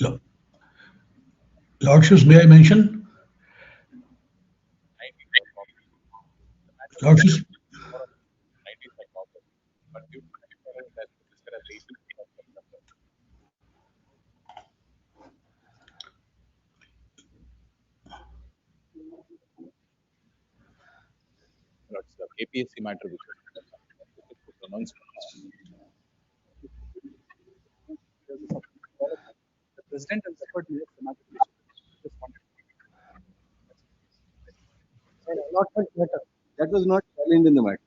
Lo- Lordships, may I mention? Lordships, That's the APSC matter which was announced. The president has referred to it as matter. Just wanted An allotment matter. That was not challenged in the matter.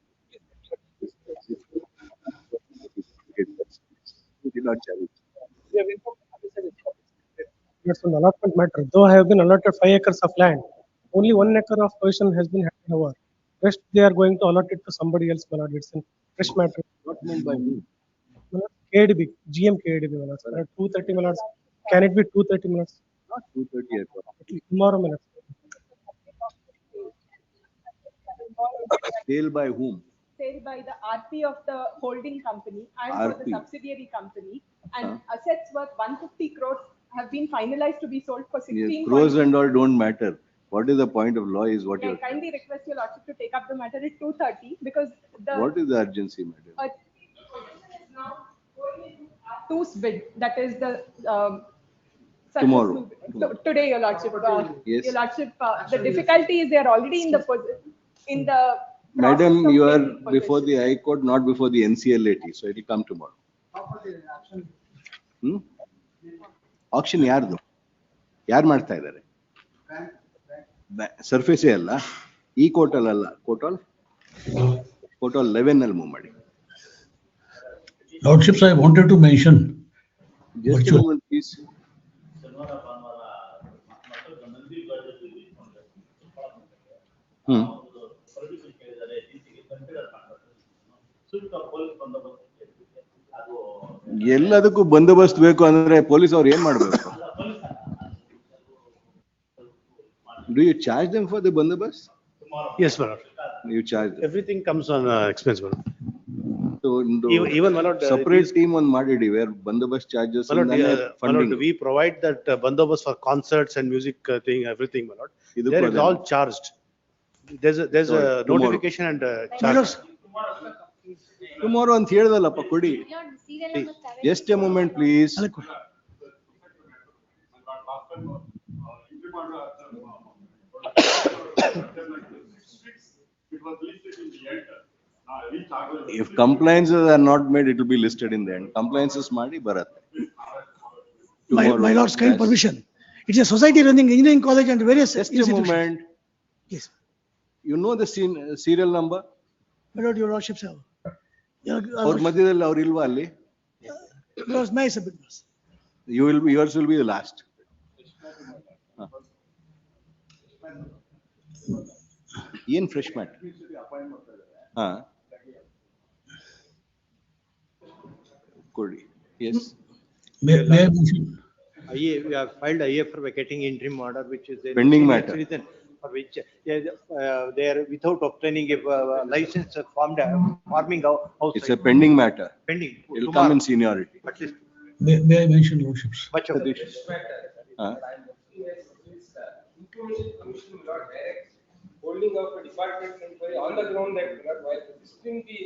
We did not challenge. we have informed the other side is That's an allotment matter. Though I have been allotted 5 acres of land, only 1 acre of possession has been handed over. Rest they are going to allot it to somebody else, my lord. It's a fresh matter. Not meant by me. My lord, KDB, GM KDB, my lord. 230 minutes. Can it be 230 minutes? Not 2:30 at all. Tomorrow minutes. Sale by whom? Sale by the RP of the holding company and for the RP. subsidiary company, and assets worth 150 crores have been finalized to be sold for 16. Yes, crores and all don't matter. What is the point of law is what I you're. kindly request your lordship to take up the matter at 2:30 because the What is the urgency, madam? is now going into two's bid. That is the Tomorrow. Today, your lordship. Yes. Your lordship. The difficulty is they are already in the Madam, process of you are taking before the possession. High Court, not before the NCLAT, so it will come tomorrow. Auction ಯಾರ್ದು? ಯಾರು ಮಾಡ್ತಾ ಇದ್ದಾರೆ? Surface ಅಲ್ಲ, ಈ ಕೋರ್ಟಲ್ ಅಲ್ಲ, ಕೋರ್ಟಲ್ 11 ಅಲ್ಲಿ move ಮಾಡಿ. Lordships, I wanted to mention. Just a Virtual. moment, please. ಎಲ್ಲದಕ್ಕೂ ಬಂದೋಬಸ್ತ್ ಬೇಕು ಅಂದ್ರೆ ಪೊಲೀಸ್ ಅವ್ರು ಏನ್ ಮಾಡ್ಬೇಕು? Do you charge them for the bandobast? Yes, my lord. You charge them. Everything comes on expense, my lord. So, Even, my lord, separate team on ಮಾಡಿಡಿ where ಬಂದೋಬಸ್ತ್ charges My lord, my funding. lord, we provide that bandobast for concerts and music thing, everything, my lord. Idukku There is adena. all charged. There's a Tomorrow. notification and charge. Tomorrow ಅಂತ ಹೇಳ್ದಲ್ಲಪ್ಪ ಕೊಡಿ. Just a moment, please. If compliances are not made, it will be listed in the end. Compliances ಮಾಡಿ ಬರುತ್ತೆ. My lord's kind permission. It's a society running engineering college and various Just a institutions. moment. Yes. You know the serial number? My lord, your lordships have. ಅವ್ರ ಮಧ್ಯದಲ್ಲಿ ಅವ್ರು ಇಲ್ವಾ ಅಲ್ಲಿ? Yours may submit. Yours will be the last. ಏನ್ fresh mat? ಹಾ ಕೊಡಿ. Yes. May I mention? We have filed IA for vacating interim order, which is a Pending serious matter. reason for which they are without obtaining a license formed farming house. It's a pending matter. Pending. It will come in seniority. At least. May I mention, Lordships? Much of Satish. Information Commission will not direct holding of a department inquiry on the ground that while registering the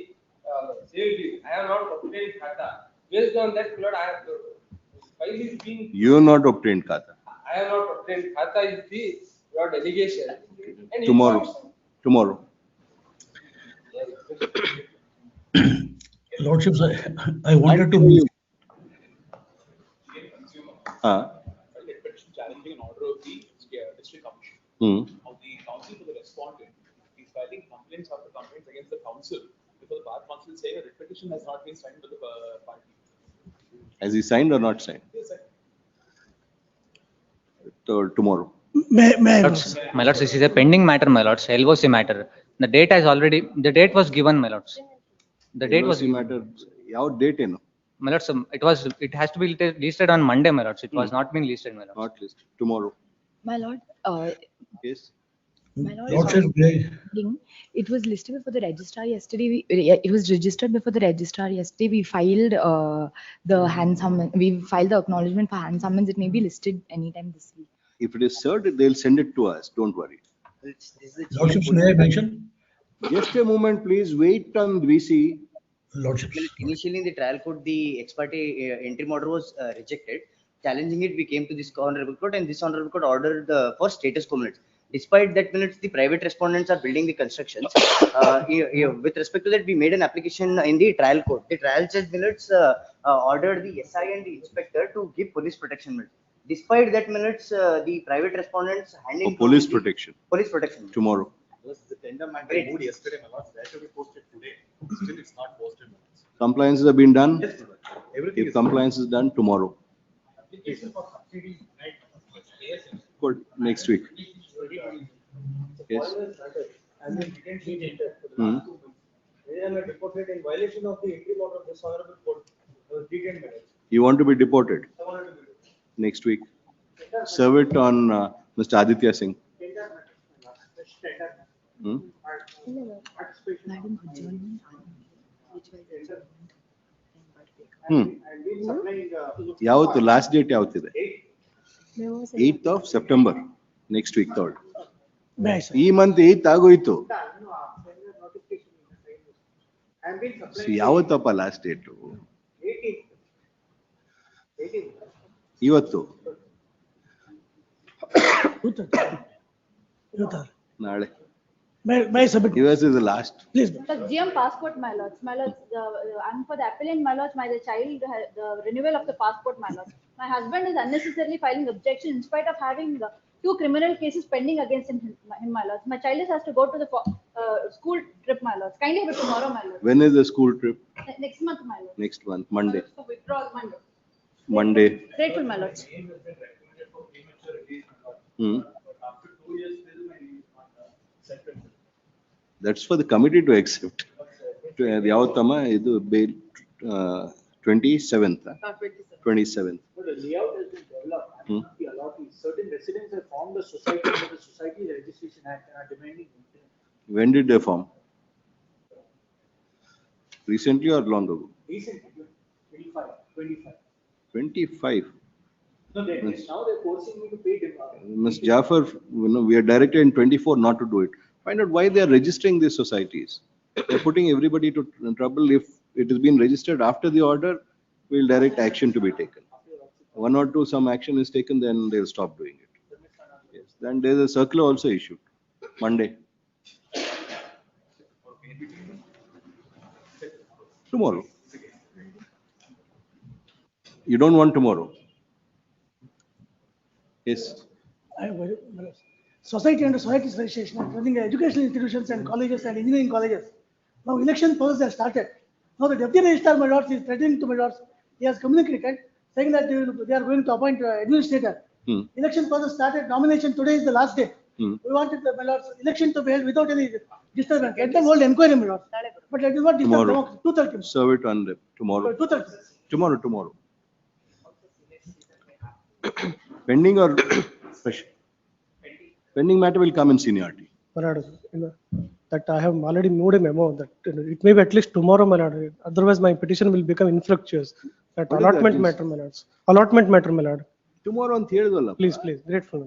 sale deed, I have not obtained khata. Based on that, Lord, I have file is being. You have not obtained khata. I have not obtained khata is the Lord allegation. And Tomorrow. Lordships, I wanted to. challenging an order of the district commission. Of the council to the respondent, he's filing complaints after complaints against the council because the bar council saying a petition has not been signed by the party. Has he signed or not signed? Yes, sir. So, tomorrow. May My lords, this is a pending matter, my lords, LOC matter. The date was given, my lords. The date was given. matter. ಯಾವ date ಏನು? My lords, it has to be listed on Monday, my lords. It was not been listed, my lords. Not listed. Tomorrow. My lord, Yes. My lord, Lordships, may it was listed before the registrar yesterday. It was registered before the registrar yesterday. We filed the hand summons. We filed the acknowledgement for hand summons. It may be listed anytime this week. If it is served, they'll send it to us. Don't worry. This is the Lordships, may I mention? Just a moment, please. Wait on VC. Lordships. Initially, in the trial court, the ex parte entry order was rejected. Challenging it, we came to this honorable court, and this honorable court ordered for status quo minutes. Despite that minutes, the private respondents are building the constructions. With respect to that, we made an application in the trial court. The trial judge minutes ordered the SI and the inspector to give police protection minutes. Despite that minutes, the private respondents handing Police protection. Police protection Tomorrow. The tender matter moved yesterday, my lords, that should be posted today. Still, it's not posted. my lords. Compliances have been done. Yes, my lord. Everything If is. compliance is done, tomorrow. Application for subsidy, right? Yes. Good, next week. Yes. And then detention center for the Hmm. last 2 months. They are deported in violation of the entry order of this honorable court. Detained minutes. You want to be deported I wanted to be. next week? Serve it on Mr. Aditya Singh. Tender matters, my lord. Fresh tender matter. Hmm? Participation. Madam, adjournment, which was adjournment. And been supplying, ಯಾವತ್ತು last date ಯಾವತ್ತಿದೆ? There was 8th of September, next week 3rd. May I, sir? ಈ month 8th ಆಗೋಯ್ತು. notification. And been So supplying. ಯಾವತ್ತಪ್ಪ last date? 18th. 18th. ಇವತ್ತು, 2:30. ನಾಳೆ. May I submit? US is the last. Please. The GM passport, my lords, I'm for the appellant, my lords, the child, the renewal of the passport, my lords. My husband is unnecessarily filing objection in spite of having 2 criminal cases pending against him, my lords. My child has to go to the school trip, my lords. Kindly have it tomorrow, my lords. When is the school trip? Next month, my lords. Next month, Monday. For withdrawal Monday. Monday. Grateful, my lords. Name has been recommended for premature release, my lord. Hmm. But after 2 years, still my name is not sentence. That's for the committee to accept. ಯಾವತ್ತಮ್ಮ ಇದು bail 27th. 27th. But the layout has been developed. And Hmm. the allottees, certain residents have formed a society under the Society Registration Act and are demanding. When did they form? Recently or long ago? Recently, 25, 25. 25. No, now they're forcing me to pay them. Ms. Jaffer, we are directed in 24 not to do it. Find out why they are registering these societies. They're putting everybody to trouble. If it has been registered after the order, we'll direct action to be taken. 1 or 2, some action is taken, then they'll stop doing it. Yes. Then there's a circular also issued, Monday. Tomorrow. You don't want tomorrow? Yes. Society under Societies Registration Act, running educational institutions and colleges and engineering colleges. Now election process has started. Now the deputy registrar, my lords, is threatening to my lords. He has communicated saying that they are going to appoint administrator. Hmm. Election process started. Nomination today is the last day. Hmm. We wanted my lords election to be held without any disturbance. Get them hold inquiry, my lords. But that is what disturb Tomorrow. democracy. 2:30. Serve it on tomorrow. 2:30. Tomorrow. Pending or special? Pending matter will come in seniority. My lord, that I have already moved a memo that it may be at least tomorrow, my lord. Otherwise, my petition will become infructuous. That What is allotment that? matter, my lords. Allotment matter, my lord. Tomorrow on Theodala. Please, grateful.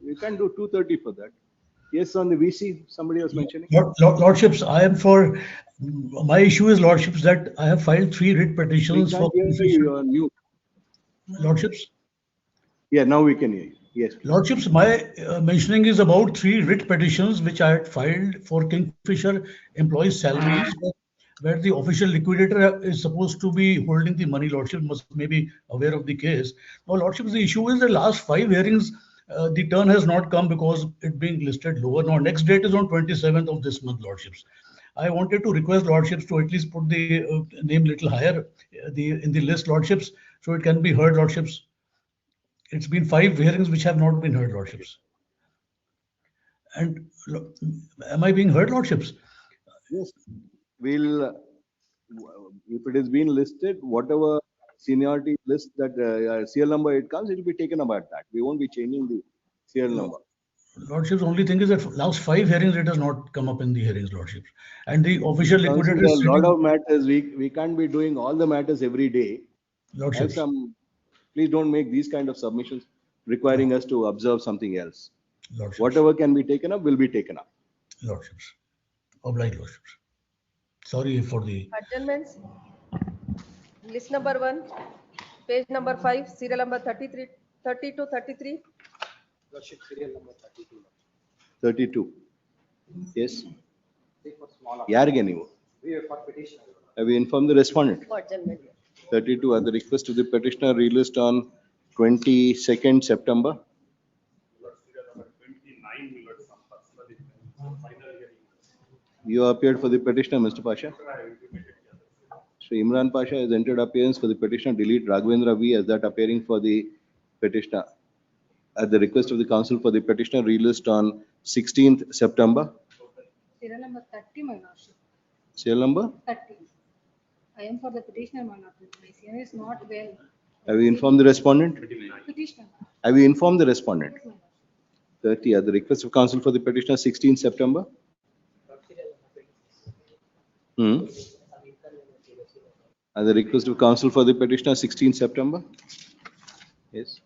We can do 2:30 for that. Yes, on the VC, somebody was mentioning. Lordships, I am for, my issue is lordships that I have filed 3 writ We petitions for. can't hear you, you are mute. Lordships, Yeah, now we can hear you. Yes. please. Lordships, my mentioning is about 3 writ petitions which I had filed for Kingfisher employees' salaries, where the official liquidator is supposed to be holding the money. Lordship may be aware of the case. Now, Lordships, the issue is the last 5 hearings, the turn has not come because it being listed lower. Now, next date is on 27th of this month, Lordships. I wanted to request Lordships to at least put the name little higher in the list, Lordships, so it can be heard, Lordships. It's been 5 hearings which have not been heard, Lordships. And am I being heard, Lordships? Yes. We'll, if it has been listed, whatever seniority list that serial number it comes, it will be taken about that. We won't be changing the serial number. Lordships, only thing is that last 5 hearings it has not come up in the hearings, Lordships. And the official Council, liquidator there are is a lot sitting, of matters. We can't be doing all the matters every day. Have Lordships. some, please don't make these kind of submissions requiring us to observe something else. Lordships. Whatever can be taken up will be taken up. Lordships. Obliged, Lordships. Sorry for the. Adjournments. List number 1, page number 5, serial number 33, 30 to 33. Lordship, serial number 32. 32. Yes. Yarge ನೀವು? We have for petitioner. Have you informed the respondent? For adjournment. 32 at the request of the petitioner released on 22nd September. You appeared for the petitioner, Mr. Pasha. Shri Imran Pasha has entered appearance for the petitioner. Delete Raghavendra V as that appearing for the petitioner. At the request of the council for the petitioner released on 16th September. Serial number 30, my lordship. Serial number? 30. I am for the petitioner, my lordship. My senior is not well. Have you informed the respondent? Petitioner. Have you informed the respondent? Yes, my lordship. 30 at the request of council for the petitioner 16th September. At the request of council for the petitioner 16th September. Yes.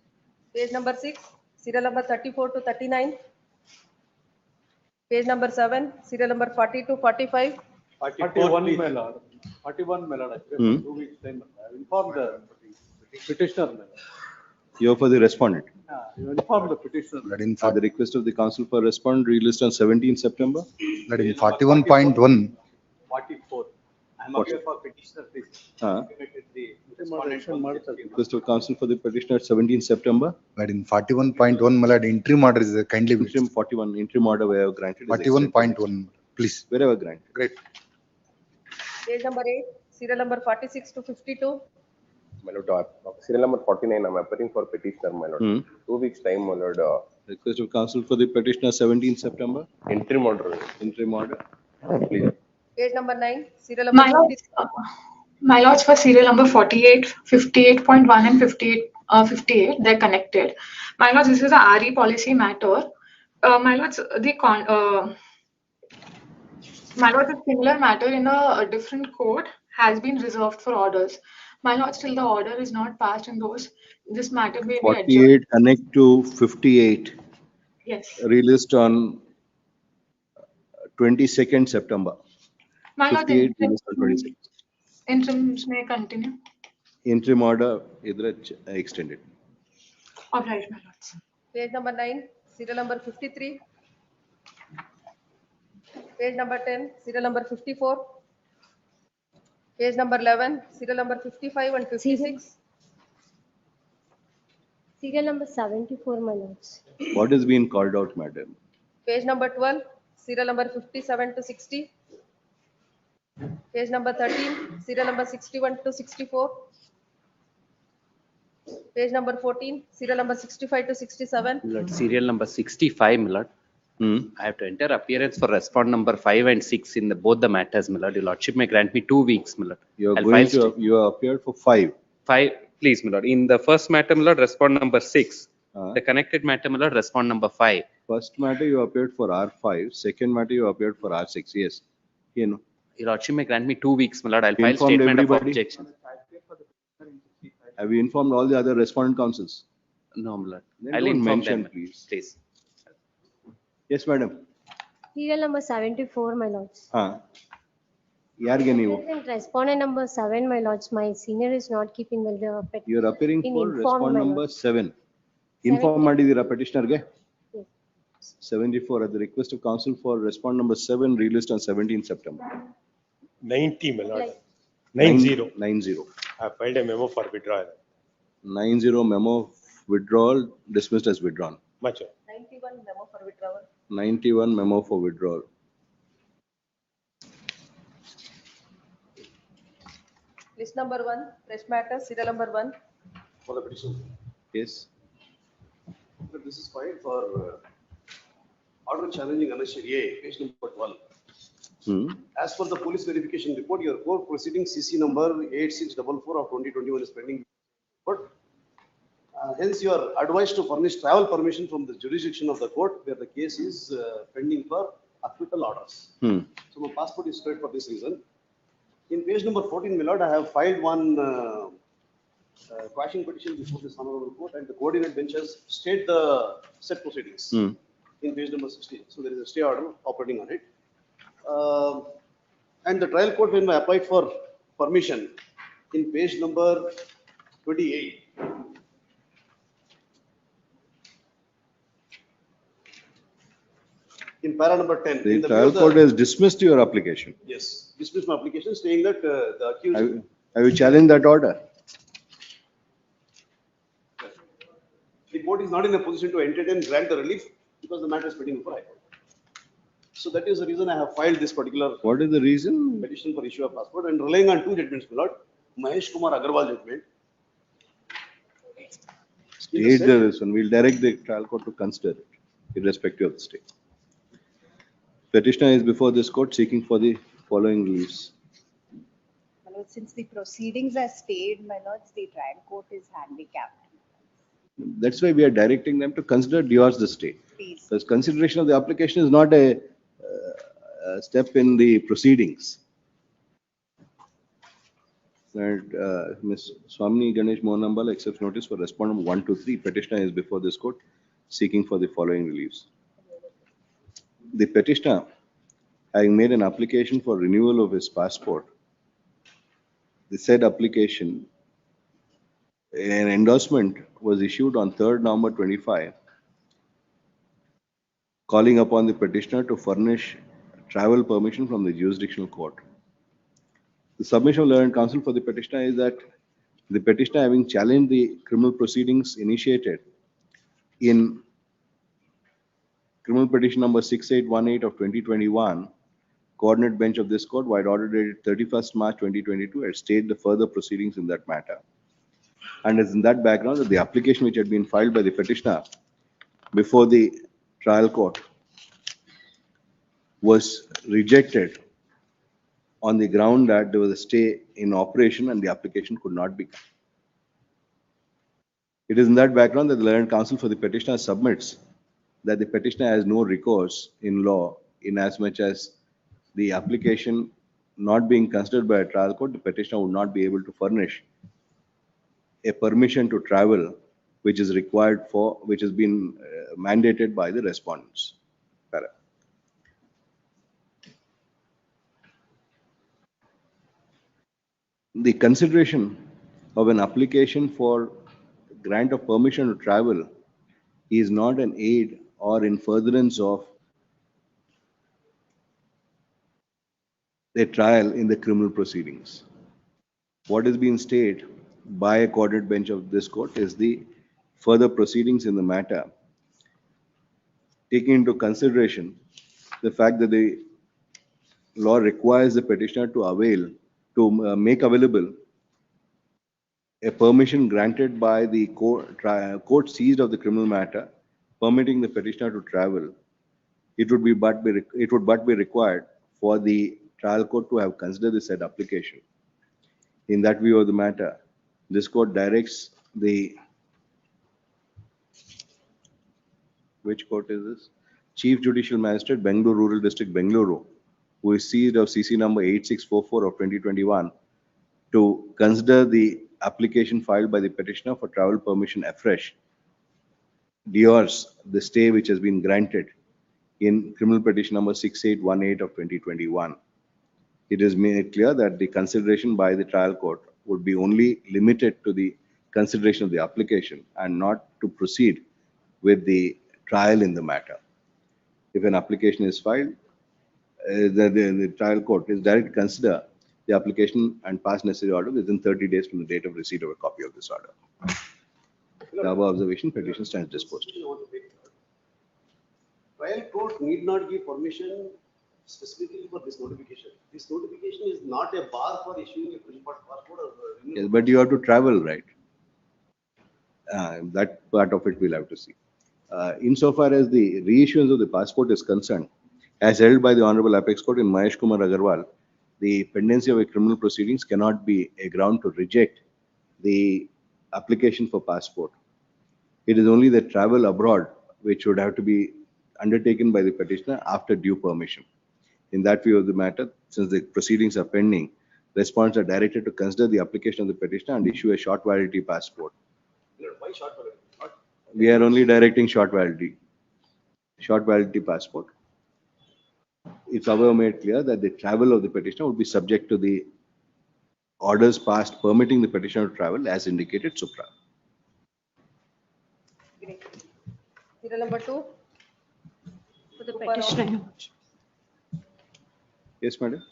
Page number 6, serial number 34 to 39. Page number 7, serial number 40 to 45. 41, my lord. 41, my lord. 2 weeks time. I informed the petitioner, my lord. You are for the respondent. You informed the petitioner. At the request of the council for respondent released on 17th September. That is 41.1. 44. I am here for petitioner, please. Request of council for the petitioner 17th September. That in 41.1, my lord, interim order is kindly. Interim 41, interim order we have granted. 41.1, please. Wherever granted. Great. Page number 8, serial number 46 to 52. My lord, serial number 49, I'm appearing for petitioner, my lord. 2 weeks time, my lord. Request of council for the petitioner 17th September. Interim order. Interim order. Please. Page number 9, serial number 50. My lords, for serial number 48, 58.1 and 58, they're connected. My lords, this is a RE policy matter. My lords, a similar matter in a different court has been reserved for orders. My lords, till the order is not passed in those, this matter may be adjourned. 48 connect to 58. Yes. Released on 22nd September. My lord, 58 released on 26. interims may continue. Interim order extended. All right, my lords. Page number 9, serial number 53. Page number 10, serial number 54. Page number 11, serial number 55 and 56. Serial number 74, my lords. What has been called out, madam? Page number 12, serial number 57 to 60. Page number 13, serial number 61 to 64. Page number 14, serial number 65 to 67. Lord, serial number 65, my lord. I have to enter appearance for respond number 5 and 6 in both the matters, my lord. Your lordship may grant me 2 weeks, my lord. You are appeared for 5. 5, please, my lord. In the first matter, my lord, respond number 6. The connected matter, my lord, respond number 5. First matter you appeared for R5. Second matter you appeared for R6. Yes. You know. Your lordship may grant me 2 weeks, my lord. I'll file Informed statement of everybody? objection. Have you informed all the other respondent councils? No, my lord. Then I'll don't inform mention, them, please. Yes, madam. Serial number 74, my lords. Yarge ನೀವು? Present respondent number 7, my lords. My senior is not keeping well. You are appearing for informed, respondent my number lord. 7. Inform ಮಾಡಿದ್ದೀರಾ petitioner ಗೆ? Yes. 74 at the request of council for respondent number 7 released on 17th September. 90, my lord. Like- 90. 90. I filed a memo for withdrawal. 90 memo withdrawal dismissed as withdrawn. Much. 91 memo for withdrawal. 91 memo for withdrawal. List number 1, fresh matter, serial number 1. For the petition. Yes. But this is filed for order challenging annexure A, page number 12. As per the police verification report, your court proceeding CC number 8644 of 2021 is pending. But Hence, you are advised to furnish travel permission from the jurisdiction of the court where the case is pending for acquittal orders. So my passport is straight for this reason. In page number 14, my lord, I have filed one quashing petition before this honorable court, and the coordinate bench has stayed the set proceedings in page number 16. So there is a stay order operating on it. And the trial court, when I applied for permission in page number 28, in para number 10. The trial court has dismissed your application. Yes, dismissed my application, saying that the accused. Have you challenged that order? The court is not in a position to entertain grant the relief because the matter is pending before High Court. So that is the reason I have filed this particular. What is the reason? Petition for issue of passport, and relying on two judgments, my lord. Mahesh Kumar Agarwal judgment. State this one. We'll direct the trial court to consider it, irrespective of the state. Petitioner is before this court seeking for the following reliefs. My lord, since the proceedings are stayed, my lords, the trial court is handicapped. That's why we are directing them to consider divorce the state. Please. Because consideration of the application is not a step in the proceedings. And Ms. Swamini Ganesh Mohanambal accepts notice for respondent 1 to 3. Petitioner is before this court seeking for the following reliefs. The petitioner, having made an application for renewal of his passport, the said application, an endorsement was issued on 3rd November 25, calling upon the petitioner to furnish travel permission from the jurisdictional court. The submission of learned counsel for the petitioner is that the petitioner, having challenged the criminal proceedings initiated in criminal petition number 6818 of 2021, coordinate bench of this court, while order dated 31st March 2022, had stayed the further proceedings in that matter. And it's in that background that the application which had been filed by the petitioner before the trial court was rejected on the ground that there was a stay in operation and the application could not be. It is in that background that the learned counsel for the petitioner submits that the petitioner has no recourse in law in as much as the application not being considered by a trial court, the petitioner would not be able to furnish a permission to travel which is required for, which has been mandated by the respondents. The consideration of an application for grant of permission to travel is not an aid or in furtherance of a trial in the criminal proceedings. What has been stated by a coordinate bench of this court is the further proceedings in the matter, taking into consideration the fact that the law requires the petitioner to make available a permission granted by the court seized of the criminal matter, permitting the petitioner to travel. It would but be required for the trial court to have considered the said application. In that view of the matter, this court directs the, which court is this? Chief Judicial Magistrate, Bengaluru Rural District, Bengaluru, who is seized of CC number 8644 of 2021, to consider the application filed by the petitioner for travel permission afresh, divorce the stay which has been granted in criminal petition number 6818 of 2021. It is made clear that the consideration by the trial court would be only limited to the consideration of the application and not to proceed with the trial in the matter. If an application is filed, the trial court is directed to consider the application and pass necessary order within 30 days from the date of receipt of a copy of this order. The above observation, petition stands disposed. Trial court need not give permission specifically for this notification. This notification is not a bar for issuing a passport or Yes, but you have to travel, right? That part of it we'll have to see. Insofar as the reissuance of the passport is concerned, as held by the Honorable Apex Court in Mahesh Kumar Agarwal, the pendency of a criminal proceedings cannot be a ground to reject the application for passport. It is only the travel abroad which would have to be undertaken by the petitioner after due permission. In that view of the matter, since the proceedings are pending, respondents are directed to consider the application of the petitioner and issue a short validity passport. Why short validity? We are only directing short validity passport. It's however made clear that the travel of the petitioner would be subject to the orders passed permitting the petitioner to travel as indicated supra. Great. Serial number 2. For the petitioner. Yes, madam.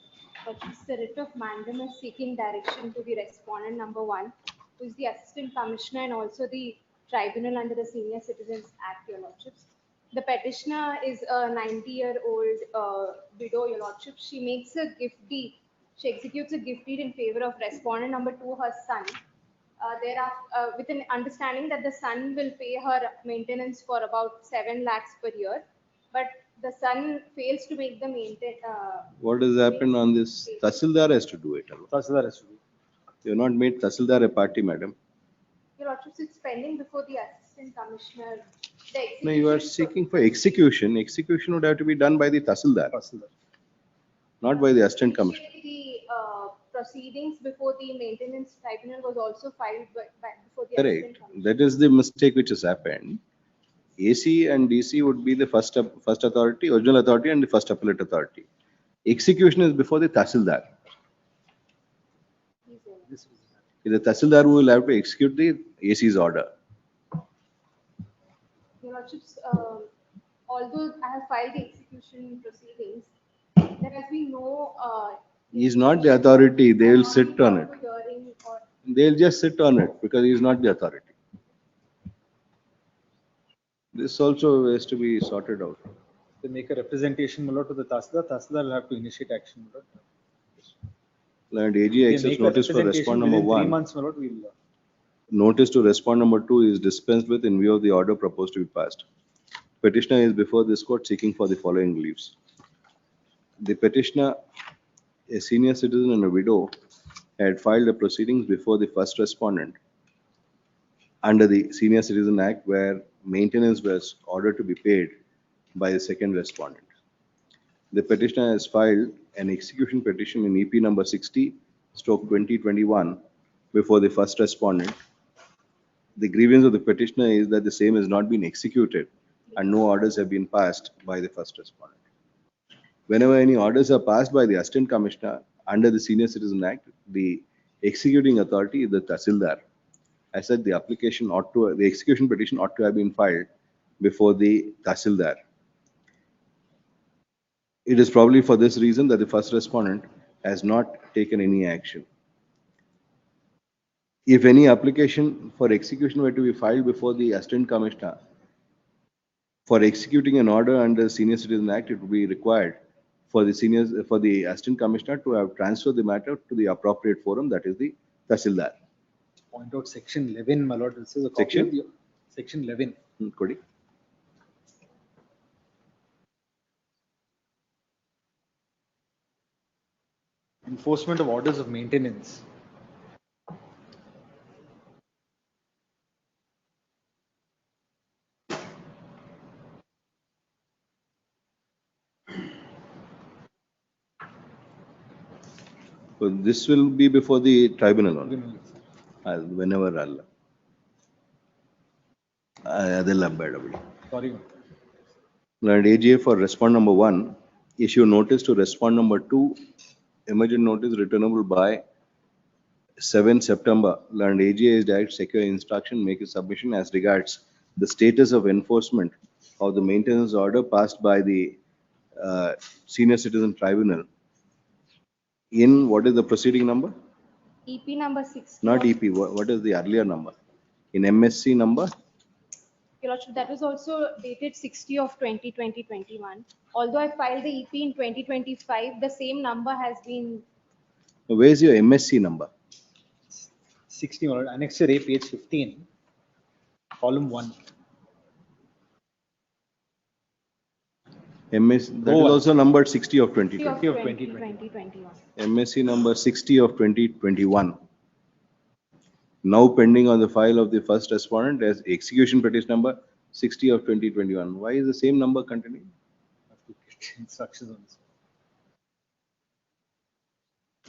It's the writ of mandamus seeking direction to the respondent number 1, who is the Assistant Commissioner and also the tribunal under the Senior Citizens Act, Your Lordships. The petitioner is a 90-year-old widow, Your Lordship. She makes a gift deed. She executes a gift deed in favor of respondent number 2, her son. Thereafter, with an understanding that the son will pay her maintenance for about 7 lakhs per year, but the son fails to make the maintenance. What has happened on this? Tahsildar has to do it. Tahsildar has to do it. You have not made Tahsildar a party, madam. Your Lordship, it's pending before the Assistant Commissioner. No, you are seeking for execution. Execution would have to be done by the Tahsildar, not by the Assistant Commissioner. The proceedings before the maintenance tribunal was also filed before the Correct. Assistant Commissioner. That is the mistake which has happened. AC and DC would be the first authority, original authority, and the first appellate authority. Execution is before the Tahsildar. It is the Tahsildar who will have to execute the AC's order. Your Lordships, although I have filed the execution proceedings, there has been no. He is not the authority. They will sit on it. Hearing or They will just sit on it because he is not the authority. This also has to be sorted out. They make a representation, my lord, to the Tahsildar. Tahsildar will have to initiate action, my lord. And AG accepts notice for respond number 1. 3 months, my lord, we'll. Notice to respond number 2 is dispensed with in view of the order proposed to be passed. Petitioner is before this court seeking for the following reliefs. The petitioner, a senior citizen and a widow, had filed a proceedings before the first respondent under the Senior Citizen Act where maintenance was ordered to be paid by the second respondent. The petitioner has filed an execution petition in EP number 60/2021 before the first respondent. The grievance of the petitioner is that the same has not been executed and no orders have been passed by the first respondent. Whenever any orders are passed by the Assistant Commissioner under the Senior Citizen Act, the executing authority is the Tahsildar. I said the execution petition ought to have been filed before the Tahsildar. It is probably for this reason that the first respondent has not taken any action. If any application for execution were to be filed before the Assistant Commissioner, for executing an order under the Senior Citizen Act, it would be required for the Assistant Commissioner to have transferred the matter to the appropriate forum, that is the Tahsildar. Point out section 11, my lord. This is a copy Section? of the section 11. Could you? Enforcement of orders of maintenance. So this will be before the tribunal only. Whenever Allah. Sorry. And AGA for respond number 1, issue notice to respond number 2, emergent notice returnable by 7 September. And AGA is direct secure instruction, make a submission as regards the status of enforcement of the maintenance order passed by the Senior Citizen Tribunal in what is the proceeding number? EP number 6. Not EP, what is the earlier number? In MSC number? Your Lordship, that was also dated 60/20/2021. Although I filed the EP in 2025, the same number has been. Where's your MSC number? 60, my lord. Annexure A, page 15, column 1. MS, that is also numbered 60 of 2020. 2021. MSC number 60 of 2021. Now pending on the file of the first respondent as execution petition number 60 of 2021. Why is the same number continuing? Instructions on this.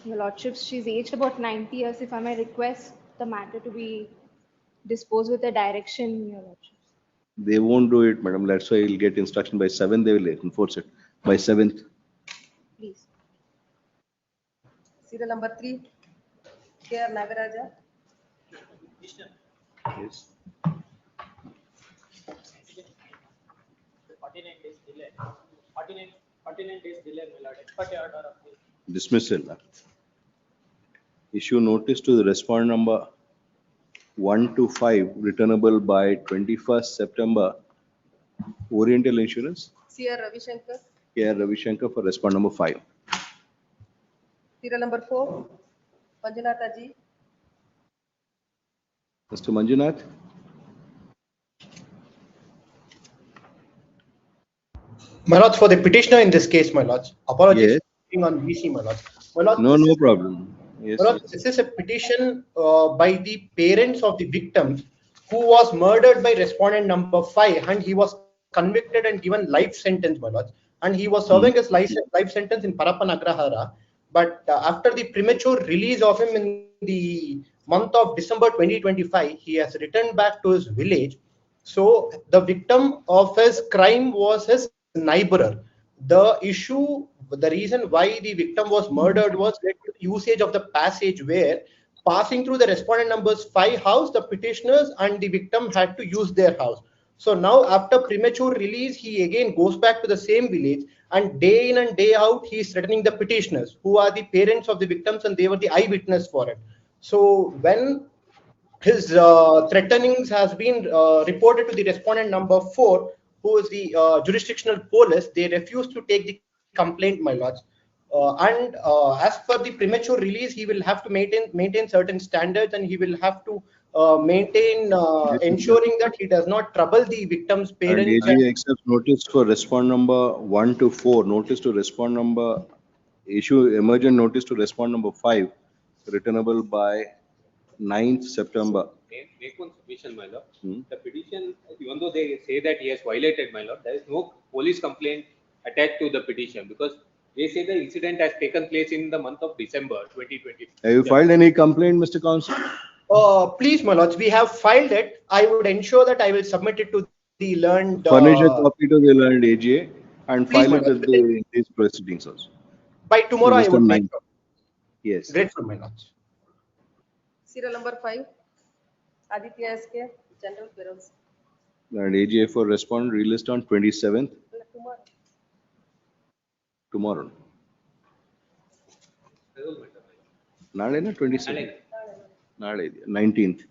Your Lordships, she's aged about 90 years. If I may request the matter to be disposed with a direction, Your Lordships. They won't do it, madam. That's why you'll get instruction by 7th, they will enforce it. By 7th. Please. Serial number 3, K.R. Nagaraja. Yes. 49 days delay. 49 days delay, my lord. Expert order of the Dismissal. Issue notice to the respondent number 1 to 5, returnable by 21st September. Oriental Insurance, C.R. Ravi Shankar. K.R. Ravi Shankar for respondent number 5. Serial number 4, Manjunatha Ji. Mr. Manjunath? My lords, for the petitioner in this case, my lords, apologies Yes. for being on VC, my lords. My lords, No, this no is- problem. Yes, my lords, yes. this is a petition by the parents of the victims who was murdered by respondent number 5, and he was convicted and given life sentence, my lords. And he was serving his life sentence in Parappan Agrahara. But after the premature release of him in the month of December 2025, he has returned back to his village. So the victim of his crime was his neighbor. The issue, the reason why the victim was murdered was usage of the passage where passing through the respondent numbers 5 house, the petitioners and the victim had to use their house. So now after premature release, he again goes back to the same village, and day in and day out, he is threatening the petitioners who are the parents of the victims and they were the eyewitness for it. So when his threatenings has been reported to the respondent number 4, who is the jurisdictional police, they refused to take the complaint, my lords. As per the premature release, he will have to maintain certain standards, and he will have to maintain ensuring that he does not trouble the victim's And parents. AG accepts notice for respondent number 1 to 4, notice to respondent number, issue emergent notice to respondent number 5, returnable by 9th September. Make one submission, my lord. Hmm. The petition, even though they say that he has violated, my lord, there is no police complaint attached to the petition because they say the incident has taken place in the month of December 2020. Have you filed any complaint, Mr. Counsel? Please, my lords, we have filed it. I would ensure that I will submit it to the learned. Furnish a copy to the learned AGA and Please, file my it lord. with these proceedings also. By tomorrow, I Register would make 9. sure. Yes. Grateful, my lords. Serial number 5, Aditya S.K., General Bureaus. And AGA for respondent released on 27th, tomorrow. Nale na 27th? Nale, 19th.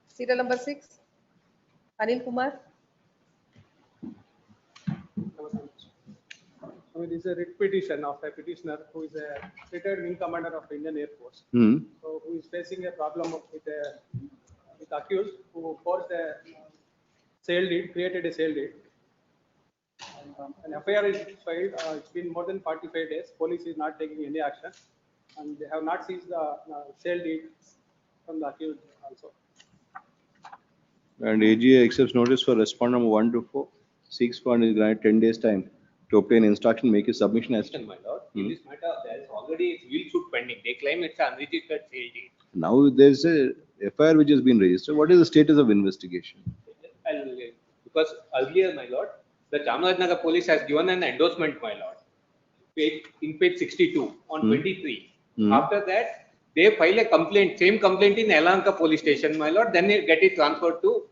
Serial number 6, Anil Kumar. I mean, this is a writ petition of a petitioner who is a retired wing commander of Indian Air Force. Hmm. So who is facing a problem with accused who forced a sale deed, created a sale deed. An FIR is filed. It's been more than 45 days. Police is not taking any action, and they have not seized the sale deed from the accused also. And AGA accepts notice for respondent number 1 to 4. Seeks for and is granted 10 days time to obtain instruction, make a submission as. My lord, in this matter, there is already a civil suit pending. They claim it's an unregistered sale deed. Now there's a FIR which has been registered. What is the status of investigation? Because earlier, my lord, the Chamarajanagar police has given an endorsement, my lord, in page 62 on 23. After that, they file a complaint, same complaint in Yelahanka police station, my lord. Then they get it transferred to.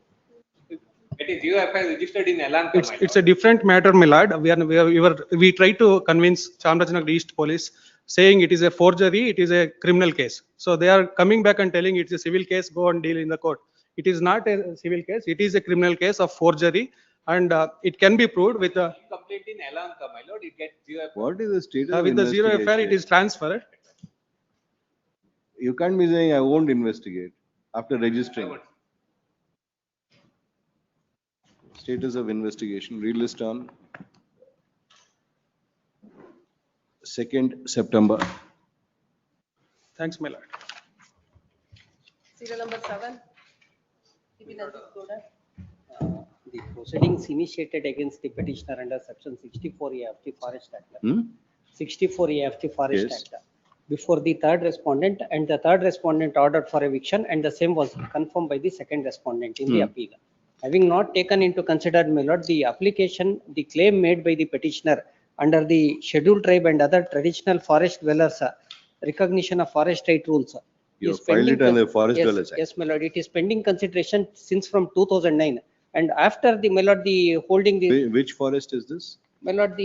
It is zero FIR registered in Yelahanka, my lord. It's a different matter, my lord. We tried to convince Chamarajanagar East Police, saying it is a forgery, it is a criminal case. So they are coming back and telling it's a civil case, go and deal in the court. It is not a civil case, it is a criminal case of forgery, and it can be proved with a. Complaint in Yelahanka, my lord, it gets zero FIR. What is the status of With the zero FIR, it is transferred. You can't be saying I won't investigate after registering. Status of investigation, released on 2nd September. Thanks, my lord. Serial number 7. TV Nandish Gowda. The proceedings initiated against the petitioner under section 64A of the Forest Act. 64A of the Forest Yes. Act. Before the third respondent, and the third respondent ordered for eviction, and the same was confirmed by the second respondent in the appeal. Having not taken into consideration, my lord, the application, the claim made by the petitioner under the scheduled tribe and other traditional forest dwellers recognition of forest right rules. You is filed it pending under the Forest yes, Dwellers Act. Yes, my lord, it is pending consideration since from 2009. And after the, my lord, the holding the, Which forest is this? my lord,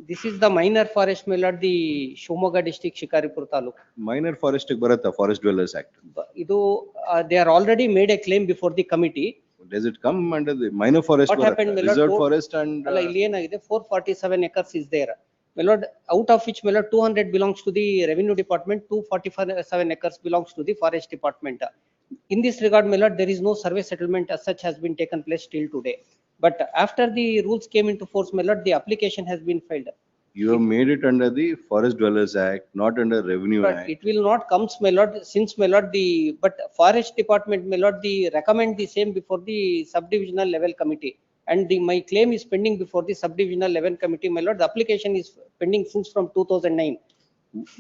this is the minor forest, my lord, the Shumoga district, Shikaripur Taluk. Minor forest Bharata, Forest Dwellers Act. They are already made a claim before the committee. Does it come under the minor forest What happened, my Bharata, lord? reserved forest and 447 acres is there. My lord, out of which, my lord, 200 belongs to the revenue department, 247 acres belongs to the forest department. In this regard, my lord, there is no survey settlement as such has been taken place till today. But after the rules came into force, my lord, the application has been filed. you have made it under the Forest Dwellers Act, not under Revenue But Act. it will not comes, my lord, since, my lord, but forest department, my lord, recommend the same before the subdivisional level committee. And my claim is pending before the subdivisional level committee, my lord. The application is pending since from 2009.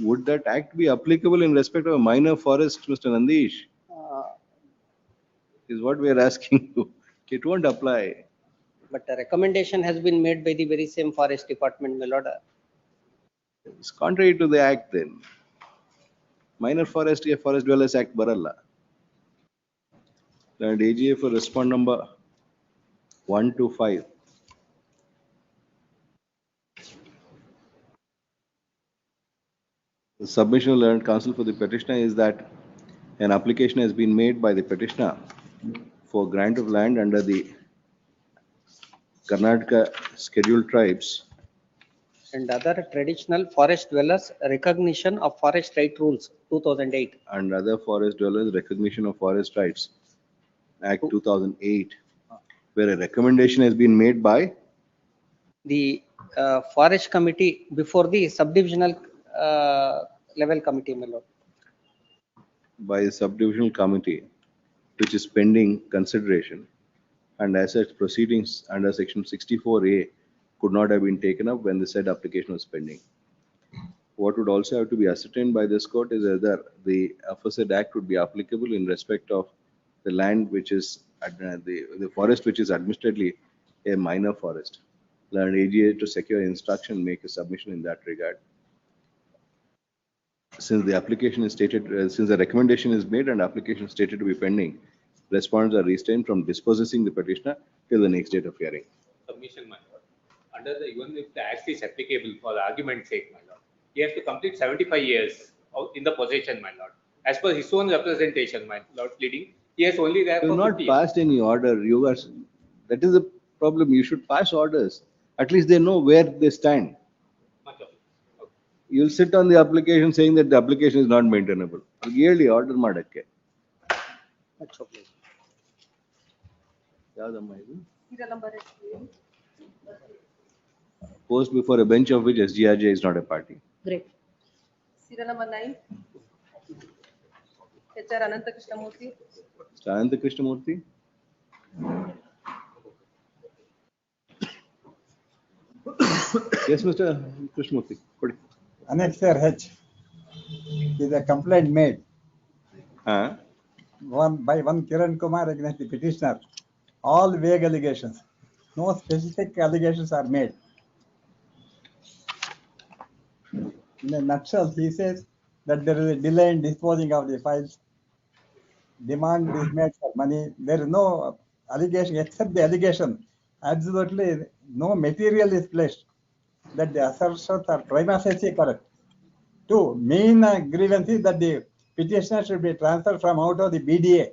Would that act be applicable in respect of a minor forest, Mr. Nandish? Is what we are asking you. It won't apply. But the recommendation has been made by the very same forest department, my lord. It's contrary to the act then. Minor forest, Forest Dwellers Act Baralla. And AGA for respond number 1 to 5. The submission of learned counsel for the petitioner is that an application has been made by the petitioner for grant of land under the Karnataka scheduled tribes And other traditional forest dwellers recognition of forest right rules, 2008. and other forest dwellers recognition of forest rights, Act 2008, where a recommendation has been made by The forest committee before the subdivisional level committee, my lord. by a subdivisional committee, which is pending consideration, and as such proceedings under section 64A could not have been taken up when the said application was pending. What would also have to be ascertained by this court is whether the aforesaid act would be applicable in respect of the land which is the forest which is administratively a minor forest. Learn AGA to secure instruction make a submission in that regard. Since the application is stated, since the recommendation is made and application stated to be pending, respondents are restrained from dispossessing the petitioner till the next date of hearing. Submission, my lord. Under the, even if the act is applicable for the argument's sake, my lord, he has to complete 75 years in the possession, my lord. As per his own representation, my lord, pleading, he has only there You for have 50 not years. passed any order. That is the problem. You should pass orders. At least they know where they stand. Much of it. You'll sit on the application saying that the application is not maintainable. Yearly order ಮಾಡಕ್ಕೆ. That's okay. ಯಾವ್ದಮ್ಮ ಇದು? Serial number is Post before a bench of which SGRJ is not a party. great. Serial number 9. HR Ananta Krishnamurthy. Mr. Ananta Krishnamurthy? Yes, Mr. Krishnamurthy. Good. Annexure H is a complaint made by one Kiran Kumar against the petitioner. All vague allegations. No specific allegations are made. In a nutshell, he says that there is a delay in disposing of the files. Demand is made for money. There is no allegation except the allegation. Absolutely no material is placed that the assertions are prima facie correct. Two, main grievance is that the petitioner should be transferred from out of the BDA,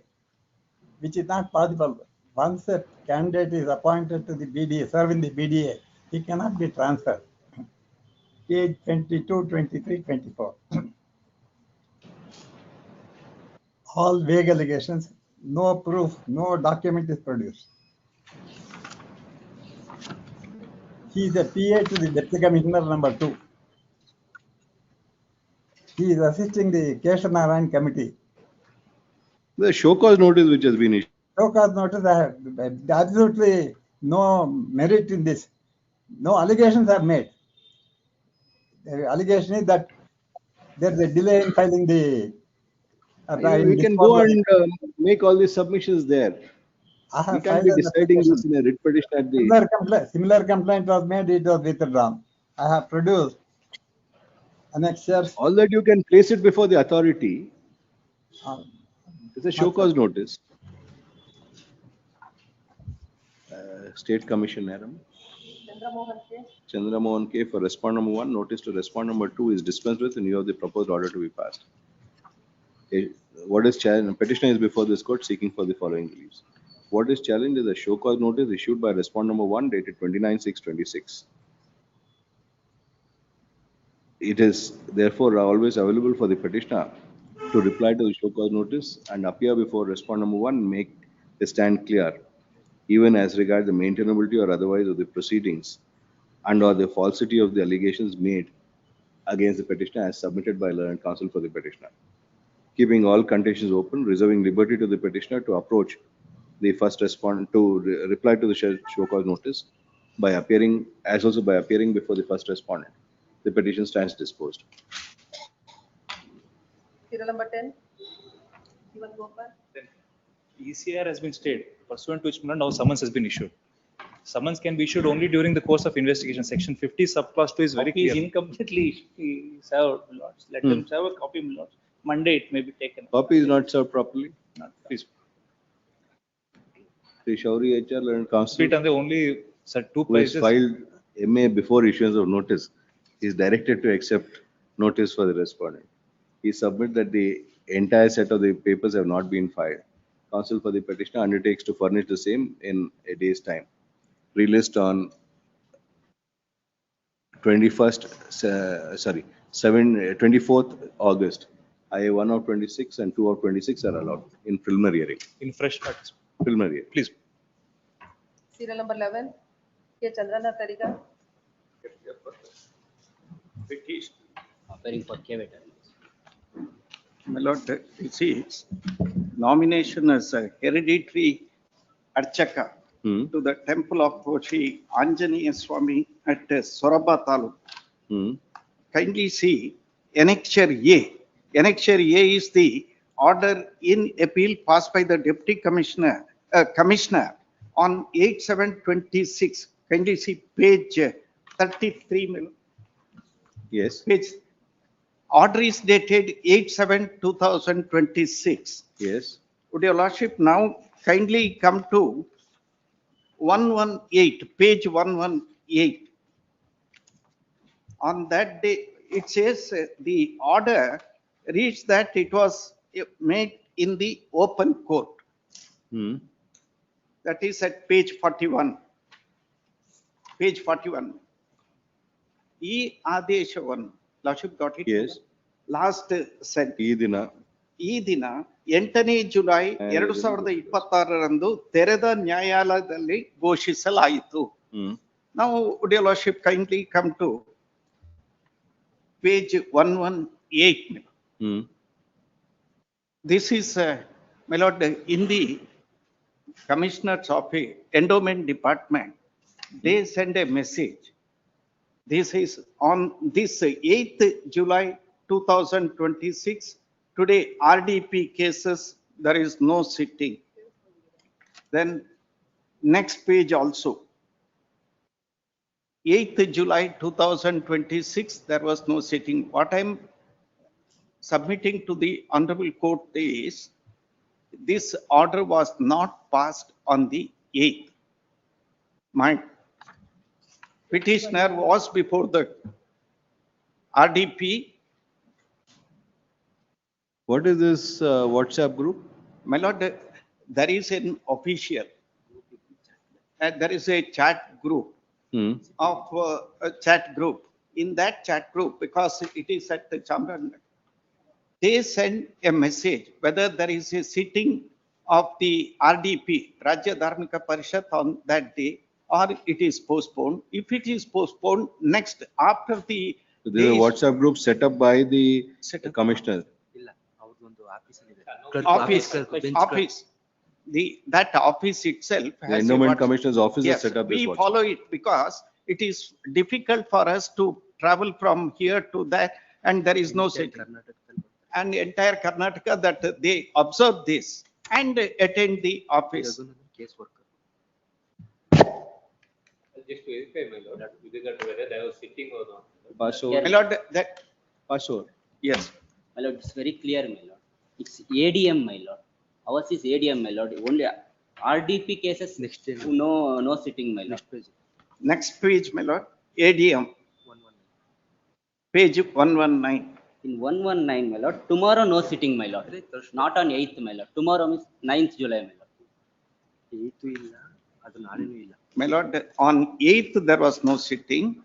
which is not possible. Once a candidate is appointed to the BDA, serve in the BDA, he cannot be transferred. Page 22, 23, 24. All vague allegations, no proof, no document is produced. He is a PA to the Deputy Commissioner number 2. He is assisting the Keshanarayan committee. The show cause notice which has been issued. Show cause notice, absolutely no merit in this. No allegations are made. The allegation is that there is a delay in filing the. We can go and make all these submissions there. I have We can't filed be an deciding this application. in a writ petition at the. Similar complaint was made, it was withdrawn. I have produced annexures. All that you can place it before the authority. It's a show cause notice. State Commission, Madam. Chandramohan K. Chandramohan K. For respond number 1, notice to respond number 2 is dispensed with in view of the proposed order to be passed. What is challenge? Petitioner is before this court seeking for the following reliefs. What is challenged is a show cause notice issued by respond number 1 dated 29/6/26. It is therefore always available for the petitioner to reply to the show cause notice and appear before respond number 1 and make the stand clear, even as regards the maintainability or otherwise of the proceedings and or the falsity of the allegations made against the petitioner as submitted by learned counsel for the petitioner. Keeping all conditions open, reserving liberty to the petitioner to approach the first respondent to reply to the show cause notice by appearing, as also by appearing before the first respondent. The petition stands disposed. Serial number 10. Ivan Gopal. ECR has been stayed, pursuant to which now summons has been issued. Summons can be issued only during the course of investigation. Section 50 subclause 2 is very Copy is clear. incompletely served, my lords. Let them serve a copy, my lords. Monday it may be taken. Copy is not served properly. Please. Sri Shauri HR learned counsel. Repeat on the only two who has places. filed MA before issuance of notice is directed to accept notice for the respondent. He submit that the entire set of the papers have not been filed. Counsel for the petitioner undertakes to furnish the same in a day's time. Released on 24th August. IA 1 of 26 and 2 of 26 are allowed in preliminary hearing. In fresh facts. Preliminary hearing. Please. Serial number 11. K. Chandranath Tariga. Appearing for K. My lord, this is nomination as a hereditary Archaka to the temple of Koshi Anjaneya Swami at Soraba Taluk. Kindly see Annexure A. Annexure A is the order in appeal passed by the Deputy Commissioner on 8/7/26. Kindly see page 33. Yes. Page. Order is dated 8/7/2026. Yes. Would your lordship now kindly come to 118, page 118. On that day, it says the order reads that it was made in the open court. That is at page 41. Page 41. E Adesha 1. Lordship got it? Yes. Last sentence. ಈ ದಿನ 8ನೇ July 2026 ತೆರೆದ ನ್ಯಾಯಾಲಯದಲ್ಲಿ ಘೋಷಿಸಲಾಯಿತು. Now, would your lordship kindly come to page 118. This is, my lord, in the commissioners of endowment department, they send a message. This is on this 8th July 2026. Today, RDP cases, there is no sitting. Then next page also. 8th July 2026, there was no sitting. What I'm submitting to the Honorable Court is, this order was not passed on the 8th. My petitioner was before the RDP. What is this WhatsApp group? My lord, there is an official, there is a chat group of a chat group. In that chat group, because it is at the Chamber, they send a message whether there is a sitting of the RDP, Rajya Dharmika Parishad, on that day, or it is postponed. If it is postponed, next, after the So this is a WhatsApp group set up by the commissioner. Office. That office itself The has a endowment what- commissioner's office has Yes, set up this we WhatsApp. follow it because it is difficult for us to travel from here to that and there is no setting. And entire Karnataka that they observe this and attend the office. Just to verify, my lord, with regard to whether there was sitting or not. Pass My over. lord, that, Pass over. yes. My lord, it's very clear, my lord. It's ADM, my lord. Ours is ADM, my lord. Only RDP cases, no sitting, my lord. Next page, my lord, ADM. Page 119. In 119, my lord. Tomorrow, no sitting, my lord. Not on 8th, my lord. Tomorrow means 9th July, my lord. My lord, on 8th, there was no sitting.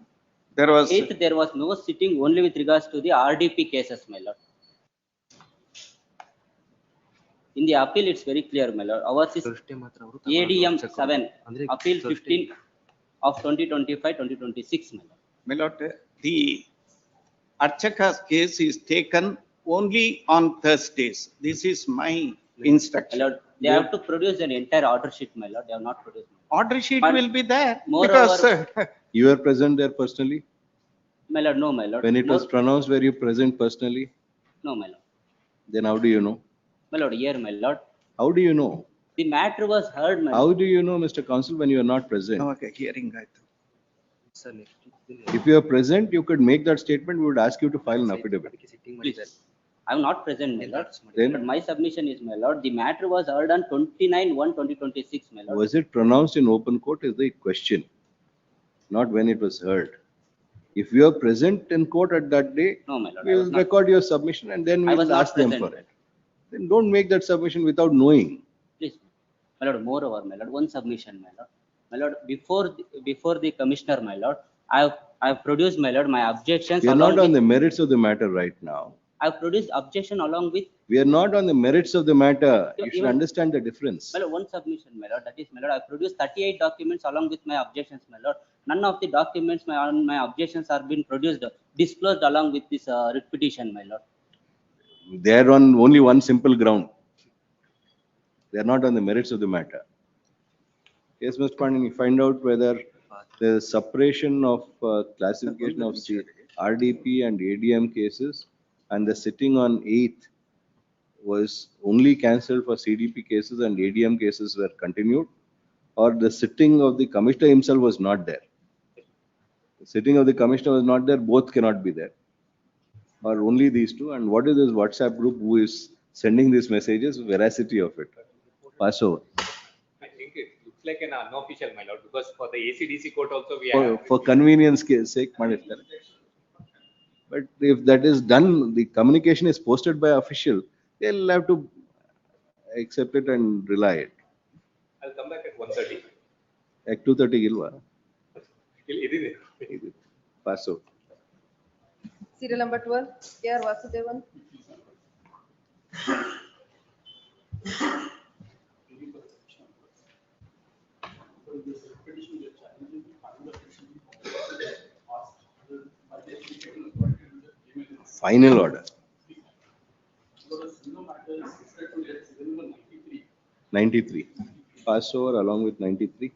There was. 8th, there was no sitting only with regards to the RDP cases, my lord. In the appeal, it's very clear, my lord. Ours is ADM 7, appeal 15 of 2025-2026, my lord. My lord, the Archaka's case is taken only on Thursdays. This is my instruction. My lord, they have to produce an entire order sheet, my lord. They have not produced. Order sheet But will be there moreover- because You were present there personally? My lord, no, my lord. When it was pronounced, were you present personally? No, my lord. Then how do you know? My lord, here, my lord. How do you know? The matter was heard, my How lord. do you know, Mr. Counsel, when you are not present? okay, hearing right. If you are present, you could make that statement, we would ask you to file an affidavit. Please. I'm not present, my lord. Then- But my submission is, my lord, the matter was heard on 29/1/2026, my lord. Was it pronounced in open court is the question, not when it was heard. If you are present in court at that day, No, my lord. I we'll was not- record your submission and then I was we'll not ask them present, for my it. Then don't make that submission without knowing. Please, my lord, moreover, my lord, one submission, my lord. My lord, before the commissioner, my lord, I've produced, my lord, my objections We are along not on with, the merits of the matter right now. I've produced objection along with, We are not on the merits of the matter. You should Even- understand the difference. my lord, one submission, my lord, that is, my lord, I've produced 38 documents along with my objections, my lord. None of the documents, my objections are being produced, disclosed along with this writ petition, my lord. They are on only one simple ground. They are not on the merits of the matter. Yes, Mr. Pandyan, you find out whether the separation of classification of RDP and ADM cases and the sitting on 8th was only cancelled for CDP cases and ADM cases were continued, or the sitting of the commissioner himself was not there. The sitting of the commissioner was not there, both cannot be there. Or only these two, and what is this WhatsApp group who is sending these messages, veracity of it? Pass over. I think it looks like an unofficial, my lord, because for the ACDC court also we For, have. for convenience sake, ಮಾಡಿರ್ತಾರೆ. But if that is done, the communication is posted by official, they'll have to accept it and rely it. I'll come back at 1:30. At 2:30 ಇಲ್ವಾ? ಇದಿದೆ. Pass over. Serial number 12, K.R. Vasudevan. Final order. 93. Pass over along with 93.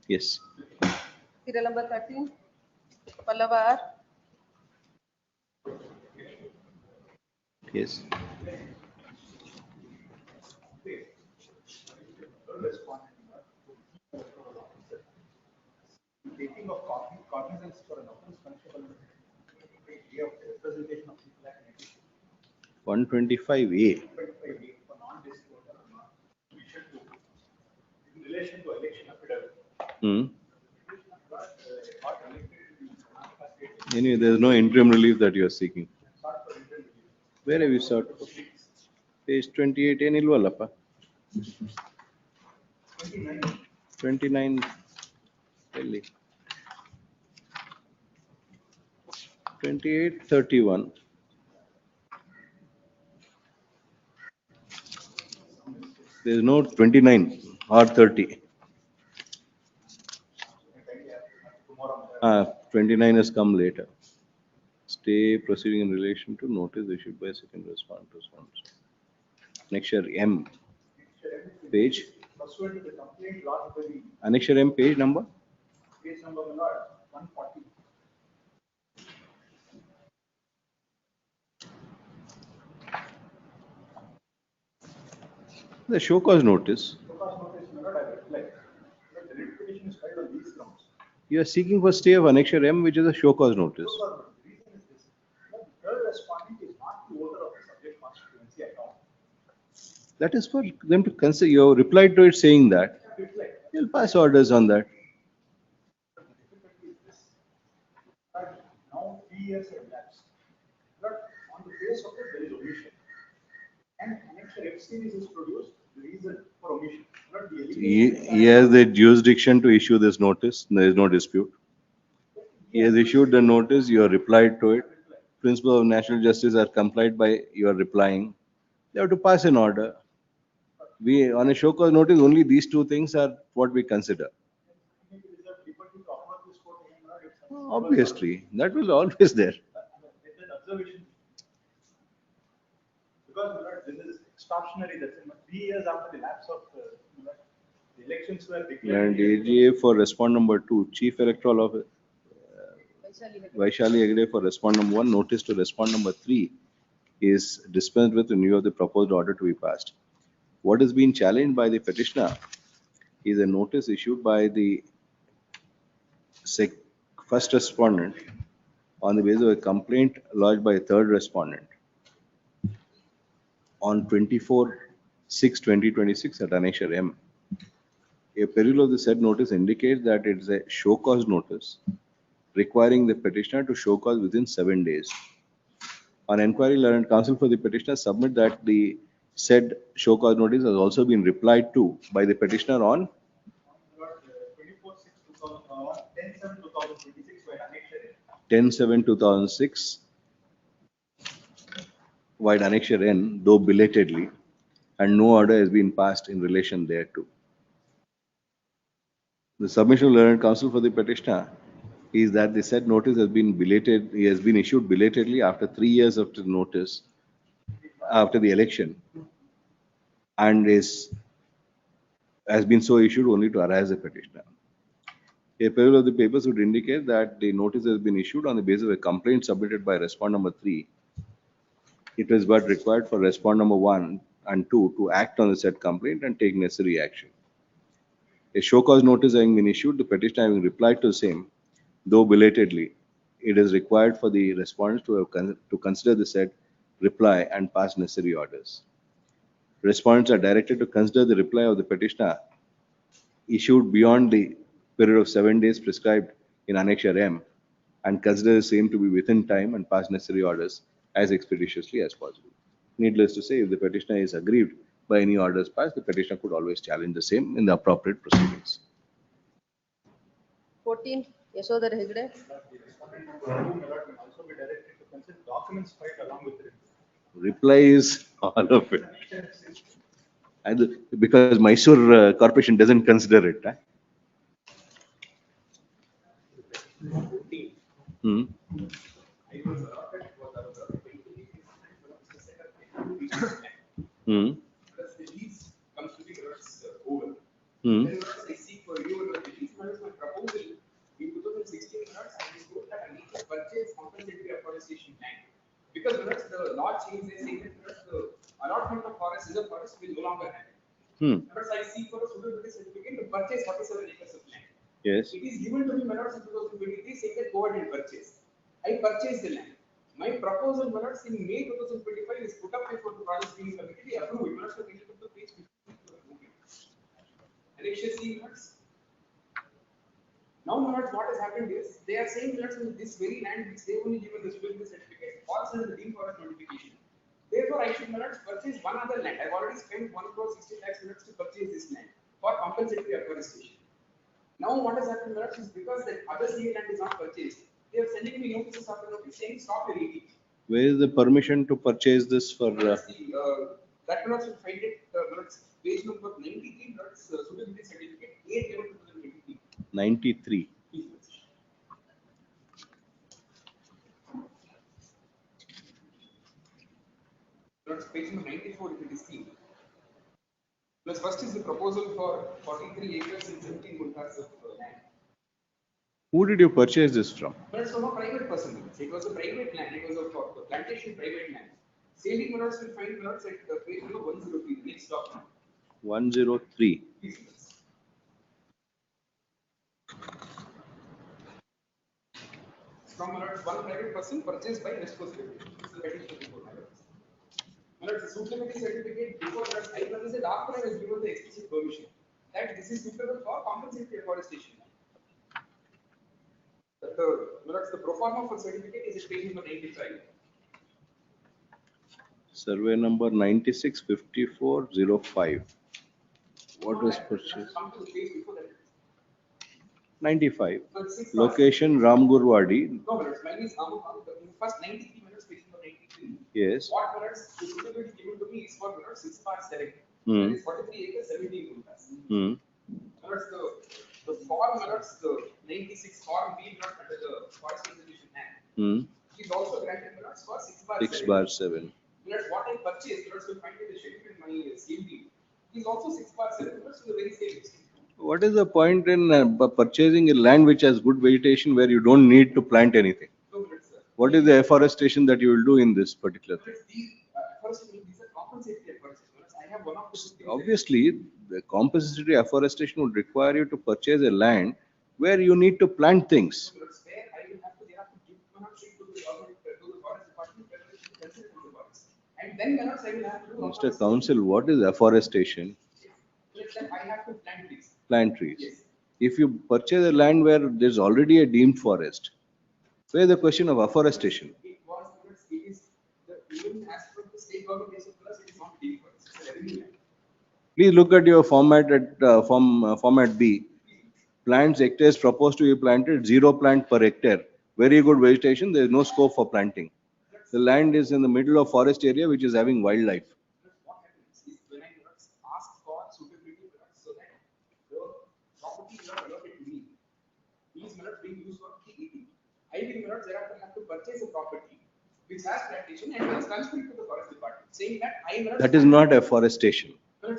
Yes. Serial number 13, Pallava R. Yes. Taking of cognizance for an offense punishable day of representation of people act 125A. 25A for non-disclosure or non-submission to in relation to election affidavit. Anyway, there is no interim relief that you are seeking. Where have you sought? Page 28 ಏನಿಲ್ವಲ್ಲಪ್ಪ? 29 ಎಲ್ಲಿ? 28, 31. There is no 29 or 30. 29 has come later. Stay proceeding in relation to notice issued by second respondent. Annexure M, page. Pursuant to the complaint lodged by the Annexure M, page number. case number, my lord, 140. The show cause notice. Because notice, my lord, I reflect. But the writ petition is filed on these grounds. You are seeking for stay of annexure M, which is a show cause notice. So the reason is this. The third respondent is not the owner of the subject constituency at all. That is for them to consider. You have replied to it saying that. You'll pass orders on that. The difficulty is this. But now 3 years have elapsed. But on the face of it, there is omission. And annexure F series is produced, the reason for omission. Not the He has the jurisdiction to issue this notice. There is no dispute. He has issued the notice. You have replied to it. Principles of national justice are complied by your replying. They have to pass an order. We on a show cause notice, only these two things are what we consider. Obviously, that will always there. observation. Because this is extraordinary. That's 3 years after the lapse of the elections were declared. And AGA for respond number 2, Chief Electoral Officer Vaishali Hegde for respond number 1, notice to respond number 3 is dispensed with in view of the proposed order to be passed. What is being challenged by the petitioner is a notice issued by the first respondent on the basis of a complaint lodged by a third respondent on 24/6/2026 at annexure M. A peril of the said notice indicates that it is a show cause notice requiring the petitioner to show cause within 7 days. On inquiry, learned counsel for the petitioner submit that the said show cause notice has also been replied to by the petitioner on 10/7/2026 wide annexure N, though belatedly, and no order has been passed in relation thereto. The submission of learned counsel for the petitioner is that the said notice has been issued belatedly after 3 years of the notice after the election and has been so issued only to harass the petitioner. A peril of the papers would indicate that the notice has been issued on the basis of a complaint submitted by respond number 3. It was but required for respond number 1 and 2 to act on the said complaint and take necessary action. A show cause notice having been issued, the petitioner having replied to the same, though belatedly, it is required for the respondents to consider the said reply and pass necessary orders. Respondents are directed to consider the reply of the petitioner issued beyond the period of 7 days prescribed in annexure M and consider the same to be within time and pass necessary orders as expeditiously as possible. Needless to say, if the petitioner is aggrieved by any orders passed, the petitioner could always challenge the same in the appropriate proceedings. 14, Yashodhar Hegde. Also be directed to consider documents filed along with it. Reply is all of it. And because Mysore Corporation doesn't consider it. Hmm. Hmm. Because the lease comes to be over. Hmm. Then I seek for renewal of the lease. My proposal in 2016 I was told that I need to purchase compensatory afforestation land. Because the law changes, they say that the allotment of forest is a forest will no longer have. I seek for a suitability certificate to purchase 47 acres of land. Yes. It is given to me in 2023 saying that go ahead and purchase. I purchased the land. My proposal, in May 2025 is put up before the project being committee approved. The page Annexure C, now, what has happened is they are saying that this very land which they only given the suitability certificate falls under the deemed forest notification. Therefore, I should purchase one other land. I've already spent 1 crore 60 lakhs to purchase this land for compensatory afforestation. Now, what has happened is because the other CA land is not purchased, they are sending me notices after notice saying stop your AD. Where is the permission to purchase this for? That should find it, page number 93, suitability certificate 8/11/2023. 93. That's page number 94 if it is seen. Plus first is the proposal for 43 acres and 17 guntas of land. Who did you purchase this from? But it's from a private person. It was a private land. It was a plantation private land. Sailing minutes will find minutes at page number 103. Next document. 103. From minutes one private person purchased by responsibility. This is the petition before minutes. Minutes the suitability certificate before minutes I presented after I was given the explicit permission that this is suitable for compensatory afforestation. The pro forma for certificate is at page number 95. Survey number 965405. What was purchased? Come to the page before that. 95. Location Ramgurwadi. No minutes. Mine is first 93 minutes, page number 93. Yes. What minutes the suitability given to me is for minutes 6 bar 7. Hmm. That is 43 acres, 17 guntas. Hmm. Minutes the form minutes the 96 form B minutes under the Forest Conservation Act. Hmm. Is also granted minutes for 6 bar 6 7. bar 7. Minutes what I purchased minutes will find in the schedule in my CMD. Is also 6 bar 7 minutes in the very same extent. What is the point in purchasing a land which has good vegetation where you don't need to plant anything? What is the afforestation that you will do in this particular thing? These are compensatory afforestation. I have one of the Obviously, the compensatory afforestation would require you to purchase a land where you need to plant things. where I will have to, they have to give monarchship to the government, to the forest department, consent from the forest. And then minutes I will have to do. Mr. Council, what is afforestation? I have to plant trees. Plant trees. Yes. If you purchase a land where there's already a deemed forest, where is the question of afforestation? It was, it is, even as per the state government, it is not deep forest. It's a revenue land. Please look at your format at format B. Plants hectares proposed to be planted, 0 plant per hectare. Very good vegetation, there is no scope for planting. The land is in the middle of forest area which is having wildlife. What happens is when I ask for suitability so that the property is not allotted to me, these minutes being used for eating. I will minutes thereafter have to purchase a property which has plantation and must transfer it to the forest department, saying that I minutes. That is not afforestation. But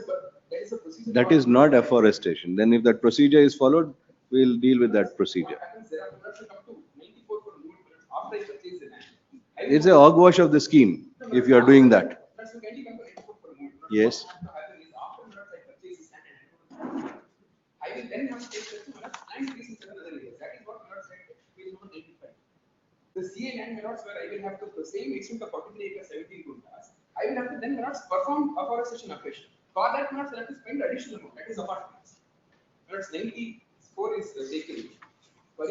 there is a procedure. That is not afforestation. Then if that procedure is followed, we'll deal with that procedure. What happens there are minutes up to 94 for movement minutes after I purchase the land. It's a hogwash of the scheme if you are doing that. Yes. I will then have to take the land trees in several other areas. That is what minutes said page number 95. The CA land minutes where I will have to the same extent of 43 acres 17 guntas. I will have to then minutes perform afforestation operation. For that minutes I have to spend additional amount. That is apartments. Minutes 94 is taken. I'll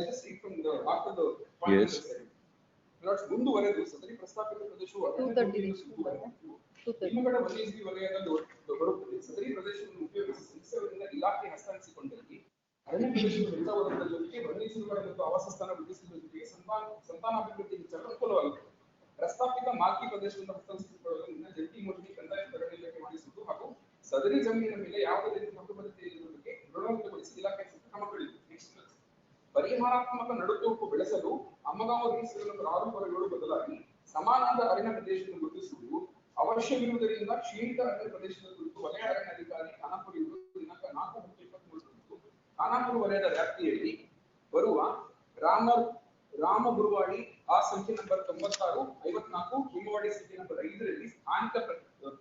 just read from the after the point. Yes. Minutes ಮುಂದುವರೆದು ಸದರಿ ಪ್ರಸ್ತಾಪಿತ ಪ್ರದೇಶವು ಹಿಮಗಡ ವನ್ಯಜೀವಿ ವಲಯದಲ್ಲಿ ಬರುತ್ತದೆ. ಸದರಿ ಪ್ರದೇಶವನ್ನು ಉಪಯೋಗಿಸಿ ಸಂಸ್ಥೆಗಳಿಂದ ಇಲಾಖೆ ಹಸ್ತಾಂತರಿಸಿಕೊಂಡಲ್ಲಿ ಅರಣ್ಯ ಪ್ರದೇಶದ ವೃತ್ತವಲಯದೊಂದಿಗೆ ವನ್ಯಜೀವಿಗಳ ಮತ್ತು ಆವಾಸ ಸ್ಥಾನ ವೃದ್ಧಿಸುವ ಜೊತೆಗೆ ಸಂತಾನಾಭಿವೃದ್ಧಿ ಹೆಚ್ಚಲು ಅನುಕೂಲವಾಗುತ್ತದೆ. ಪ್ರಸ್ತಾಪಿತ ಮಾಲ್ಕಿ ಪ್ರದೇಶದಿಂದ ಹಸ್ತಾಂತರಿಸಿಕೊಳ್ಳಲು ಜಂಟಿ ಯೋಜನೆ ಕಂದಾಯ ಅರಣ್ಯ ಇಲಾಖೆ ಮಾಡಿಸುವುದು ಹಾಗೂ ಸದರಿ ಜಮೀನಿನ ಮೇಲೆ ಯಾವುದೇ ರೀತಿಯ ಹಕ್ಕುಬದ್ಧತೆ ಇರುವುದಕ್ಕೆ ಋಣಮುಕ್ತಗೊಳಿಸಿ ಇಲಾಖೆ ಕ್ರಮಗಳಿವೆ. ಪರಿಹಾರಾತ್ಮಕ ನಡುತೋಪು ಬೆಳೆಸಲು ಅಮ್ಮಗಾಂವ ರೀತಿಗಳ 6.7 ಬದಲಾಗಿ ಸಮಾನಾದ ಅರಣ್ಯ ಪ್ರದೇಶವನ್ನು ಗುರುತಿಸುವುದು ಅವಶ್ಯವಿರುವುದರಿಂದ ಕ್ಷೀಣಿತ ಅರಣ್ಯ ಪ್ರದೇಶದ ಕುರಿತು ವಲಯ ಅರಣ್ಯ ಅಧಿಕಾರಿ ಖಾನಾಪುರ ದಿನಾಂಕ 4/10/23 ಖಾನಾಪುರ ವಲಯದ ವ್ಯಾಪ್ತಿಯಲ್ಲಿ ಬರುವ ರಾಮಗುರುವಾಡಿ ಆ ಸಂಖ್ಯೆ ನಂಬರ್ 96 54 ಹಿಮವಾಡಿ ಸಂಖ್ಯೆ ನಂಬರ್ 5ರಲ್ಲಿ ಸ್ಥಾನಿಕ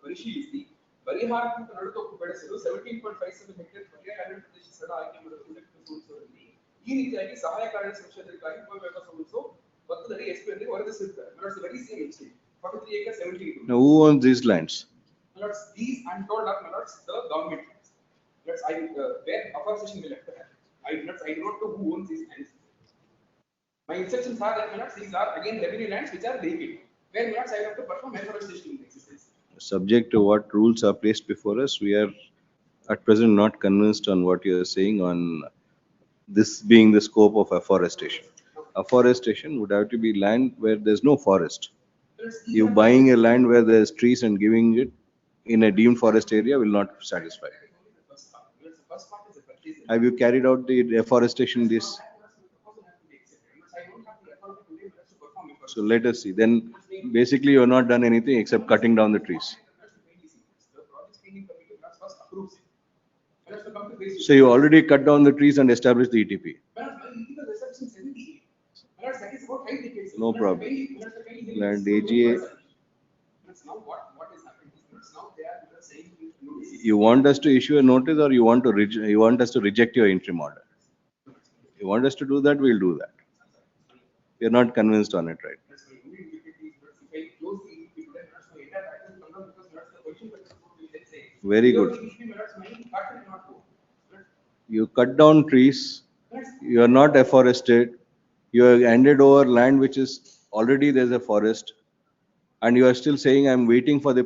ಪರಿಶೀಲಿಸಿ ಪರಿಹಾರಾತ್ಮಕ ನಡುತೋಪು ಬೆಳೆಸಲು 17.57 ಹೆಕ್ಟೇರ್ ಪರ್ಯಾಯ ಅರಣ್ಯ ಪ್ರದೇಶ ಸ್ಥಳ ಆಯ್ಕೆ ಮಾಡಲು ಉಲ್ಲೇಖಿಸುವುದರಲ್ಲಿ ಈ ರೀತಿಯಾಗಿ ಸಹಾಯ ಕಾರ್ಯ ಸಂಶೋಧನೆಗಾಗಿ ಉಪಯೋಗ ಸಲ್ಲಿಸೋ ಒತ್ತುದರಿ ಎಸ್ಪಿ ಅಲ್ಲಿ ವರದಿಸಿರುತ್ತಾರೆ. That's the very same extent. 43 acres 17. Now who owns these lands? That's these untold are the government lands. That's where afforestation will have to happen. I do not know who owns these lands. My instructions are that these are again revenue lands which are vacant. Where I have to perform afforestation exercise. Subject to what rules are placed before us, we are at present not convinced on what you are saying on this being the scope of afforestation. Afforestation would have to be land where there's no forest. You buying a land where there's trees and giving it in a deemed forest area will not satisfy. Have you carried out the afforestation this? So let us see. Then Basically, you have not done anything except cutting down the trees. The project screening committee first approves it. And that's the come to phase So you already cut down the trees and established the ETP. illegal reception 78. That is about 5 decades. No problem. Land AGA, That's now what is happening is now they are saying notice. you want us to issue a notice or you want us to reject your interim order? You want us to do that, we'll do that. We are not convinced on it, right? Very good. You cut down trees, you are not afforested, you have handed over land which is already there's a forest, and you are still saying I'm waiting for the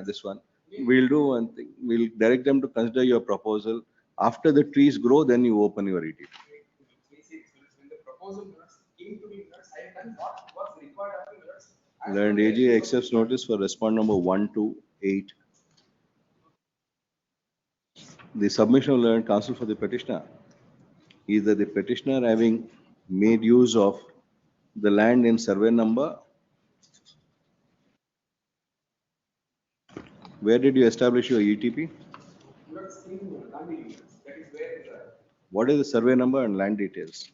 this one. We'll do one thing. We'll direct them to consider your proposal. After the trees grow, then you open your ETP. When the proposal came to me, I had done what was required of me. Learned AG accepts notice for respond number 1 to 8. The submission of learned counsel for the petitioner is that the petitioner having made use of the land in survey number. Where did you establish your ETP? What is the survey number and land details?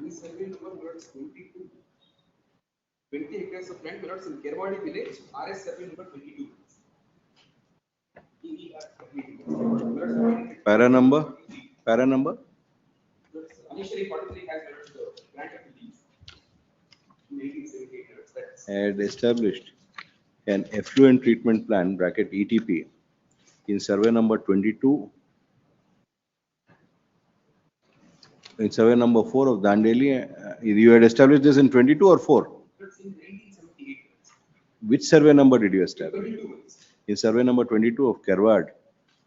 This survey number was 22. 20 acres of land belongs in Kerwadi village, RS survey number 22. Para number? Para number? Initially 43 has the grant of the lease. 1878. Had established an effluent treatment plan bracket ETP in survey number 22 in survey number 4 of Dandeli. You had established this in 22 or 4? It's in 1978. Which survey number did you establish? 22. In survey number 22 of Kerwad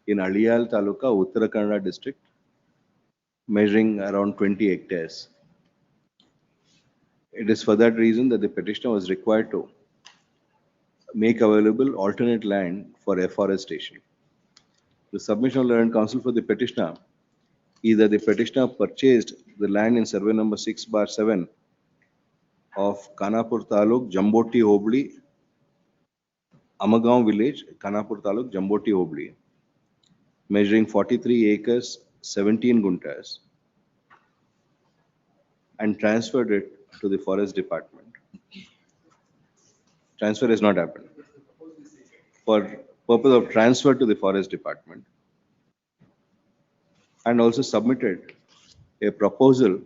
in Aliyal Taluka, Uttara Kannada district, measuring around 20 hectares. It is for that reason that the petitioner was required to make available alternate land for afforestation. The submission of learned counsel for the petitioner is that the petitioner purchased the land in survey number 6/7 of Kanapur Taluk, Jamboti Hobli, Amagaon village, Kanapur Taluk, Jamboti Hobli, measuring 43 acres, 17 guntas, and transferred it to the forest department. Transfer has not happened. For purpose of transfer to the forest department, and also submitted a proposal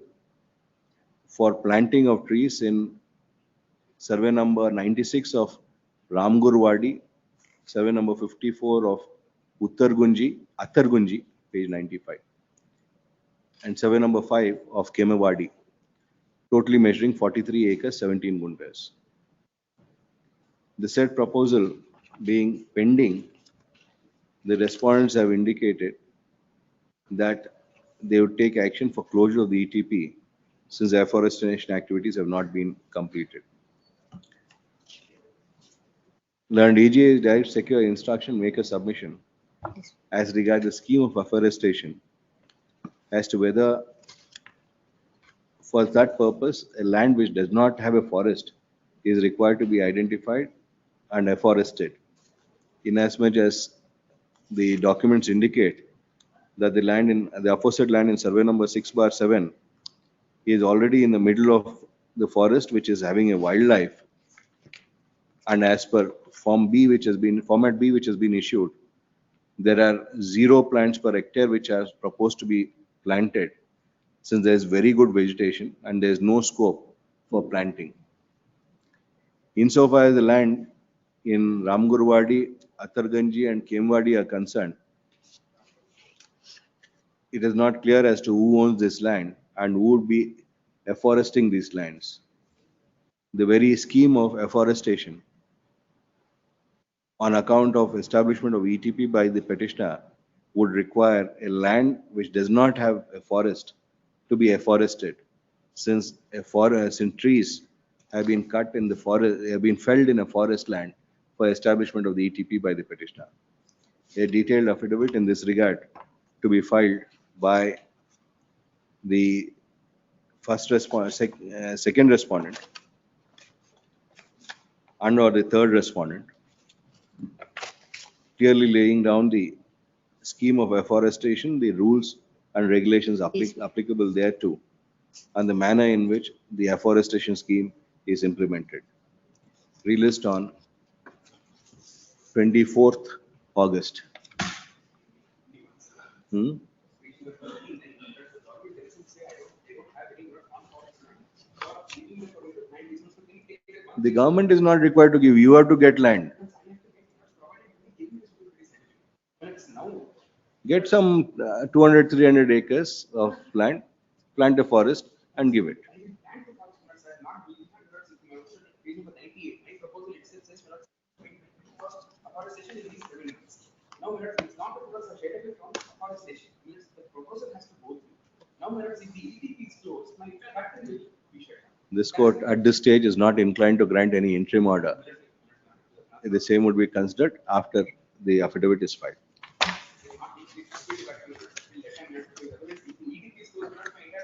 for planting of trees in survey number 96 of Ramgurwadi, survey number 54 of Attargunji, page 95, and survey number 5 of Kemewadi, totally measuring 43 acres, 17 guntas. The said proposal being pending, the respondents have indicated that they would take action for closure of the ETP since afforestation activities have not been completed. Learned EGA direct secure instruction make a submission as regards the scheme of afforestation as to whether for that purpose a land which does not have a forest is required to be identified and afforested, inasmuch as the documents indicate that the land in the aforesaid land in survey number 6/7 is already in the middle of the forest, which is having a wildlife, and as per format B which has been issued, there are 0 plants per hectare which are proposed to be planted, since there is very good vegetation and there is no scope for planting. Insofar as the land in Ramgurwadi, Attarganji and Kemwadi are concerned, it is not clear as to who owns this land and who would be afforesting these lands. The very scheme of afforestation on account of establishment of ETP by the petitioner would require a land which does not have a forest to be afforested, since trees have been cut in the forest, have been felled in a forest land for establishment of the ETP by the petitioner. a detailed affidavit in this regard to be filed by the second respondent and or the third respondent, clearly laying down the scheme of afforestation, the rules and regulations applicable thereto, and the manner in which the afforestation scheme is implemented. Released on 24th August. Hmm? The government is not required to give, you have to get land. Get some 200, 300 acres of land, plant a forest and give it. Afforestation in these 7 months. Now, it's not because of schedule from afforestation. Yes, the proposal has to go through. Now, if the ETP is closed, my factory will be shut down. This court at this stage is not inclined to grant any interim order. The same would be considered after the affidavit is filed.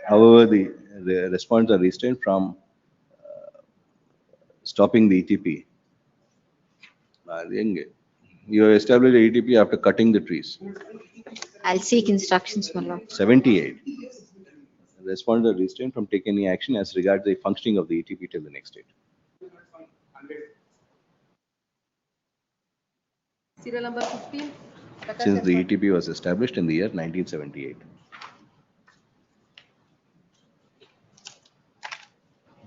However, the respondents are restrained from stopping the ETP. You have established the ETP after cutting the trees. I'll seek instructions, my lord. 78. Respondents are restrained from taking any action as regards the functioning of the ETP till the next date. Serial number 15. Since the ETP was established in the year 1978.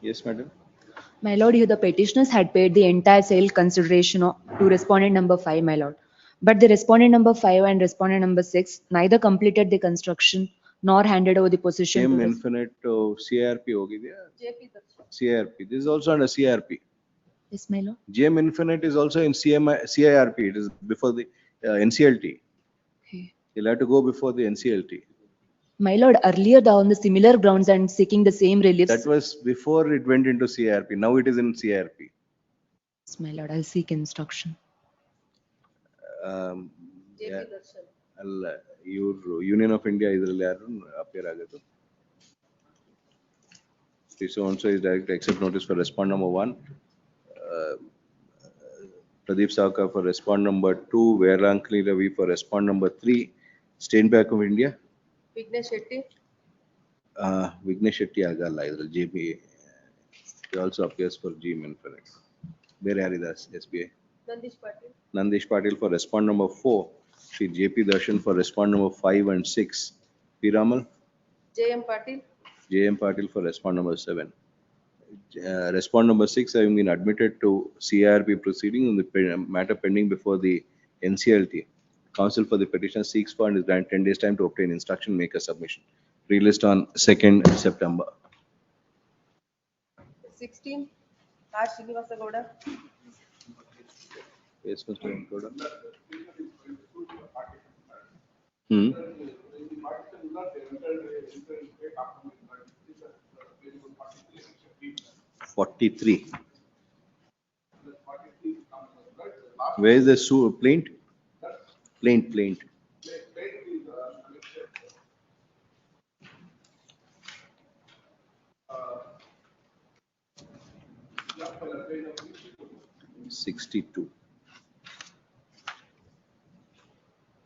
Yes, madam. My lord, here the petitioners had paid the entire sale consideration to respondent number 5, my lord. But the respondent number 5 and respondent number 6 neither completed the construction nor handed over the possession Same to infinite CRP hogi diya. CRP. This is also under CRP. Yes, my lord. GM Infinite is also in CIRP. It is before the NCLT. Okay. You'll have to go before the NCLT. My lord, earlier on the similar grounds and seeking the same reliefs. That was before it went into CIRP. Now it is in CIRP. Yes, my lord, I'll seek instruction. Yeah. Your Union of India ಇದರಲ್ಲಿ ಯಾರು appear ಆಗೋದು. So also is direct accept notice for respondent number 1. Pradeep Savkar for respondent number 2. Verlankli Ravi for respondent number 3. State Bank of India. Vignesh Shetty. Vignesh Shetty ಆಗಲ್ಲ ಇದರಲ್ಲಿ JB. He also appears for GM Infinite. ಬೇರೆ ಯಾರಿದ್ದಾರೆ SBI? Nandish Patil. Nandish Patil for respondent number 4. Shri JP Darshan for respondent number 5 and 6. P. Ramal. JM Patil. JM Patil for respondent number 7. Respondent number 6 having been admitted to CIRP proceeding on the matter pending before the NCLT. Counsel for the petition seeks for and is granted 10 days time to obtain instruction, make a submission. Released on 2nd September. 16. R. Srinivasa Gowda. Yes, Mr. Gowda. Hmm. 43. Where is the plaint? Plaint. (62)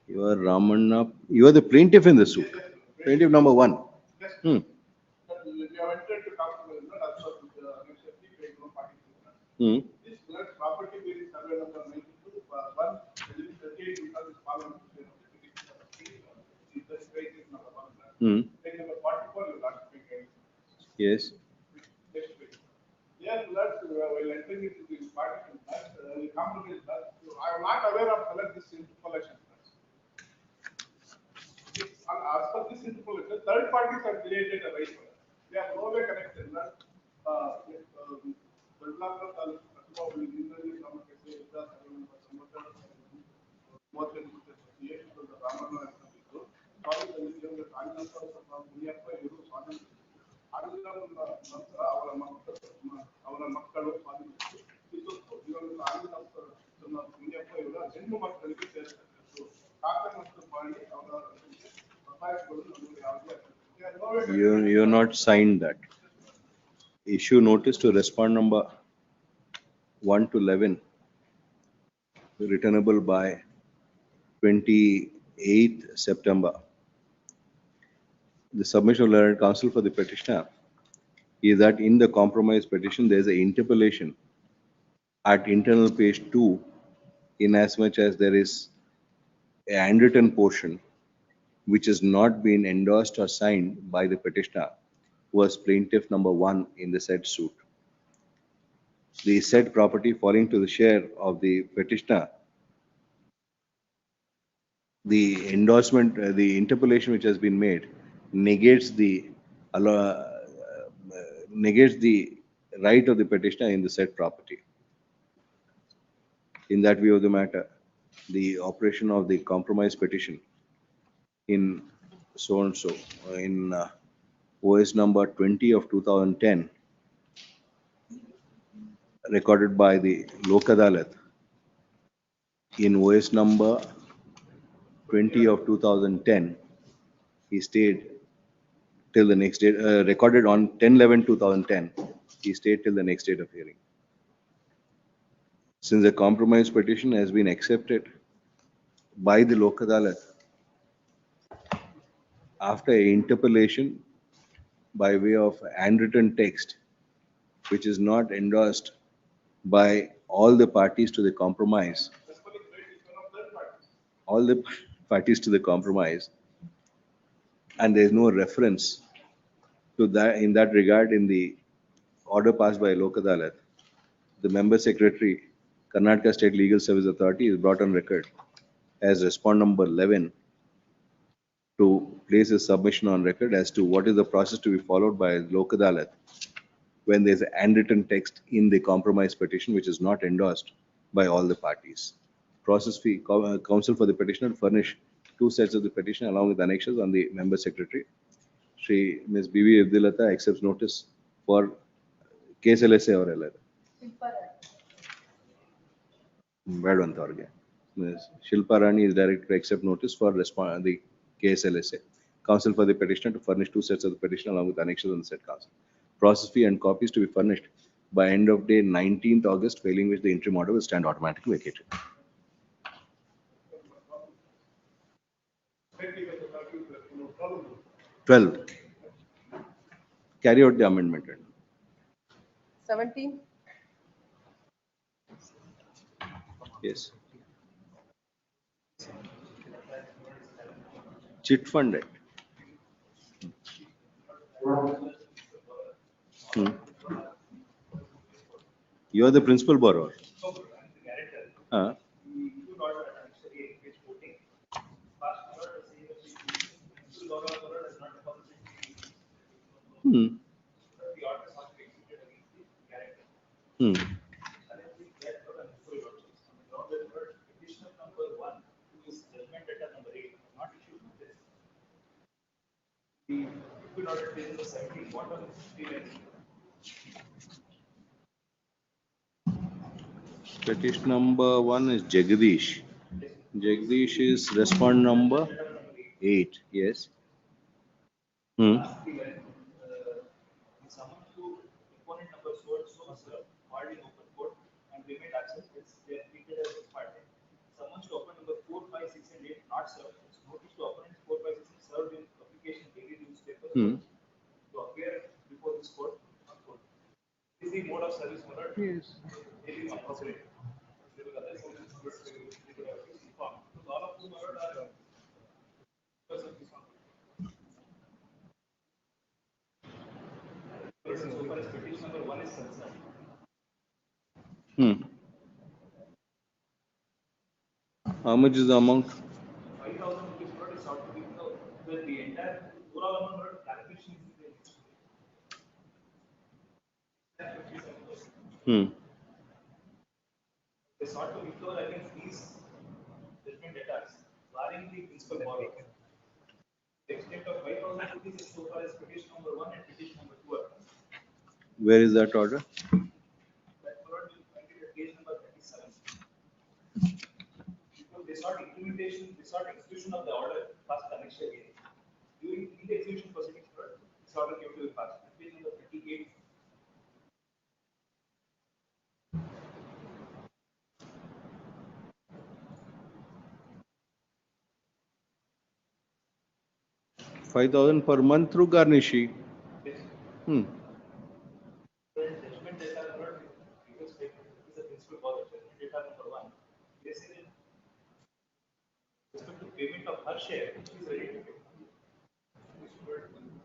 You are Ramanna. You are the plaintiff in the suit. Plaintiff number 1. Hmm. Hmm. This property being survey number 92, 1, 38 because it's fallen into the number 1. Hmm. Page number 44, you got to pick. Yes. Next page. Here, while entering into this partition, the compromise, I am not aware of this interpolation. As per this interpolation, third parties have created a right for us. They are no way connected. ಅವರ ಮಕ್ಕಳು ಜನ್ಮ ಮಕ್ಕಳಿಗೆ ಸೇರಿಸಬೇಕು You're not signed that. Issue notice to respond number 1 to 11, returnable by 28th September. The submission of learned counsel for the petitioner is that in the compromise petition, there is an interpolation at internal page 2, in as much as there is a handwritten portion which has not been endorsed or signed by the petitioner, who was plaintiff number 1 in the said suit. The said property falling to the share of the petitioner, the endorsement, the interpolation which has been made negates the negates the right of the petitioner in the said property. In that view of the matter, the operation of the compromise petition in so and so in OS number 20 of 2010, recorded by the Lok Adalat, in OS number 20 of 2010, he stayed till the next date, recorded on 10/11/2010, he stayed till the next date of hearing. Since the compromise petition has been accepted by the Lok Adalat after interpolation by way of handwritten text, which is not endorsed by all the parties to the compromise, and there is no reference to that in that regard in the order passed by Lok Adalat, the member secretary, Karnataka State Legal Service Authority, is brought on record as respond number 11 to place a submission on record as to what is the process to be followed by Lok Adalat when there is a handwritten text in the compromise petition which is not endorsed by all the parties. Process fee, counsel for the petitioner to furnish 2 sets of the petition along with annexures on the member secretary. Shri Ms. B.V. Abdulata accepts notice for case LSA or LR. Ms. Shilpa Rani is directed to accept notice for the case LSA. Counsel for the petitioner to furnish 2 sets of the petition along with annexures on the said counsel. Process fee and copies to be furnished by end of day 19th August, failing which the interim order will stand automatically vacated. 12. Carry out the amendment. 17. Yes. Chit Fund Act. You are the principal borrower. Petition number 1 is Jagdish. Jagdish is respond number 8. Yes. Summons to open number 4, 5, 6, and 8 not served. Notice to opponents 4, 5, 6 served in publication daily newspaper to appear before this court. This is the mode of service, my lord. Yes. Daily appropriate. All of whom are so far as petition number 1 is concerned. How much is the amount? 5,000 rupees per is sought to be the entire overall amount of calculation is They sought to recover against these judgment debtors, barring the principal borrower. The extent of 5,000 rupees is so far as petition number 1 and petition number 2 are concerned. Where is that order? That order will find it at page number 37. They sought implementation, they sought execution of the order passed annexure A. During in the execution proceedings, this order came to be passed. Page number 38. $5,000 per month through Garnishi. Hmm. Judgment data not previous statement is the principal borrower. Judgment data number 1. They say that with respect to payment of her share, she is ready to pay.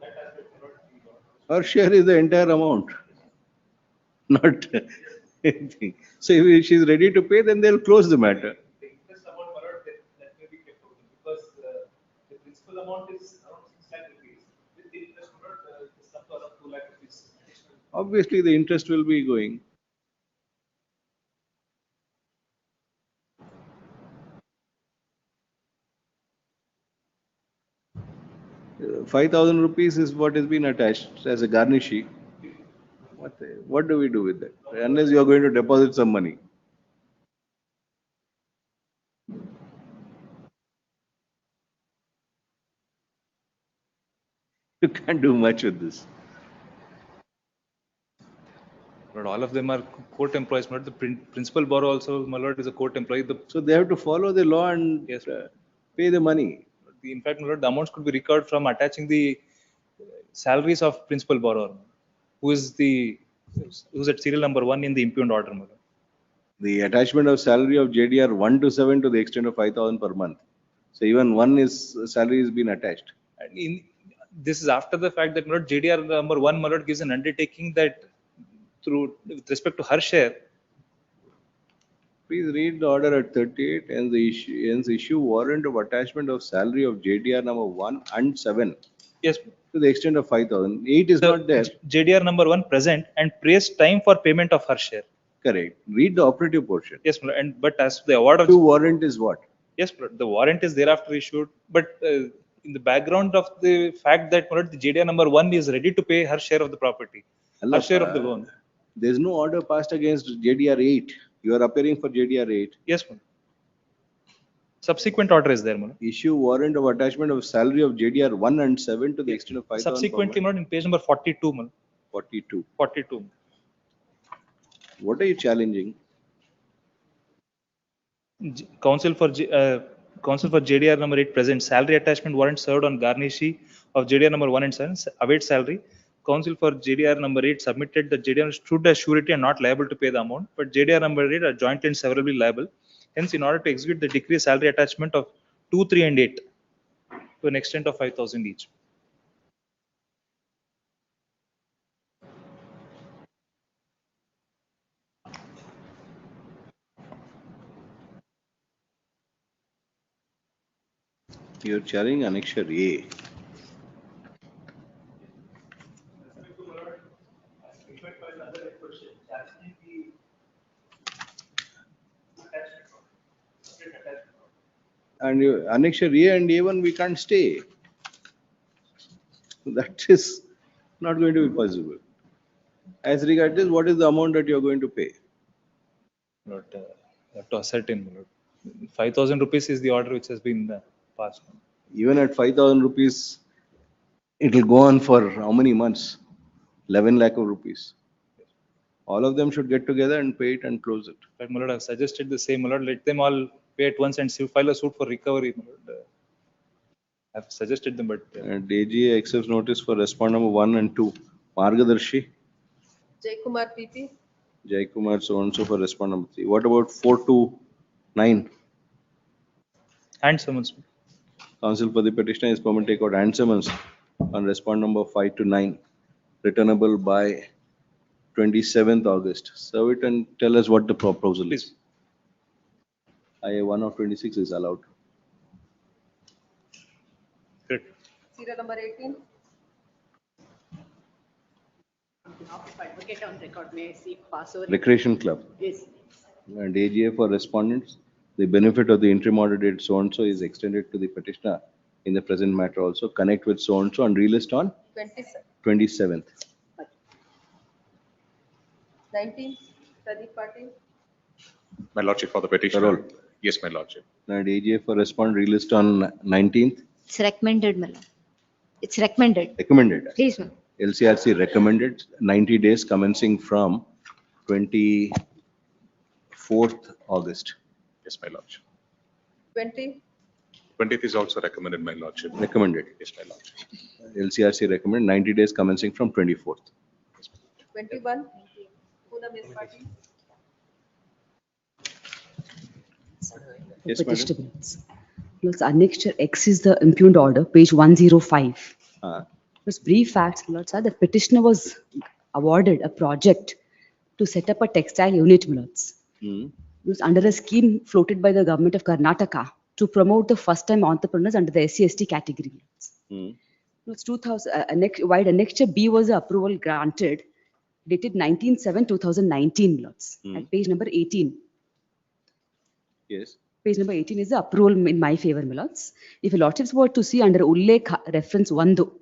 That aspect cannot be done. Her share is the entire amount, not anything. So if she is ready to pay, then they'll close the matter. The interest amount that may be kept open because the principal amount is around 6 lakh rupees. With the interest it is up to around 2 lakh rupees additional. Obviously, the interest will be going. ₹5,000 is what has been attached as a garnishi. What do we do with that? Unless you are going to deposit some money. You can't do much with this. But all of them are court employees. Not the principal borrower also, my lord, is a court employee. So they have to follow the law and yes, pay the money. In fact, my lord, the amounts could be recovered from attaching the salaries of principal borrower, who's at serial number 1 in the impugned order. My lord. The attachment of salary of JDR 1 to 7 to the extent of 5,000 per month. So even one is salary has been attached. This is after the fact that my lord, JDR number 1, my lord, gives an undertaking that through with respect to her share. Please read the order at 38 and the issue warrant of attachment of salary of JDR number 1 and 7. Yes. To the extent of 5,000. 8 is not there. JDR number 1 present and prays time for payment of her share. Correct. Read the operative portion. Yes, but as the award of warrant is what? Yes, the warrant is thereafter issued. But in the background of the fact that the JDR number 1 is ready to pay her share of the property, her share of the loan. There is no order passed against JDR 8. You are appearing for JDR 8. Yes, ma'am. Subsequent order is there, ma'am. Issue warrant of attachment of salary of JDR 1 and 7 to the extent of 5,000. Subsequently, ma'am, in page number 42, ma'am. 42. 42. What are you challenging? Counsel for JDR number 8 present salary attachment warrant served on garnishi of JDR number 1 and 7 await salary. Counsel for JDR number 8 submitted that JDR stood as surety and not liable to pay the amount, but JDR number 8 are jointly and severally liable. Hence, in order to execute the decree salary attachment of 2, 3, and 8 to an extent of 5,000 each. You are challenging annexure A. And annexure A and A1 we can't stay. That is not going to be possible. As regards this, what is the amount that you are going to pay? Not have to ascertain. 5,000 rupees is the order which has been passed. Even at 5,000 rupees, it will go on for how many months? 11 lakh of rupees. All of them should get together and pay it and close it. But my lord, I've suggested the same. My lord, let them all pay at once and file a suit for recovery. My lord. I've suggested them, but AGA accepts notice for respondent number 1 and 2. Margadarshi. Jaykumar PP. Jaykumar so and so for respondent number 3. What about 4 to 9? And summons. Counsel for the petitioner is permitted to take out and summons on respondent number 5 to 9, returnable by 27th August. Serve it and tell us what the proposal is. IA 1 of 26 is allowed. Good. Serial number 18. Advocate on record, may I see pass over? Recreation Club. Yes. And AGA for respondents, the benefit of the interim order date so and so is extended to the petitioner in the present matter also. Connect with so and so and relist on 27th. 19. Pradeep Patil. My lordship, for the petitioner, Yes, my lordship. And AGF for respondent relist on 19th, It's recommended, my lord. It's recommended. recommended. Please, ma'am. LCRC recommended 90 days commencing from 24th August. Yes, my lordship. 20, 20th is also recommended, my lordship. Recommended. Yes, my lordship. LCRC recommended 90 days commencing from 24th. 21, Poonam S. Patil. Yes, madam. Petitioner minutes. Lords, annexure X is the impugned order, page 105. Lords, brief facts, Lords, are the petitioner was awarded a project to set up a textile unit, Lords. It was under a scheme floated by the government of Karnataka to promote the first-time entrepreneurs under the SC/ST category. Lords, 2000, while annexure B was the approval granted, dated 19/7/2019, Lords, at page number 18. Yes. Page number 18 is the approval in my favor, my lords. If your lordships were to see under Ullekh reference 1 though.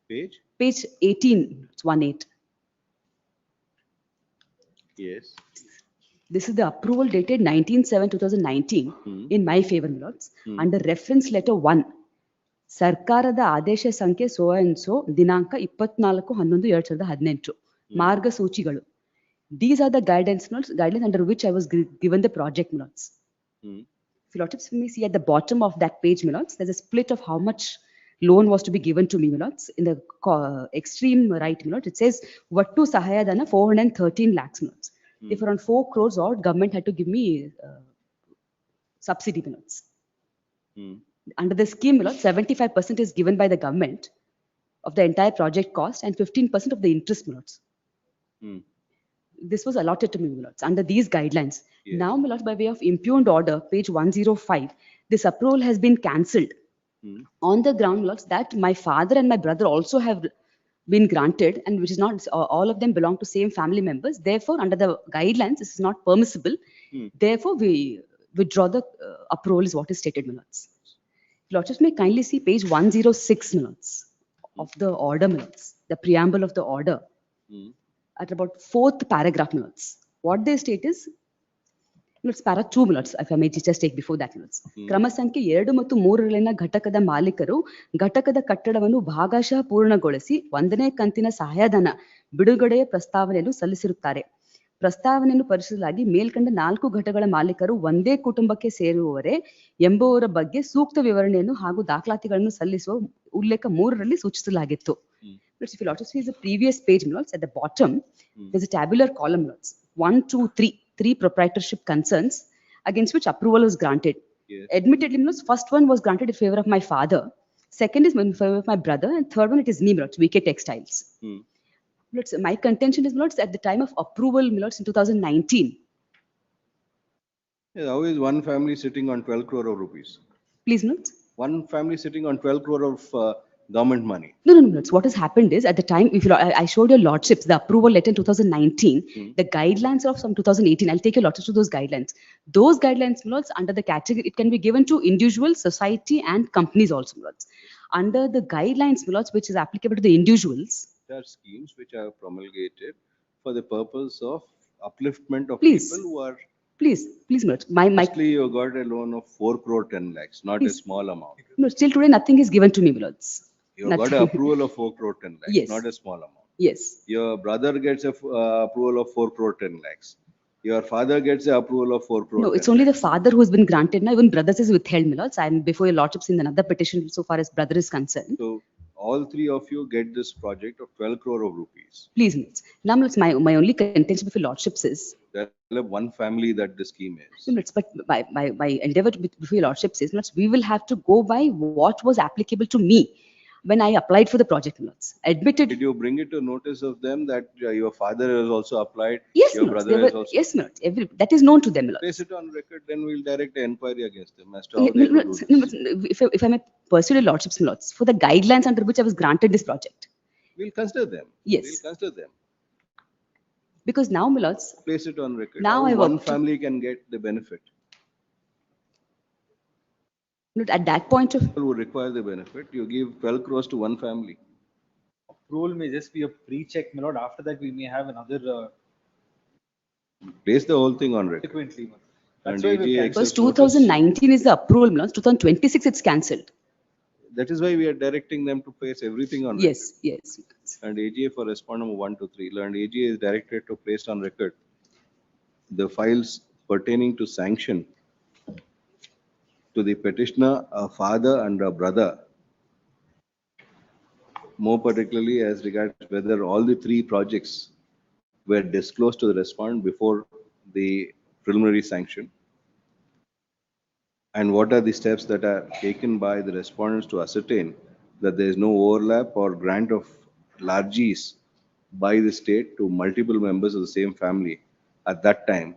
Page? Page 18, it's 1/8. Yes. This is the approval dated 19/7/2019 in my favor, my lords. Under reference letter 1. ಸರ್ಕಾರದ ಆದೇಶ ಸಂಖ್ಯೆ so and so ದಿನಾಂಕ 24/11/2018 ಮಾರ್ಗಸೂಚಿಗಳು. These are the guidelines under which I was given the project, my lords. If you lordships may see at the bottom of that page, my lords, there's a split of how much loan was to be given to me, my lords. In the extreme right, my lords, it says Vattu Sahayadana 413 lakhs, my lords. If around 4 crores odd, government had to give me subsidy, my lords. Under the scheme, my lords, 75% is given by the government of the entire project cost and 15% of the interest, my lords. This was allotted to me, my lords, under these guidelines. Yes. Now, my lords, by way of impugned order, page 105, this approval has been cancelled on the ground, my lords, that my father and my brother also have been granted, and which is not, all of them belong to same family members. Therefore, under the guidelines, this is not permissible. Therefore, we withdraw the approval is what is stated, my lords. Lordships may kindly see page 106, my lords, of the order, my lords, the preamble of the order. At about 4th paragraph, my lords. What they state is, lords, para 2, my lords, if I may just take before that, my lords. ಕ್ರಮ ಸಂಖ್ಯೆ 2 ಮತ್ತು 3ರಲ್ಲಿನ ಘಟಕದ ಮಾಲೀಕರು ಘಟಕದ ಕಟ್ಟಡವನ್ನು ಭಾಗಶಃ ಪೂರ್ಣಗೊಳಿಸಿ 1ನೇ ಕಂತಿನ ಸಹಾಯಧನ ಬಿಡುಗಡೆಯ ಪ್ರಸ್ತಾವನೆಯನ್ನು ಸಲ್ಲಿಸಿರುತ್ತಾರೆ. ಪ್ರಸ್ತಾವನೆಯನ್ನು ಪರಿಶೀಲಿಸಲಾಗಿ ಮೇಲ್ಕಂಡ 4 ಘಟಕಗಳ ಮಾಲೀಕರು ಒಂದೇ ಕುಟುಂಬಕ್ಕೆ ಸೇರುವವರೇ ಎಂಬುವರ ಬಗ್ಗೆ ಸೂಕ್ತ ವಿವರಣೆಯನ್ನು ಹಾಗೂ ದಾಖಲಾತಿಗಳನ್ನು ಸಲ್ಲಿಸುವ ಉಲ್ಲೇಖ 3ರಲ್ಲಿ ಸೂಚಿಸಲಾಗಿತ್ತು. If you see the previous page, lords, at the bottom, there's a tabular column, lords. 1, 2, 3, 3 proprietorship concerns against which approval was granted. Yes. Admittedly, lords, first one was granted in favor of my father, second is in favor of my brother, and third one it is me, lords, VK Textiles. Lords, my contention is, lords, at the time of approval, lords, in 2019. Yeah, how is one family sitting on 12 crore of rupees? Please, lords. One family sitting on 12 crore of government money. No, lords. What has happened is, at the time, if you, I showed your lordships the approval letter in 2019, the guidelines of some 2018. I'll take your lordships to those guidelines. Those guidelines, lords, under the category, it can be given to individuals, society, and companies also, lords. Under the guidelines, lords, which is applicable to the individuals. There are schemes which are promulgated for the purpose of upliftment of Please. people who are. Please, lords. Mostly you got a loan of 4 crore 10 lakhs, not Please. a small amount. No, still today nothing is given to me, lords. You got an approval of 4 crore 10 lakhs, Yes. not a small amount. Yes. Your brother gets a approval of 4 crore 10 lakhs. Your father gets a approval of 4 crore. No, it's only the father who has been granted. Now, even brothers is withheld, my lords. I am before your lordships in another petition so far as brother is concerned. So all three of you get this project of 12 crore of rupees. Please, lords. Now, lords, my only contention before lordships is. There are one family that the scheme is. No, lords, but my endeavor before your lordships is, lords, we will have to go by what was applicable to me when I applied for the project, lords. Admitted. Did you bring it to notice of them that your father has also applied? Yes, your lords, brother has also. Yes, lords. That is known to them, lords. Place it on record, then we'll direct an inquiry against them as to how they will do this. If I may pursue the lordships, lords, for the guidelines under which I was granted this project. We'll consider them. Yes. We'll consider them. Because now, my lords. Place it on record. Now how one family can get the benefit. At that point of. People would require the benefit. You give 12 crores to one family. Approval may just be a pre-check, my lord. After that, we may have another. Place the whole thing on record. Subsequently, And why we AGA cancelled. Because accepts notice. 2019 is the approval, my lords. 2026 it's cancelled. That is why we are directing them to place everything on Yes, yes. record. And AGA for respondent number 1 to 3. And AGA is directed to place on record the files pertaining to sanction to the petitioner, a father and a brother. More particularly as regards whether all the 3 projects were disclosed to the respondent before the preliminary sanction. And what are the steps that are taken by the respondents to ascertain that there is no overlap or grant of largesse by the state to multiple members of the same family at that time,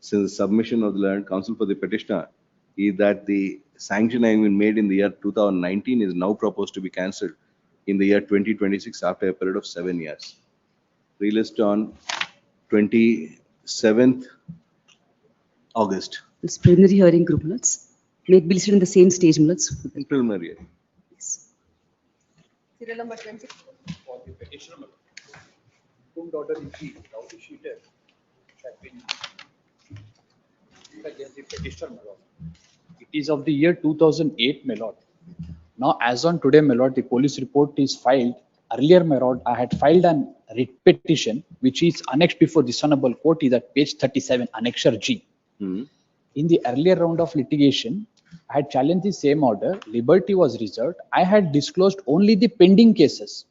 since the submission of the learned counsel for the petitioner is that the sanction having been made in the year 2019 is now proposed to be cancelled in the year 2026 after a period of 7 years. Released on 27th August. This preliminary hearing group, my lords. May it be listed in the same stage, my lords. In preliminary. Serial number 20. For the petitioner, whom order is the sheeted have been against the petitioner, my lord. It is of the year 2008, my lord. Now, as on today, my lord, the police report is filed. Earlier, my lord, I had filed an writ petition, which is annexed before this honorable court, is at page 37, annexure G. In the earlier round of litigation, I had challenged the same order. Liberty was reserved. I had disclosed only the pending cases.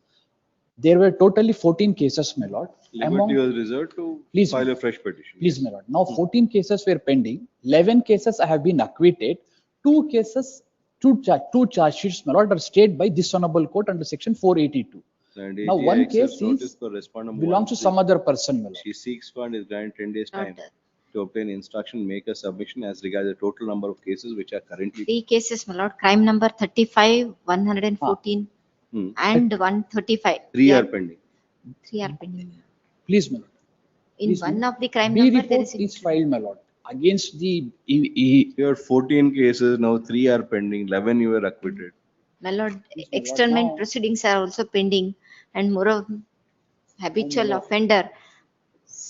There were totally 14 cases, my lord. Liberty was reserved to Please, file a fresh petition. Please, my lord. Now, 14 cases were pending. 11 cases I have been acquitted. 2 cases, two charge sheets, my lord, are stayed by this honorable court under section 482. And Now, AGA one accepts case notice is for respondent belongs to some other person, my lord. She seeks for and is granted 10 days time to obtain instruction, make a submission as regards the total number of cases which are currently. 3 cases, my lord. Crime number 35, 114, and 135. 3 are pending. 3 are pending. Please, my lord. In Please, one ma'am. of the crime B number, there report is is filed, my lord, against the There are 14 cases, now 3 are pending, 11 you were acquitted. my lord, my lord, externment now- proceedings are also pending, and moreover, habitual lord. offender,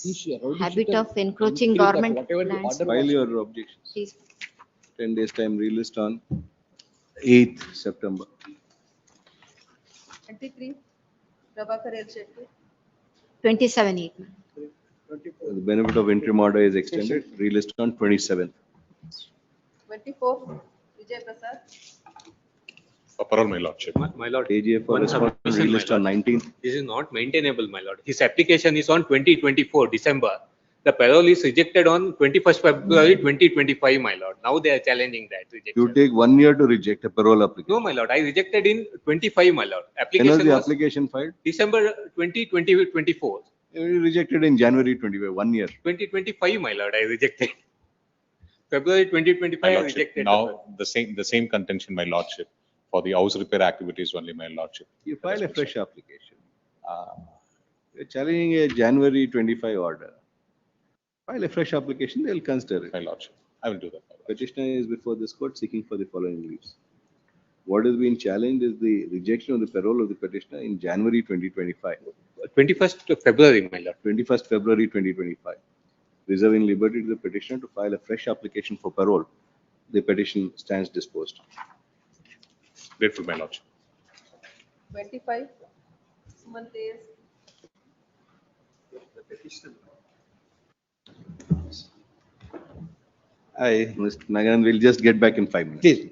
Rowdy habit sheeter of encroaching increase that government whatever the lands. order File was- your objections. Please. 10 days time released on 8th September. 23. Prabhakar L. Shetty. 27/8. The benefit of interim order is extended, released on 27th. 24. Vijay Prasad. For parole, my lordship. My lord, AGA for one respondent submission, my released on lord. 19th. This is not maintainable, my lord. His application is on 2024 December. The parole is rejected on 21st February 2025, my lord. Now they are challenging that rejection. You take 1 year to reject a parole application. No, my lord. I rejected in 25, my lord. When was Application the was application filed? December 2024. You rejected in January 25, 1 year. 2025, my lord. I rejected. February 2025, My I lordship. rejected. Now the same contention, my lordship, for the house repair activities only, my lordship. You file a fresh application. You're challenging a January 25 order. File a fresh application, they'll consider it. My lordship. I will do that. Petitioner is before this court seeking for the following leaves. What is being challenged is the rejection of the parole of the petitioner in January 2025. 21st of February, my lord. 21st February 2025. Reserving liberty to the petitioner to file a fresh application for parole. The petition stands disposed. Grateful, my lordship. 25. Sumant A.S. Hi, Mr. Nagaran, we'll just get back in 5 minutes. Please.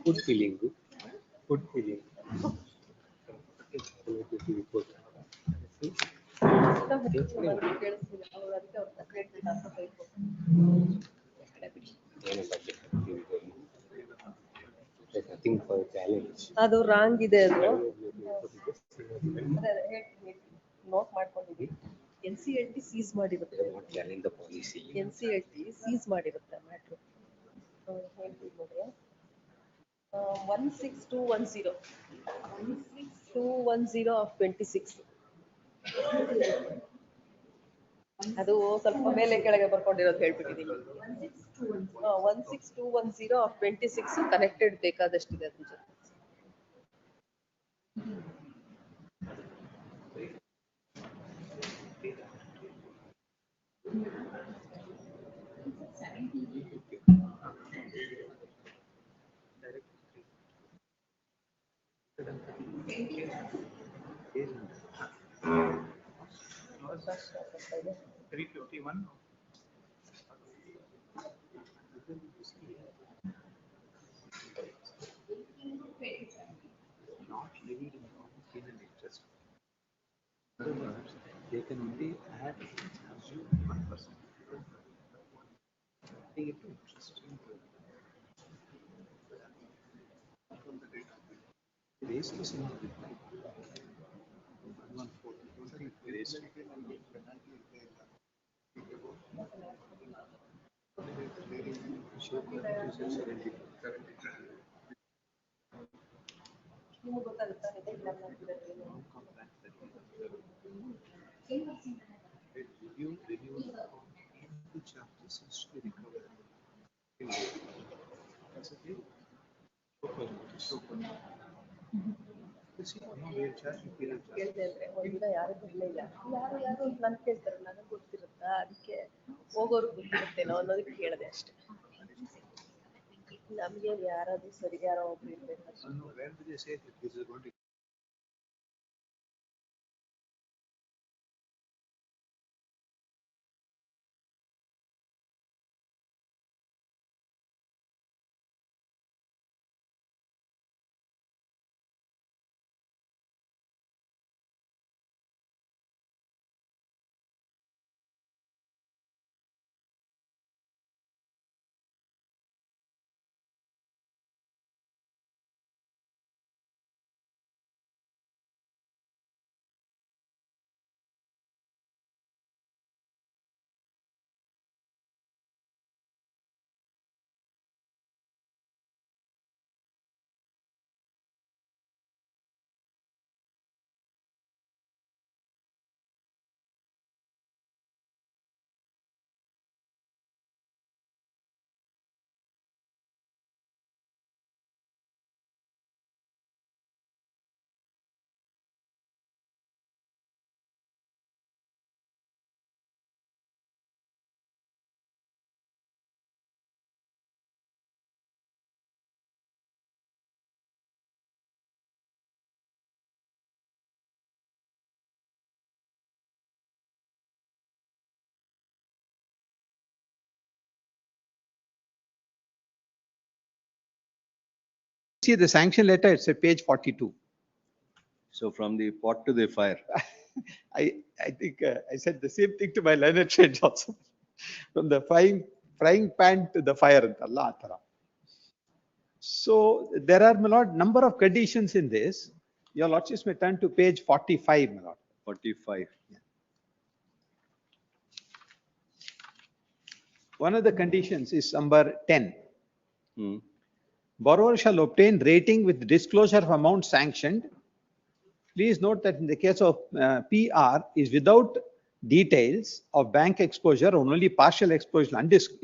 Good feeling, good feeling. Nothing for challenge. ಅದು wrong ಇದೆ ಅದು note ಮಾಡ್ಕೊಂಡಿದ್ದೀವಿ NCLT seize ಮಾಡಿರುತ್ತೆ Challenge the policy. NCLT seize ಮಾಡಿರುತ್ತೆ matter ಹೇಳ್ತೀವಿ ನೋಡಿ 16210 16210 of 26 ಅದು ಸ್ವಲ್ಪ ಮೇಲೆ ಕೆಳಗೆ ಬರ್ಕೊಂಡಿರೋದು ಹೇಳ್ಬಿಟ್ಟಿದ್ದೀನಿ 16210 of 26 ಕನೆಕ್ಟೆಡ್ ಬೇಕಾದಷ್ಟಿದೆ ಅದ್ರ ಜೊತೆ. Not levied in penal interest. In other words, they can only add assume 1%. Adding it to interest. Raise this in the reply. 114. Raise it. Show constitution 70. ನಿಮಗೆ ಗೊತ್ತಾಗುತ್ತಾ ನಿಮಗೆ ಇಲ್ಲ ಮಾಡ್ತಿರೋದು ಏನು? Review the charges is to be recovered. Possibly, ಕೇಳ್ದೆ ಅಂದ್ರೆ ಒಂದಿನ ಯಾರು ಬರ್ಲಿಲ್ಲ ಯಾರು ಅಂತ ನನ್ ಕೇಳ್ತಾರೆ ನನಗೆ ಗೊತ್ತಿರುತ್ತಾ ಅದಕ್ಕೆ ಹೋಗೋರು ಗೊತ್ತಿರುತ್ತೇನೋ ಅನ್ನೋದಕ್ಕೆ ಕೇಳಿದೆ ಅಷ್ಟೇ. ನಮ್ಗೆ ಯಾರಾದ್ರೂ ಸರಿ ಯಾರೋ ಒಬ್ರು ಇರ್ಬೇಕು ಅಷ್ಟೇ. Where do they say that this is going to see the sanction letter, it's at page 42. So from the pot to the fire. I think I said the same thing to my learned friends also. From the frying pan to the fire. So there are, my lord, number of conditions in this. Your lordships may turn to page 45, my lord. 45. Yeah. One of the conditions is number 10. Borrower shall obtain rating with disclosure of amount sanctioned. Please note that in the case of PR is without details of bank exposure, only partial exposure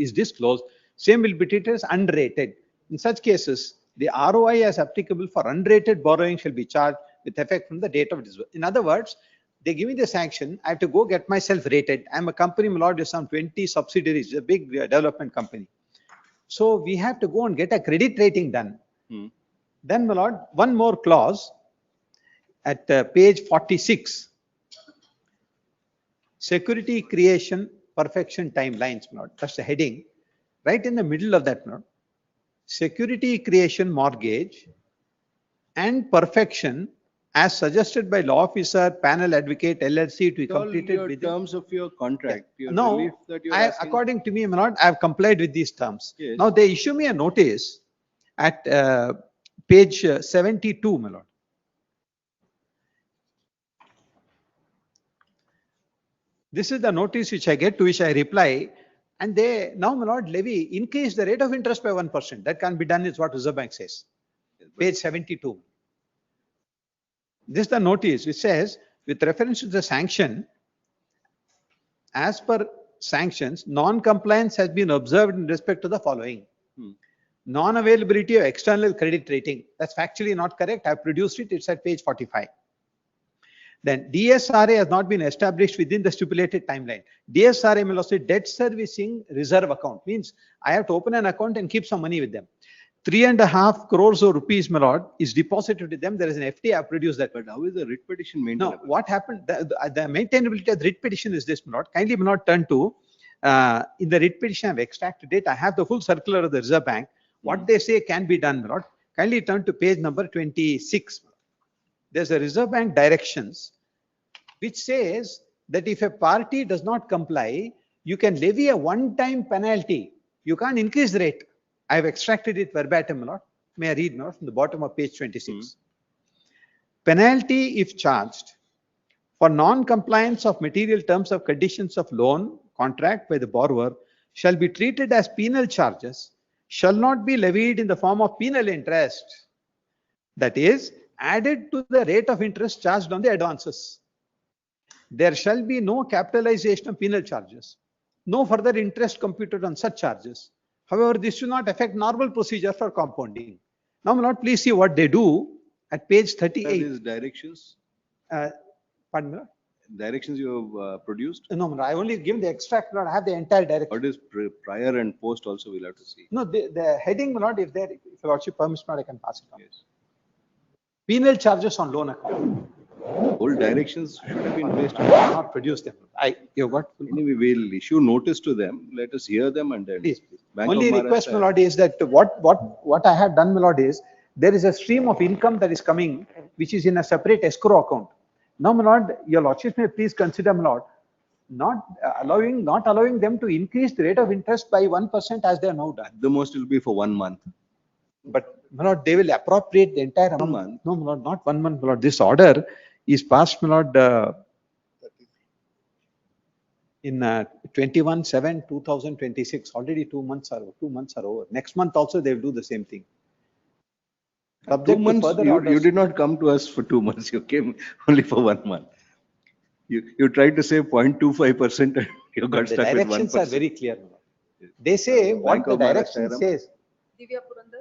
is disclosed. Same will be treated as unrated. In such cases, the ROI as applicable for unrated borrowing shall be charged with effect from the date of disbursement. In other words, they give me the sanction. I have to go get myself rated. I'm a company, my lord, with some 20 subsidiaries, a big development company. So we have to go and get a credit rating done. Then, my lord, one more clause at page 46. Security creation perfection timelines, my lord. That's the heading. Right in the middle of that, my lord. Security creation mortgage and perfection as suggested by law officer, panel advocate, LLC to be completed within terms of your contract. Yeah. Your No, relief that you're asking. according to me, my lord, I have complied with these terms. Yes. Now they issue me a notice at page 72, my lord. This is the notice which I get, to which I reply, and they now, my lord, levy increase the rate of interest by 1%. That can be done, is what Reserve Bank says. Page 72. This is the notice which says, with reference to the sanction, as per sanctions, non-compliance has been observed in respect to the following. Non-availability of external credit rating. That's factually not correct. I've produced it. It's at page 45. Then DSRA has not been established within the stipulated timeline. DSRA will also debt servicing reserve account. Means I have to open an account and keep some money with them. 3.5 crores of rupees, my lord, is deposited with them. There is an FD. I have produced that. But how is the writ petition maintainable? No, what happened? The maintainability of the writ petition is this, my lord. Kindly may not turn to, in the writ petition, I've extracted it. I have the full circular of the Reserve Bank. What they say can be done, my lord. Kindly turn to page number 26. There's a Reserve Bank directions which says that if a party does not comply, you can levy a one-time penalty. You can't increase the rate. I have extracted it verbatim, my lord. May I read, my lord, from the bottom of page 26. Penalty if charged for non-compliance of material terms of conditions of loan contract by the borrower shall be treated as penal charges, shall not be levied in the form of penal interest. That is, added to the rate of interest charged on the advances. There shall be no capitalization of penal charges, no further interest computed on such charges. However, this should not affect normal procedure for compounding. Now, my lord, please see what they do at page 38. That is directions. Pardon me, lord? Directions you have produced? No, my lord, I only give the extract, lord. I have the entire direction. What is prior and post also we'll have to see. No, the heading, my lord, if your lordship permits, I can pass it on. Yes. Penal charges on loan account. Whole directions should have been placed. Not produce them. You got. Anyway, we'll issue notice to them. Let us hear them and then. Please. Bank Only of request, my Maharashtra- lord, is that what I have done, my lord, is there is a stream of income that is coming, which is in a separate escrow account. Now, my lord, your lordship may please consider, my lord, not allowing them to increase the rate of interest by 1% as they are now done. The most will be for 1 month. But, my lord, they will appropriate the entire amount. 1 month. No, my lord, not 1 month, my lord. This order is passed, my lord, in 21/7/2026. Already 2 months are over. Next month also they will do the same thing. 2 months. You did not come to us for 2 months. You came only for 1 month. You tried to say 0.25% and you got The stuck with 1%. directions are very clear, my lord. They say what Bank the of direction Maharashtra, says.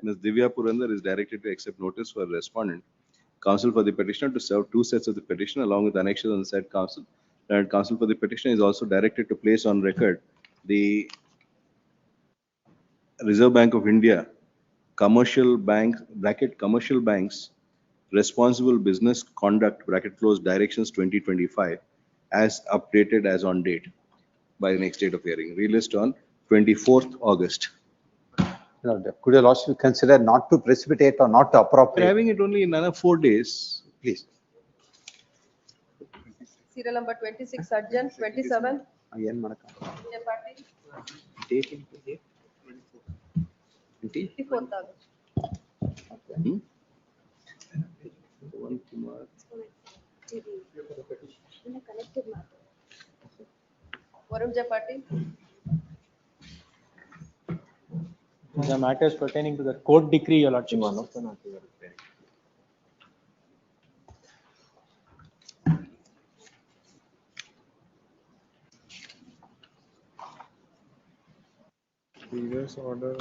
Ms. Divya Purandar is directed to accept notice for respondent. Counsel for the petitioner to serve 2 sets of the petition along with annexes on the said counsel. And counsel for the petitioner is also directed to place on record the Reserve Bank of India commercial banks responsible business conduct directions 2025 as updated as on date by the next date of hearing. Released on 24th August. Could your lordship consider not to precipitate or not to We're appropriate? having it only in another 4 days. Please. Serial number 26, urgent, 27. Again, Manaka. Party, Date into date. 54th August. One Kumar. Varun Jayapati, The matters pertaining to the court decree, your lordship. Previous order.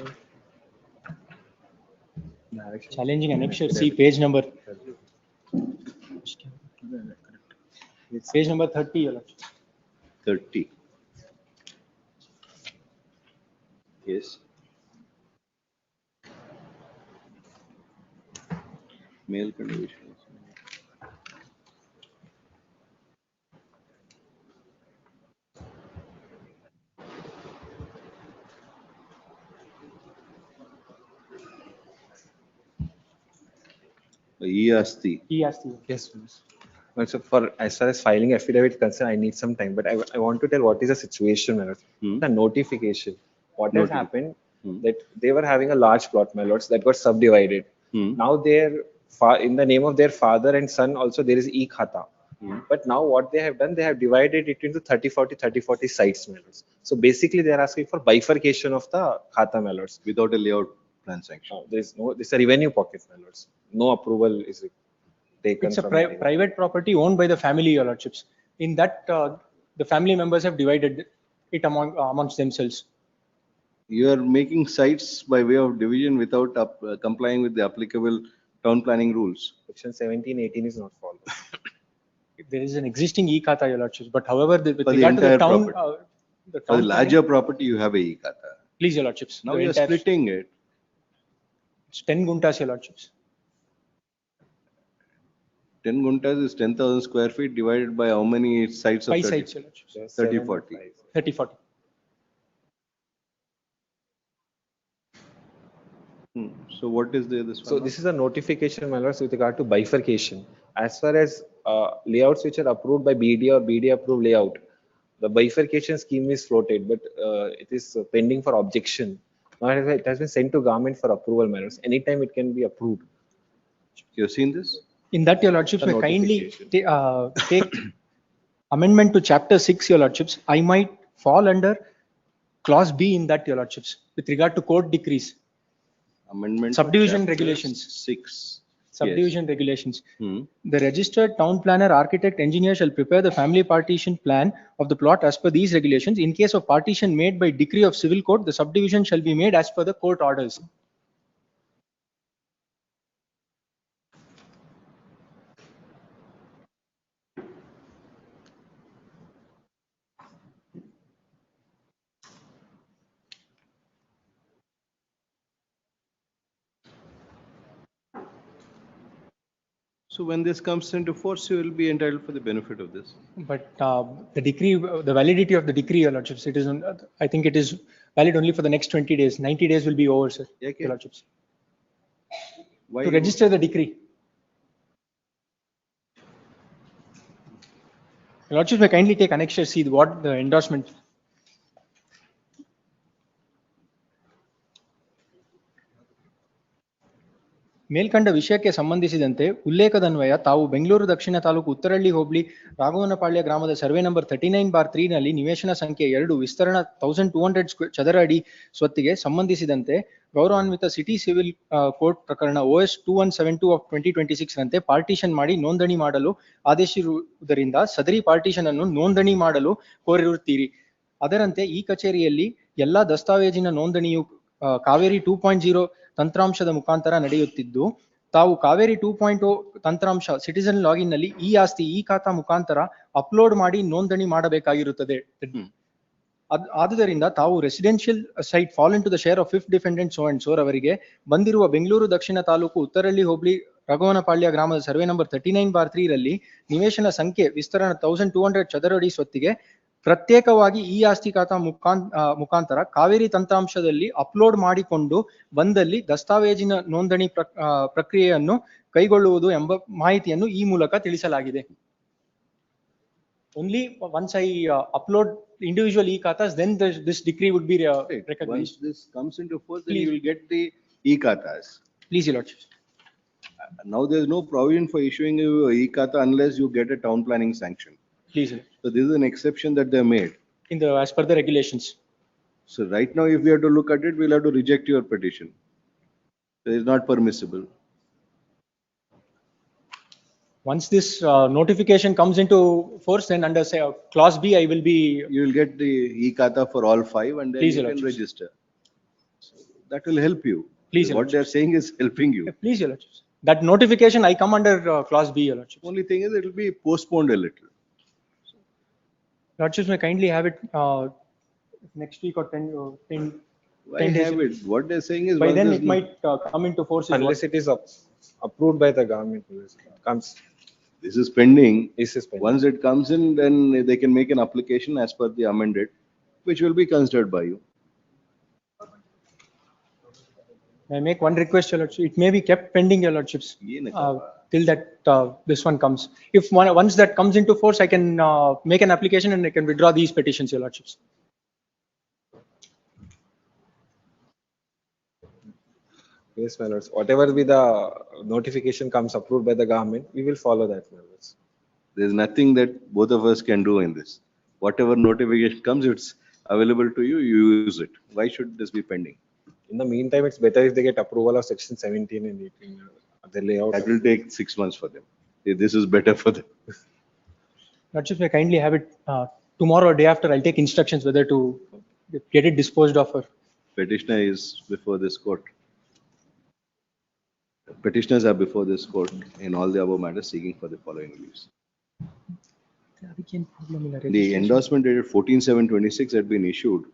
Challenging annexure, see page number. Page number 30, your lordship. 30. Yes. Mail conditions. E-Asti. E-Asti. Yes, please. Well, so for as far as filing affidavit concerned, I need some time, but I want to tell what is the situation, my lord. The notification. What has happened that they were having a large plot, my lords, that got subdivided. Now in the name of their father and son also there is e-khata. But now what they have done, they have divided it into 30-40 sites, my lords. So basically they are asking for bifurcation of the khata, my lords. Without a layout plan sanction. This is a revenue pocket, my lords. No approval is taken. It's a from private property owned by the family, your lordships. In that, the family members have divided it amongst themselves. You are making sites by way of division without complying with the applicable town planning rules. Section 17, 18 is not followed. There is an existing e-khata, Your Lordships, but however, with For the regard to the entire town, property. the For the town larger property, you have a e-khata. please, Your Lordships. Now the you're entire- splitting it. It's 10 guntas, Your Lordships. 10 guntas is 10,000 square feet divided by how many sites of 5 30? sites, Your Lordships. 30, 40. 30, 40. So what is this one? So this is a notification, my lords, with regard to bifurcation. As far as layouts which are approved by BD or BD approved layout, the bifurcation scheme is floated, but it is pending for objection. Now it has been sent to government for approval, my lords. Anytime it can be approved. You have seen this? In that, Your Lordships, The may kindly notification. take amendment to chapter 6, Your Lordships. I might fall under clause B in that, Your Lordships, with regard to court decrees. Amendment. Subdivision chapter regulations. 6. Subdivision regulations. Hmm. The registered town planner, architect, engineer shall prepare the family partition plan of the plot as per these regulations. In case of partition made by decree of civil court, the subdivision shall be made as per the court orders. So when this comes into force, you will be entitled for the benefit of this. But the decree, the validity of the decree, Your Lordships, it is, I think it is valid only for the next 20 days. 90 days will be over, sir. Okay. Your Lordships. Why To you- register the decree. Your Lordships may kindly take annexure C, what the endorsement. ಮೇಲ್ಕಂಡ ವಿಷಯಕ್ಕೆ ಸಂಬಂಧಿಸಿದಂತೆ ಉಲ್ಲೇಖದನ್ವಯ ತಾವು ಬೆಂಗಳೂರು ದಕ್ಷಿಣ ತಾಲೂಕು ಉತ್ತರಹಳ್ಳಿ ಹೋಬಳಿ ರಾಘವನಪಾಳ್ಯ ಗ್ರಾಮದ survey number 39/3 ನಲ್ಲಿ ನಿವೇಶನ ಸಂಖ್ಯೆ 2 ವಿಸ್ತರಣ 1200 ಚದರ ಅಡಿ ಸ್ವತ್ತಿಗೆ ಸಂಬಂಧಿಸಿದಂತೆ ಗೌರವಾನ್ವಿತ ಸಿಟಿ ಸಿವಿಲ್ ಕೋರ್ಟ್ ಪ್ರಕರಣ OS 2172 ಆಫ್ 2026 ರಂತೆ ಪಾರ್ಟಿಷನ್ ಮಾಡಿ ನೋಂದಣಿ ಮಾಡಲು ಆದೇಶಿರುವುದರಿಂದ ಸದರಿ ಪಾರ್ಟಿಷನ್ ಅನ್ನು ನೋಂದಣಿ ಮಾಡಲು ಕೋರಿರುತ್ತೀರಿ. ಅದರಂತೆ ಈ ಕಚೇರಿಯಲ್ಲಿ ಎಲ್ಲಾ ದಸ್ತಾವೇಜಿನ ನೋಂದಣಿಯು ಕಾವೇರಿ 2.0 ತಂತ್ರಾಂಶದ ಮುಖಾಂತರ ನಡೆಯುತ್ತಿದ್ದು, ತಾವು ಕಾವೇರಿ 2.0 ತಂತ್ರಾಂಶ ಸಿಟಿಸನ್ ಲಾಗಿನ್ ನಲ್ಲಿ ಈ ಆಸ್ತಿ ಈ ಖಾತಾ ಮುಖಾಂತರ ಅಪ್ಲೋಡ್ ಮಾಡಿ ನೋಂದಣಿ ಮಾಡಬೇಕಾಗಿರುತ್ತದೆ. ಆದುದರಿಂದ ತಾವು residential site fall into the share of 5th defendant so and ಸೋರ್ ಅವರಿಗೆ ಬಂದಿರುವ ಬೆಂಗಳೂರು ದಕ್ಷಿಣ ತಾಲೂಕು ಉತ್ತರಹಳ್ಳಿ ಹೋಬಳಿ ರಾಘವನಪಾಳ್ಯ ಗ್ರಾಮದ ಸರ್ವೆ ನಂಬರ್ 39/3 ರಲ್ಲಿ ನಿವೇಶನ ಸಂಖ್ಯೆ ವಿಸ್ತರಣ 1200 ಚದರ ಅಡಿ ಸ್ವತ್ತಿಗೆ ಪ್ರತ್ಯೇಕವಾಗಿ ಈ ಆಸ್ತಿ ಖಾತಾ ಮುಖಾಂತರ ಕಾವೇರಿ ತಂತ್ರಾಂಶದಲ್ಲಿ ಅಪ್ಲೋಡ್ ಮಾಡಿಕೊಂಡು ಬಂದಲ್ಲಿ ದಸ್ತಾವೇಜಿನ ನೋಂದಣಿ ಪ್ರಕ್ರಿಯೆಯನ್ನು ಕೈಗೊಳ್ಳುವುದು ಎಂಬ ಮಾಹಿತಿಯನ್ನು ಈ ಮೂಲಕ ತಿಳಿಸಲಾಗಿದೆ. Only once I upload individual e-khatas, then this decree would be recognized. Once this comes into force, then you will get the e-khatas. Please, Your Lordship. Now there is no provision for issuing a e-khata unless you get a town planning sanction. Please. So this is an exception that they made. In the as per the regulations. So right now, if we have to look at it, we'll have to reject your petition. It is not permissible. Once this notification comes into force, then under say clause B, I will be. You will get the e-khata for all 5, and then Please, you Your can Lordship. register. So that will help you. Please, Your What they are saying is helping you. Please, Your Lordship. That notification, I come under clause B, Your Lordship. Only thing is, it will be postponed a little. Lordships may kindly have it next week or 10 Why 10 days. have it? What they're saying is, By once then this it might come into force. is Unless what- it is approved by the government. Comes. This is pending. This is pending. Once it comes in, then they can make an application as per the amended, which will be considered by you. I make one request, Your Lordship. It may be kept pending, Your Lordships, till that this one comes. If once that comes into force, I can make an application and I can withdraw these petitions, Your Lordships. Yes, my lords. Whatever be the notification comes approved by the government, we will follow that, my lords. There's nothing that both of us can do in this. Whatever notification comes, it's available to you, you use it. Why should this be pending? In the meantime, it's better if they get approval of section 17 and 18, the layout. That will take 6 months for them. This is better for them. Lordships may kindly have it tomorrow or day after, I'll take instructions whether to get it disposed of or. Petitioner is before this court. Petitioners are before this court in all the above matters seeking for the following reliefs. The endorsement dated 14/7/26 had been issued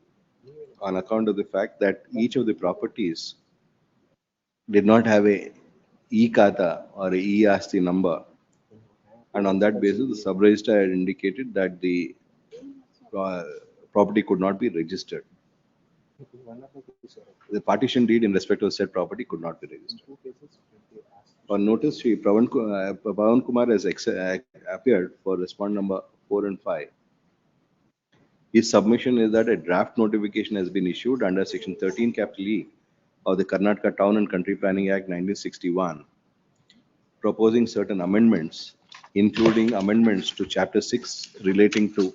on account of the fact that each of the properties did not have a e-Khata or a e-Asti number. And on that basis, the sub-registrar had indicated that the property could not be registered. The partition deed in respect of said property could not be registered. On notice, Shri Pawan Kumar has appeared for respondent number 4 and 5. His submission is that a draft notification has been issued under section 13 capital E of the Karnataka Town and Country Planning Act 1961, proposing certain amendments, including amendments to chapter 6 relating to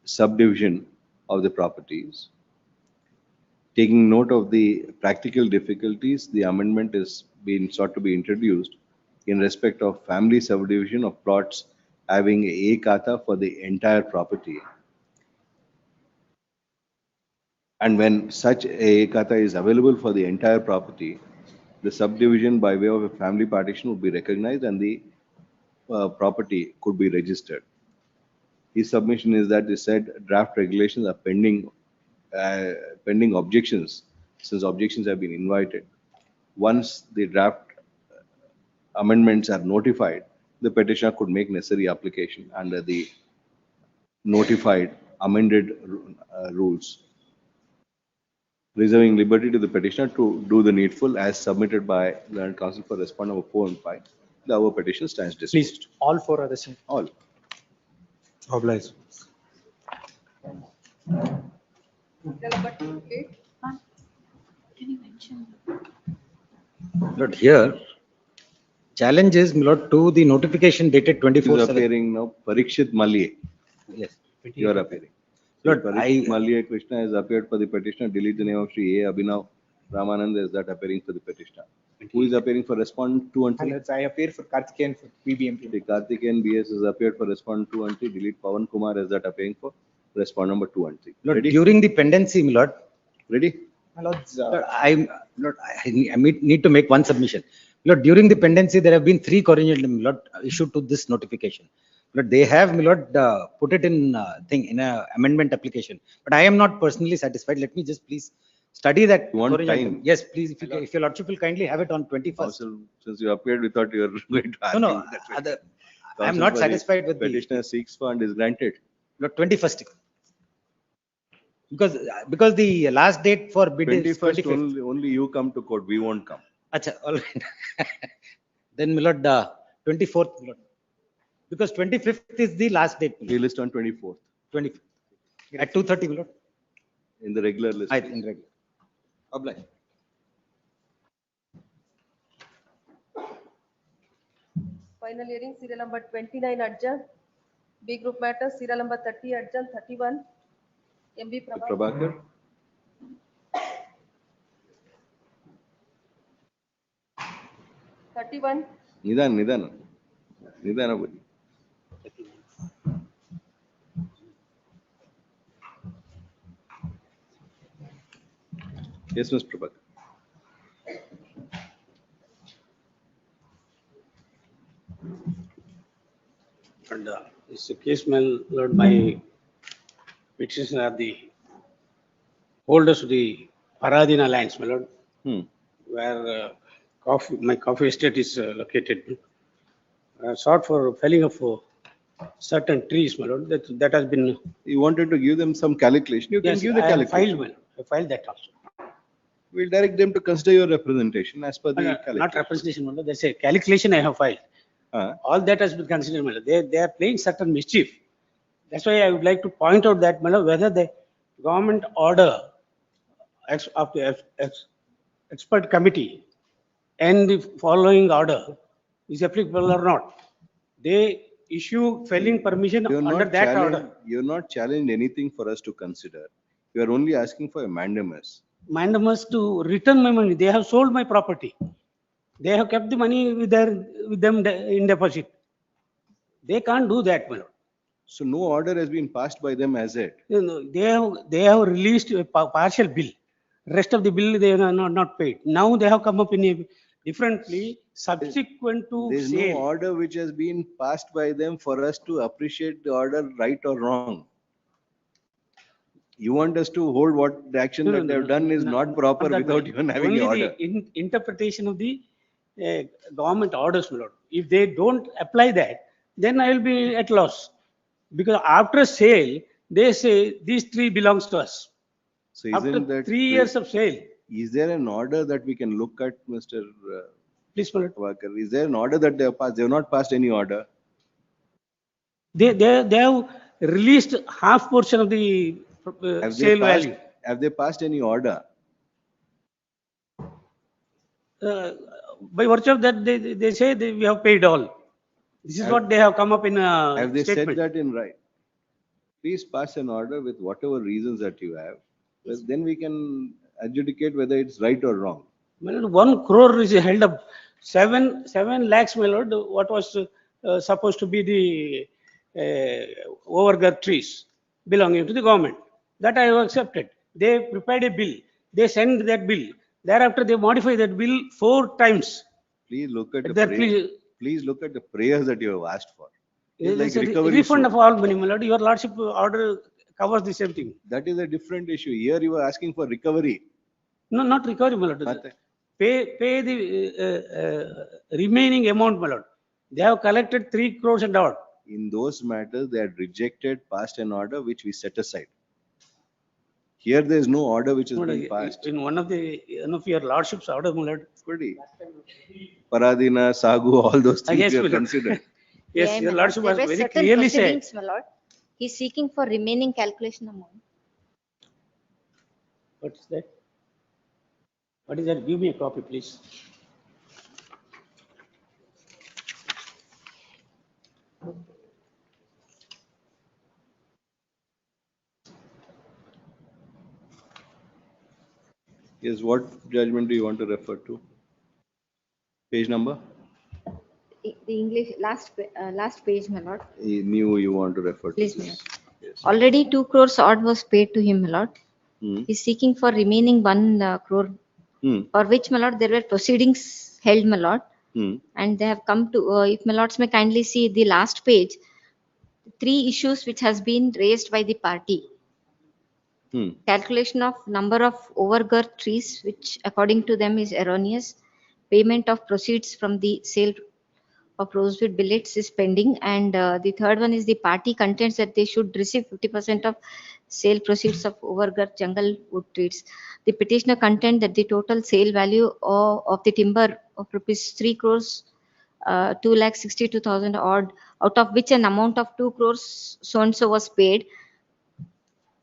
subdivision of the properties. Taking note of the practical difficulties, the amendment is being sought to be introduced in respect of family subdivision of plots having a Khata for the entire property. And when such a Khata is available for the entire property, the subdivision by way of a family partition would be recognized and the property could be registered. His submission is that the said draft regulations are pending objections, since objections have been invited. Once the draft amendments are notified, the petitioner could make necessary application under the notified amended rules, reserving liberty to the petitioner to do the needful as submitted by Learned Counsel for respondent number 4 and 5. The above petition stands dismissed. Please, all 4 are the same. All. Obliged. But here, challenge is, my lord, to the notification dated 24/7. You are appearing now, Parikshit Malye. Yes. You are appearing. Lord, Parikshit Malye Krishna has appeared for the petitioner. Delete the name of Shri A. Abhinav Ramanand is that appearing for the petitioner. Who is appearing for respondent 2 and 3? I appear for Karthikeyan for PBMP. The Karthikeyan BS has appeared for respondent 2 and 3. Delete Pawan Kumar as that appearing for respondent number 2 and 3. Lord, Ready? during the pendency, my lord. Ready? My lord, Lord, I need to make one submission. Lord, during the pendency, there have been 3 corrigendum, Lord, issued to this notification. Lord, they have, my lord, put it in in a amendment application. But I am not personally satisfied. Let me just please study that. One time. Yes, please. If your lordship will kindly have it on 21st. Also, since you appeared, we thought you were going to ask. No. I am not satisfied with petitioner seeks fund is granted. Lord, 21st. Because the last date for bid is 21st. Only you come to court. We won't come. Acha, all right. Then, my lord, 24th, my lord. Because 25th is the last date. We list on 24th. 25th. At 2:30, my lord. In the regular list. In regular. Obliged. Final hearing, serial number 29 adjourned. B group matters, serial number 30 adjourned, 31. MB Prabhakar. Nidan. Yes, Mr. Prabhakar. And it's a case, my lord, my petitioner are the holders of the Paradina lands, my lord, where my coffee estate is located. Sought for felling of certain trees, my lord. That has been. You wanted to give them some calculation. You can give the calculation. I filed that also. We'll direct them to consider your representation as per the calculation. Not representation, my lord. They say calculation I have filed. All that has been considered, my lord. They are playing certain mischief. That's why I would like to point out that, my lord, whether the government order of the expert committee and the following order is applicable or not. They issue felling permission under that order. You're not challenged anything for us to consider. You are only asking for a mandamus. Mandamus to return my money. They have sold my property. They have kept the money with them in deposit. They can't do that, my lord. So no order has been passed by them as yet. No, they have released a partial bill. Rest of the bill they are not paid. Now they have come up in a differently subsequent to There is no sale. order which has been passed by them for us to appreciate the order right or wrong. You want us to hold what the action No, that they have done is not proper that without way. even having Only the order. the interpretation of the government orders, my lord. If they don't apply that, then I will be at loss. Because after sale, they say these three belongs to us. So After isn't that 3 years of sale, is there an order that we can look at, Mr. please, my lord. Prabhakar? Is there an order that they have passed? They have not passed any order. They have released half portion of the Have sale they passed, value. have they passed any order? By virtue of that, they say we have paid all. This is what they have come up in a Have they statement. said that in right? Please pass an order with whatever reasons that you have. But then we can adjudicate whether it's right or wrong. My lord, 1 crore is held up. 7 lakhs, my lord, what was supposed to be the overgrowth trees belonging to the government. That I have accepted. They prepared a bill. They sent that bill. Thereafter, they modify that bill 4 times. Please look at the That prayer. Please look at the prayers that you have asked for. It's It's like a recovery refund suit. of all money, my lord. Your lordship order covers the same thing. That is a different issue. Here you are asking for recovery. No, not recovery, my lord. Pay the remaining amount, my lord. They have collected 3 crores and odd. In those matters, they had rejected, passed an order which we set aside. Here there is no order which has been passed. In one of your lordship's order, my lord. Paradina, Sagu, all those things Yes, we my have lord. considered. Yes, Yeah, your my lord. lordship There was were very certain clearly said. proceedings, my lord. He's seeking for remaining calculation amount. What's that? What is that? Give me a copy, please. Yes, what judgment do you want to refer to? Page number? The English last page, my lord. New you want to refer to. Please, my this. lord. Already 2 crores odd was paid to him, my lord. He's seeking for remaining 1 crore, for which, my lord, there were proceedings held, my lord. And they have come to, if my lords may kindly see the last page, 3 issues which has been raised by the party. Calculation of number of overgrowth trees, which according to them is erroneous. Payment of proceeds from the sale of rosewood billets is pending. And the third one is the party contends that they should receive 50% of sale proceeds of overgrowth jungle wood trees. The petitioner contend that the total sale value of the timber of rupees 3 crores 2,62,000 odd, out of which an amount of 2 crores so and so was paid,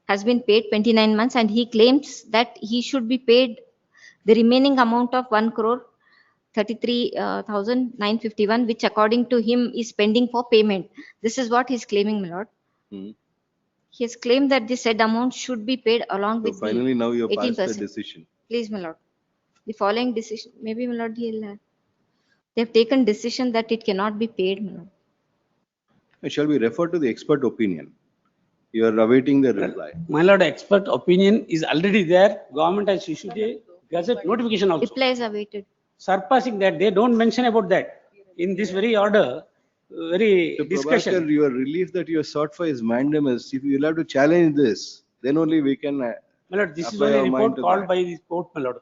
has been paid 29 months, and he claims that he should be paid the remaining amount of 1 crore 33,951, which according to him is pending for payment. This is what he's claiming, my lord. He has claimed that the said amount should be paid along So with finally now you the have passed the 18%. decision. Please, my lord. The following decision, maybe, my lord, they have taken decision that it cannot be paid, my lord. Shall we refer to the expert opinion? You are awaiting the reply. My lord, expert opinion is already there. Government has issued a gazette notification also. Reply is awaited. Surpassing that, they don't mention about that in this very order, very discussion. Prabhakar, your relief that you have sought for is mandamus. If you will have to challenge this, then only we can My lord, this is apply only a our mind report to called that. by the court, my lord.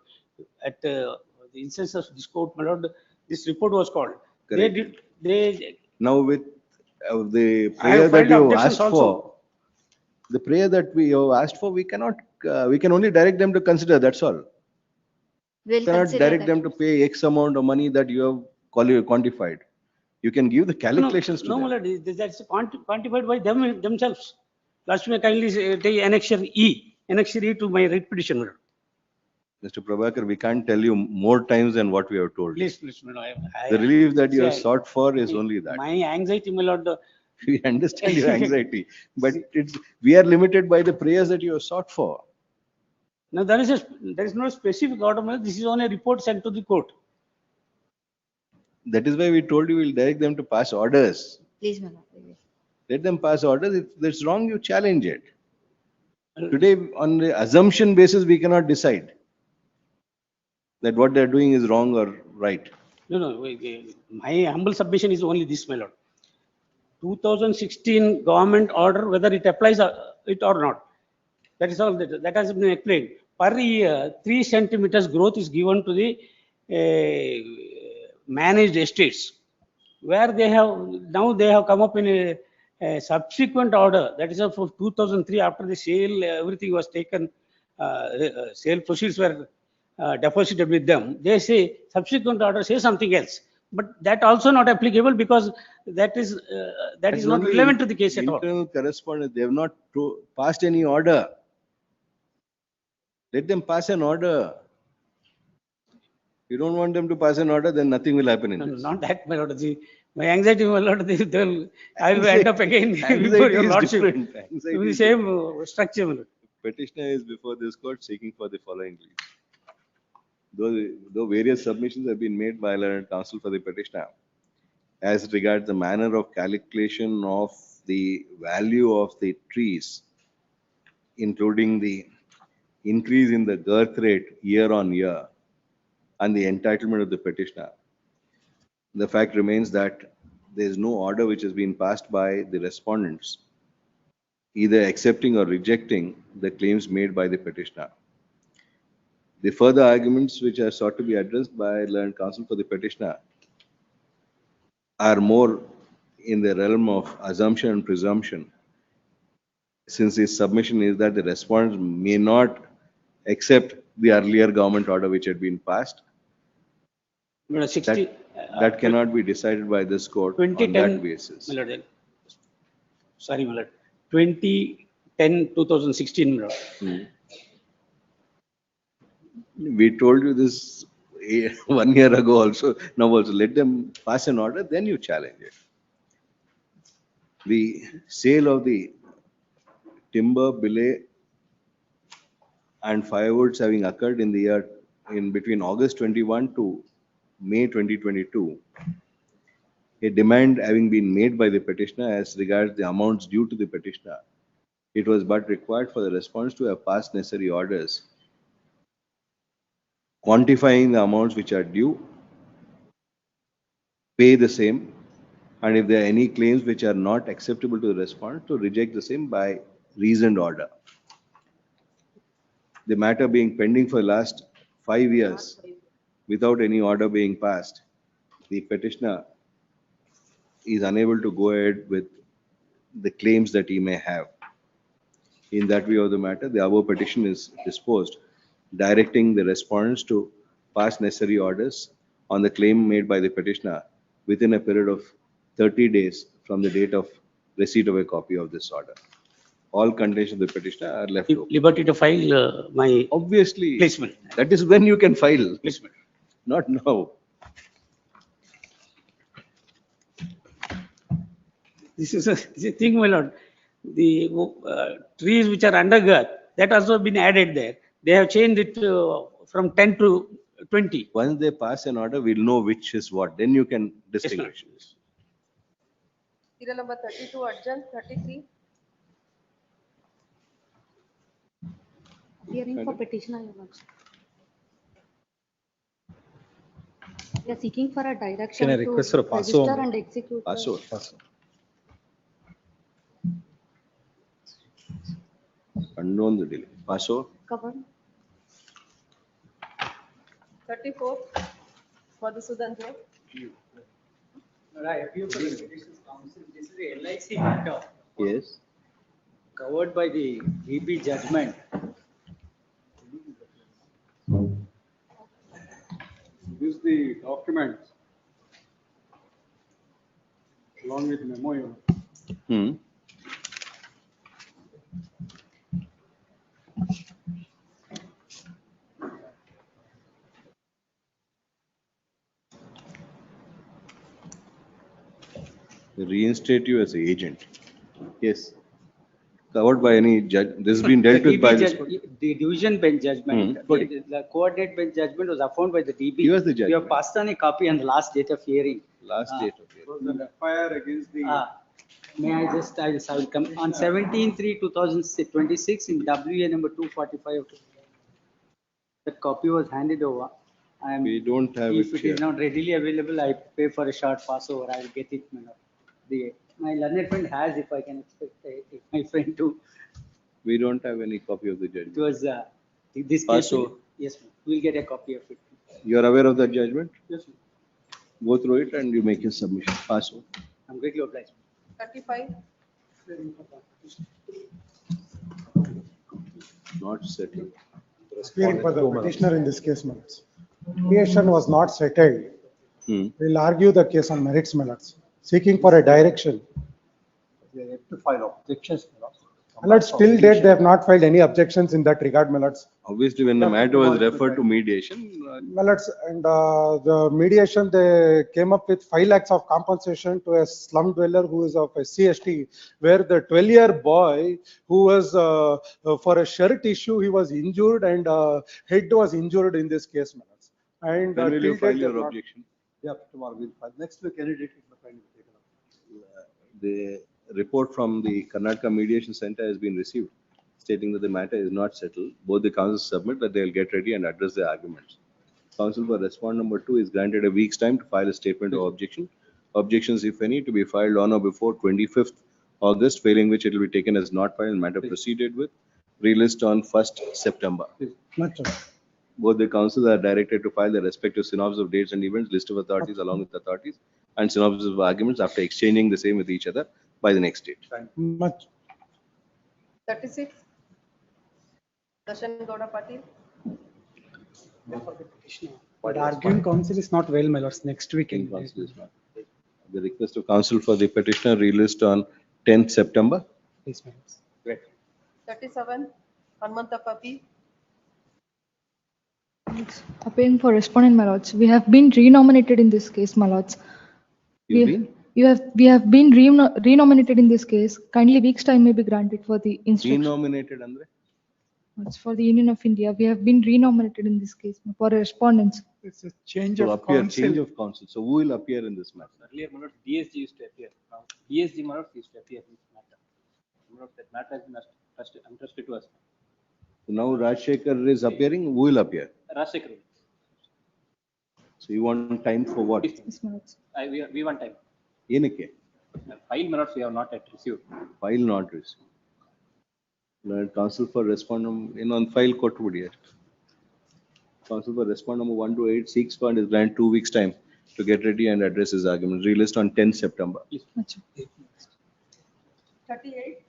At the instance of this court, my lord, this report was called. Correct. They Now with the I prayer have that filed you have objections asked also. for, the prayer that we have asked for, we cannot, we can only direct them to consider, that's all. We'll You cannot consider direct that. them to pay X amount of money that you have quantified. You can give the calculations to no, them. my lord, that's quantified by them themselves. Last may kindly take Annexure E to my writ petition, my lord. Mr. Prabhakar, we can't tell you more times than what we have told. Please, my lord. The relief that you have See, sought for is only that. My anxiety, my lord. We understand your anxiety, but we are limited by the prayers that you have sought for. Now there is no specific order, my lord. This is only a report sent to the court. That is why we told you we'll direct them to pass orders. Please, my lord. Let them pass orders. If that's wrong, you challenge it. Today, on the assumption basis, we cannot decide that what they're doing is wrong or right. No, no, my humble submission is only this, my lord. 2016 government order, whether it applies it or not. That is all that has been explained. Per year, 3 centimeters growth is given to the managed estates, where they have, now they have come up in a subsequent order, that is of 2003, after the sale, everything was taken, sale proceeds were deposited with them. They say, subsequent order say something else. But that also not applicable, because that is That's not only relevant to the case at all. internal correspondence. They have not passed any order. Let them pass an order. You don't want them to pass an order, then nothing will happen in No, this. not that, my lord. My anxiety, my lord, I will end up again before your is lordship. different. With Anxiety the is same different. structure, my lord. Petitioner is before this court seeking for the following leave. Though various submissions have been made by learned counsel for the petitioner, as regards the manner of calculation of the value of the trees, including the increase in the girth rate year on year and the entitlement of the petitioner, the fact remains that there is no order which has been passed by the respondents, either accepting or rejecting the claims made by the petitioner. The further arguments which are sought to be addressed by learned counsel for the petitioner are more in the realm of assumption and presumption, since his submission is that the respondents may not accept the earlier government order which had been passed. Madam, 60, That cannot be decided by this court on 2010, that basis. my lord. Sorry, my lord. 2010, 2016, my lord. We told you this 1 year ago also. Now also let them pass an order, then you challenge it. The sale of the timber, billet and firewoods having occurred in the year in between August 21 to May 2022, a demand having been made by the petitioner as regards the amounts due to the petitioner, it was but required for the response to have passed necessary orders quantifying the amounts which are due, pay the same, and if there are any claims which are not acceptable to the respondent, to reject the same by reasoned order. The matter being pending for the last 5 years without any order being passed, the petitioner is unable to go ahead with the claims that he may have. In that view of the matter, the above petition is disposed, directing the respondents to pass necessary orders on the claim made by the petitioner within a period of 30 days from the date of receipt of a copy of this order. All conditions of the petitioner are left open. Liberty to file my obviously placement. That is when you can file. Placement. Not now. This is a thing, my lord. The trees which are under girth, that also been added there. They have changed it from 10 to 20. Once they pass an order, we'll know which is what. Then you can distinguish. Serial number 32, adjourned, 33. Hearing for petitioner, Your Lordship. We are seeking for a direction Can I request for a to passo register on and that? execute. Passo. Unknown the delay. Passo. Covered. 34 for the Sudanjo. I appeal for the Petitions Council. This is a LIC matter Yes. covered by the DB judgment. This is the document along with memo. Reinstate you as an agent. Yes. Covered by any judge. This has been dealt with by this. The division bench judgment, the coordinate bench judgment was affirmed by the DB. He was the judge. You have passed on a copy on the last date of hearing. Last date of It was an FIR against the May I just, I will come on 17/3/2026 in WA number 245. The copy was handed over. We don't have If it it is here. not readily available, I pay for a short passover. I will get it. My learned friend has, if I can expect my friend to. We don't have any copy of the It judgment. was this case. Passover. Yes, ma'am. We'll get a copy of it. You are aware of that judgment? Yes, ma'am. Go through it and you make your submission. Pass on. I'm greatly obliged. 35. Not settled. Appearing for the petitioner in this case, my lords. Mediation was not settled. We'll argue the case on merits, my lords, seeking for a direction. They have to file objections. My lords, till date, they have not filed any objections in that regard, my lords. Obviously, when the matter was referred to mediation, My lords, and the mediation, they came up with 5 lakhs of compensation to a slum dweller who is of a CST, where the 12-year boy who was for a shirt issue, he was injured and head was injured in this case, my lords. And when will till you file date, they your have not- objection? Yeah, tomorrow we'll file. Next week, any date is fine. The report from the Karnataka Mediation Center has been received, stating that the matter is not settled. Both the councils submit that they will get ready and address the arguments. Council for respond number 2 is granted a week's time to file a statement of objection. Objections, if any, to be filed on or before 25th August, failing which it will be taken as not filed and matter proceeded with. Relist on 1st September. Both the councils are directed to file their respective synopsis of dates and events, list of authorities along with authorities, and synopsis of arguments after exchanging the same with each other by the next date. 36. Darshan Gowda Patil. But arguing counsel is not well, my lords. Next week. The request of council for the petitioner relist on 10th September. Please, my lords. Great. 37. Hanmanta Papi. Appearing for respondent, my lords. We have been renominated in this case, my lords. You've been? We have been renominated in this case. Kindly week's time may be granted for the instruction. Renominated, Andre? It's for the Union of India. We have been renominated in this case for respondents. It's a change To of appear, counsel. change of council. So who will appear in this matter? Earlier, my lord, DSG used to appear. Now, DSG, my lord, used to appear in this matter. My lord, that matter has been entrusted to us. So now Rajshekhar is appearing, who will appear? Rajshekhar. So you want time for what? Yes, my lords. We want time. Yenike? File, my lords, we have not yet received. File not received. Now, council for respondent in on file court would here. Council for respond number 1 to 8 seeks fund is granted 2 weeks time to get ready and address his argument. Relist on 10th September. 38.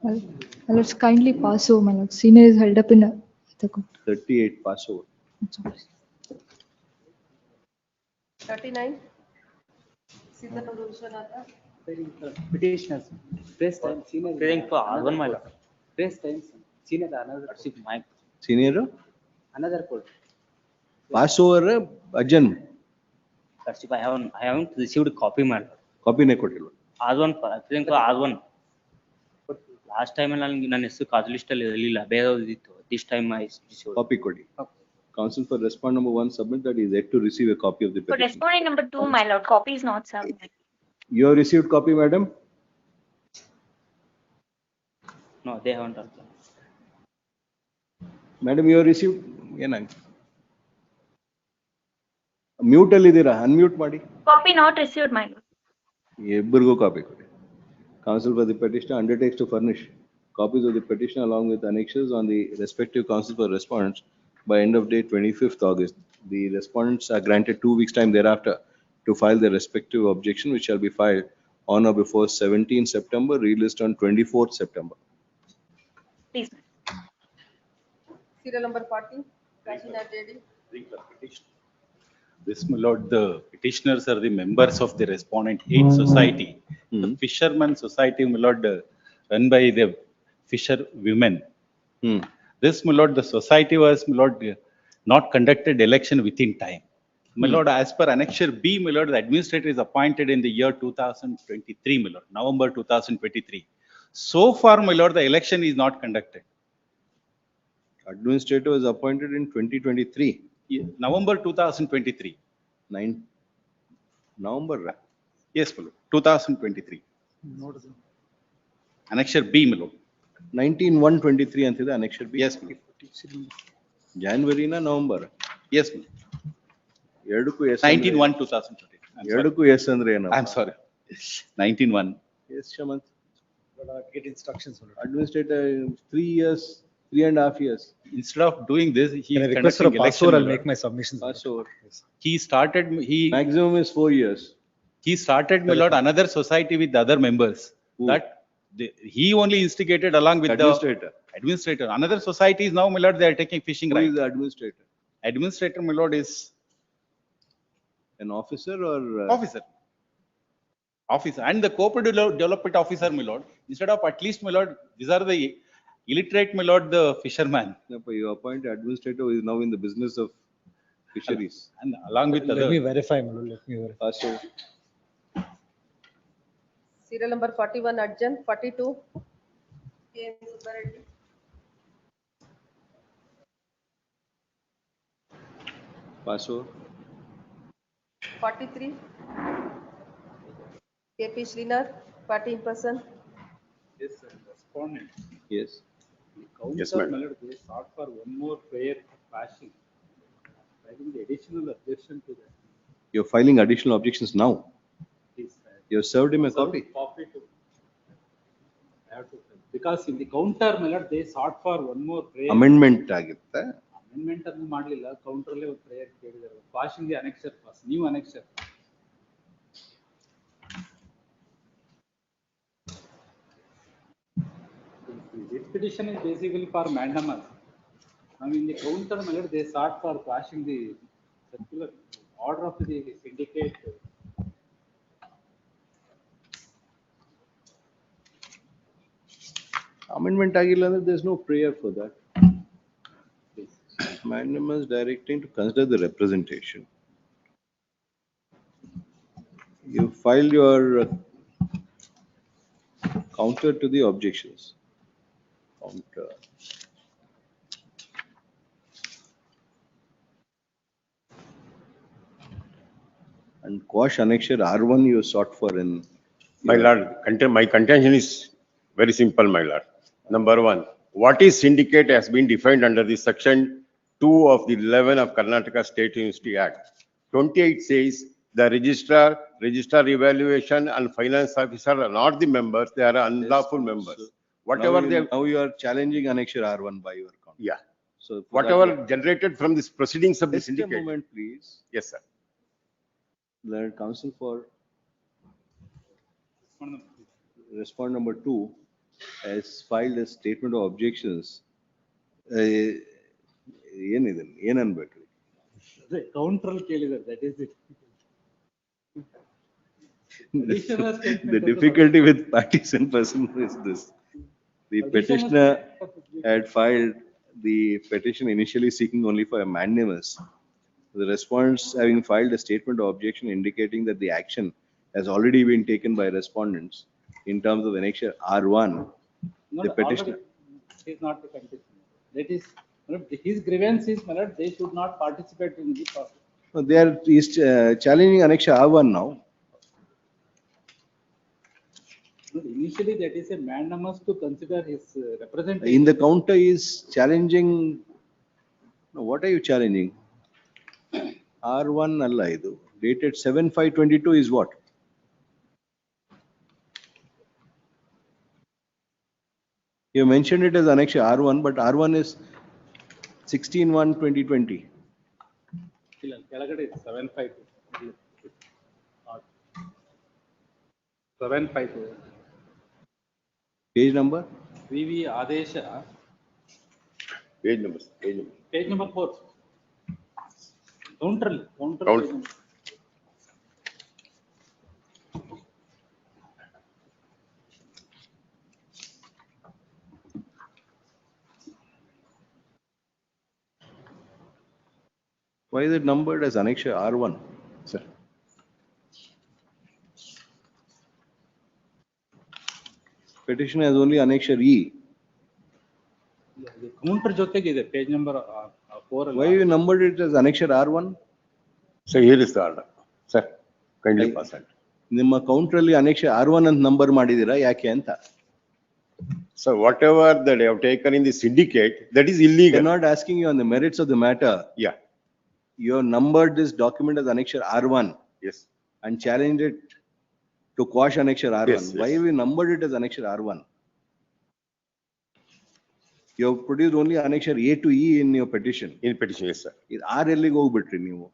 Well, let's kindly pass over, my lords. Senior is held up in the court. 38 Passover. 39. Siddhanuru Vishwanatha. Petitioners. Press time. Senior. Appearing for R1, my lord. Press time. Senior, another. Senior? Another court. Passover, Ajan. Lordship, I haven't received a copy, my lord. Copy ne ಕೊಟ್ಟಿಲ್ವಾ? R1, appearing for R1. Last time ನನ್ನ ಹೆಸರು ಕಾಲ್ list ಅಲ್ಲಿ ಇರಲಿಲ್ಲ ಬೇರೆದಿತ್ತು. This time I received. Copy ಕೊಡಿ. Council for respond number 1 submit that he is yet to receive a copy of the For petition. respondent number 2, my lord, copy is not served. You have received copy, madam? No, they haven't done. Madam, you have received? ಏನಾಯ್ತು? Mute ಅಲ್ಲಿ ಇದ್ದೀರಾ? Unmute ಮಾಡಿ. Copy not received, my lord. ಇಬ್ಬರಿಗೂ copy ಕೊಡಿ. Council for the petitioner undertakes to furnish copies of the petition along with annexures on the respective council for respondents by end of day 25th August. The respondents are granted 2 weeks time thereafter to file their respective objection, which shall be filed on or before 17th September, relist on 24th September. Please. Serial number 40. Kashina JD. This, my lord, the petitioners are the members of the respondent aid society. The fisherman society, my lord, run by the fisher women. This, my lord, the society was, my lord, not conducted election within time. My lord, as per annexure B, my lord, the administrator is appointed in the year 2023, my lord, November 2023. So far, my lord, the election is not conducted. Administrator was appointed in 2023. November 2023. November. Yes, my lord. 2023. Annexure B, my lord. 19/1/23 ಅಂತಿದೆ annexure B. Yes, my lord. January na November. Yes, my lord. ಎರಡಕ್ಕೂ S 19/1/2023. ಎರಡಕ್ಕೂ S ಅಂದ್ರೆ ಏನು? I'm sorry. 19/1. Yes, Shamanth. Get instructions. Administrator, 3 years, 3.5 years. Instead of doing this, he Can I is request for a conducting election. passover? I'll my make lord. my submissions. Passover. He Maximum is 4 years. he started, my lord, another society with other members. Who? That he only instigated along with Administrator. the administrator. Another society is now, my lord, they are taking fishing Who right. is the administrator? Administrator, my lord, is An officer or? officer. Officer and the cooperative development officer, my lord. Instead of at least, my lord, these are the illiterate, my lord, the fisherman. No, but you appoint administrator who is now in the business of fisheries. And along with Let other. me verify, my lord. Let me verify. Passover. Serial number 41, Arjun, 42. K. M. Subbareddy. Passover. 43. KP Srinath, party in person. Yes, sir. Respondent. Yes. Yes, madam. They sought for one more prayer passing. I think the additional objection to that. You're filing additional objections now. Please, You have served him a copy. Copy to. I have to, because in the counter, my lord, they sought for one more prayer. Amendment ಆಗಿರುತ್ತೆ. Amendment ಅನ್ನು ಮಾಡಲಿಲ್ಲ, counter ಅಲ್ಲೇ ಒಂದು prayer ಕೇಳಿದ್ದಾರೆ. Passing the annexure first, new annexure. This petition is basically for mandamus. I mean, the counter, my lord, they sought for passing the circular order of the syndicate. Amendment ಆಗಿಲ್ಲ ಅಂದ್ರೆ there is no prayer for that. Mandamus directing to consider the representation. You filed your counter to the objections. Counter. And quash annexure R1 you sought for in. My lord, my contention is very simple, my lord. Number one, what is syndicate has been defined under the section 2 of the 11 of Karnataka State University Act. 28 says the registrar evaluation and finance officer are not the members, they are unlawful members. Whatever Now you are challenging annexure R1 by your count. Yeah. So whatever generated from this proceedings of the just a syndicate. moment, please. Yes, sir. Learned counsel for respond number 2 has filed a statement of objections. ಏನಿದೆ ಏನ್ ಅನ್ಬೇಕು? Counter ಕೇಳಿದ್ದಾರೆ, that is it. The difficulty with partisan person is this. The petitioner had filed the petition initially seeking only for a mandamus. The respondents having filed a statement of objection indicating that the action has already been taken by respondents in terms of annexure R1. The petitioner. Is not the condition. That is, his grievance is, my lord, they should not participate in the process. No, they are challenging annexure R1 now. Initially, that is a mandamus to consider his representation. In the counter is challenging. No, what are you challenging? R1 alla idu. Dated 7/5/22 is what? You mentioned it as annexure R1, but R1 is 16/1/2020. ಇಲ್ಲ, ಕೆಳಗಡೆ 752. 752. Page number? VV ಆದೇಶ. Page number. Page number 4. Counter. Counter. Why is it numbered as annexure R1? Sir. Petition has only annexure E. Counter ಜೊತೆಗೆ ಇದೆ page number Why you numbered it as annexure R1? So here is the order. Sir, kindly pass it. ನಿಮ್ಮ ಕೌಂಟ್ರಲ್ಲಿ annexure R1 ಅಂತ number ಮಾಡಿದೀರಾ ಯಾಕೆ ಅಂತ? So whatever that they have taken in the syndicate, that is illegal. They're not asking you on the merits of the matter. Yeah. You have numbered this document as annexure R1 Yes. and challenged it to quash annexure R1. Yes, Why yes. have you numbered it as annexure R1? You have produced only annexure A to E in your petition. In petition, yes, sir. ಇದು R ಎಲ್ಲಿಗೆ ಹೋಗ್ಬಿಟ್ರಿ ನೀವು?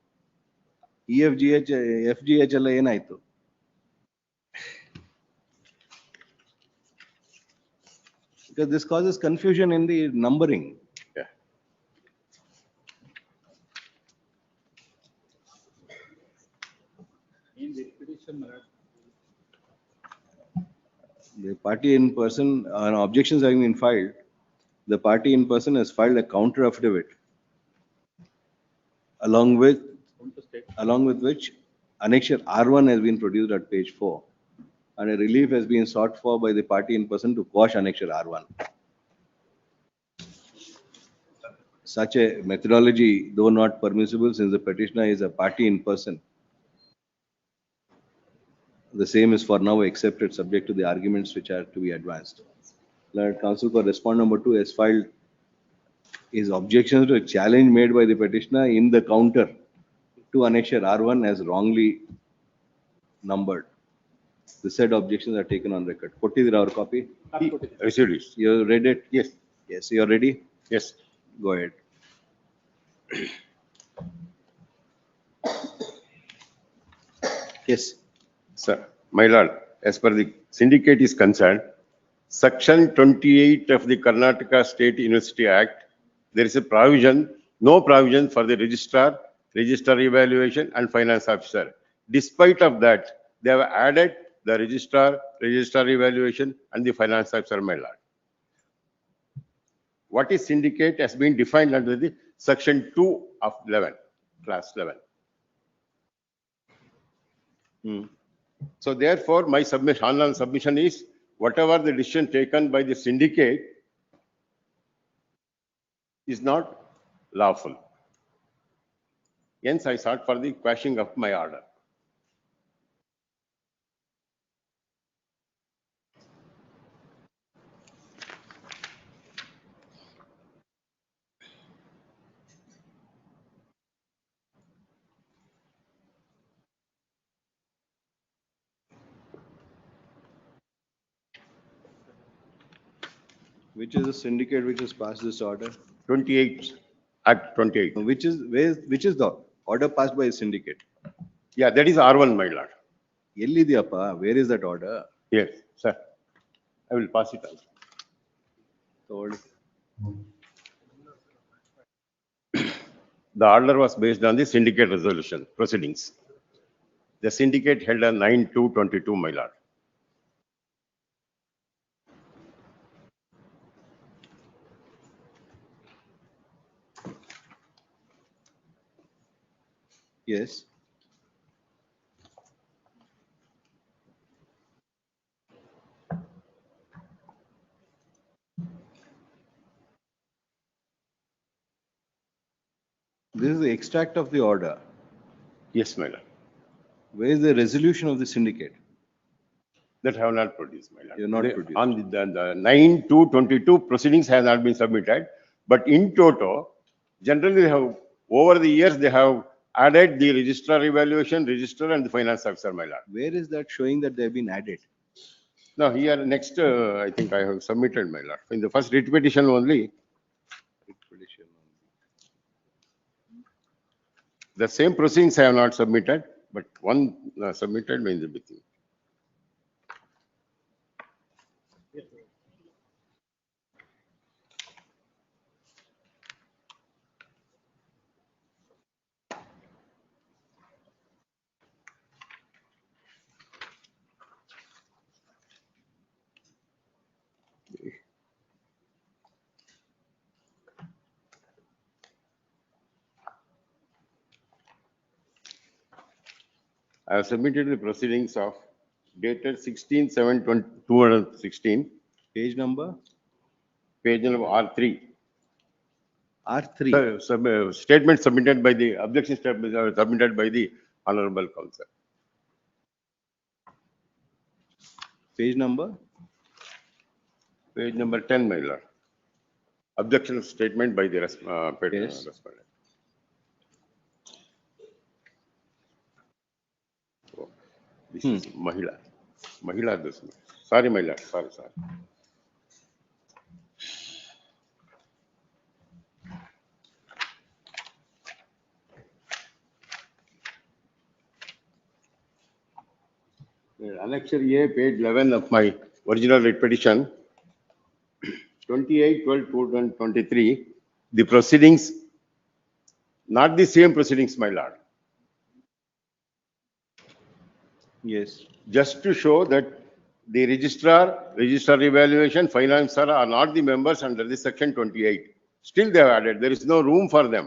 EFGH, FGH ಎಲ್ಲ ಏನಾಯ್ತು? Because this causes confusion in the numbering. Yeah. In the petition, my lord, The party in person, objections having been filed, the party in person has filed a counter affidavit along with which annexure R1 has been produced at page 4 and a relief has been sought for by the party in person to quash annexure R1. Such a methodology, though not permissible since the petitioner is a party in person, the same is for now accepted subject to the arguments which are to be advanced. Lord Counsel for Respond number 2 has filed his objections to a challenge made by the petitioner in the counter to annexure R1 as wrongly numbered. The said objections are taken on record. Kottidira our copy? Received it. You read it? Yes. Yes, you are ready? Yes. Go ahead. Yes. Sir, my lord, as per the syndicate is concerned, section 28 of the Karnataka State University Act, there is a provision, no provision for the registrar evaluation and finance officer. Despite of that, they have added the registrar evaluation and the finance officer, my lord. What is syndicate has been defined under the section 2 of 11, class 11. So therefore, my online submission is whatever the decision taken by the syndicate is not lawful. Hence, I sought for the quashing of my order. Which is the syndicate which has passed this order? 28, Act 28. Which is the order passed by the syndicate? Yeah, that is R1, my lord. Yellidiyappa, where is that order? Yes, sir. I will pass it on. The order was based on the syndicate resolution proceedings. The syndicate held on 9/2/22, my lord. Yes. This is the extract of the order. Yes, my lord. Where is the resolution of the syndicate? That have not produced, my lord. You have not produced. On the 9/2/22 proceedings have not been submitted, but in toto, generally they have, over the years, they have added the registrar evaluation, registrar and the finance officer, my lord. Where is that showing that they have been added? Now here next, I think I have submitted, my lord. In the first writ petition only, the same proceedings I have not submitted, but one submitted means everything. I have submitted the proceedings of dated 16/7/2016. Page number? Page number R3. R3. Statement submitted by the, objection statement submitted by the honorable counsel. Page number? Page number 10, my lord. Objection statement by the Yes. respondent. Oh, this is Mahila. Mahila this. Sorry, my lord. Sorry. Annexure A, page 11 of my original writ petition, 28/12/2023, the proceedings, not the same proceedings, my lord. Yes. Just to show that the registrar evaluation, financer are not the members under the section 28. Still they have added, there is no room for them.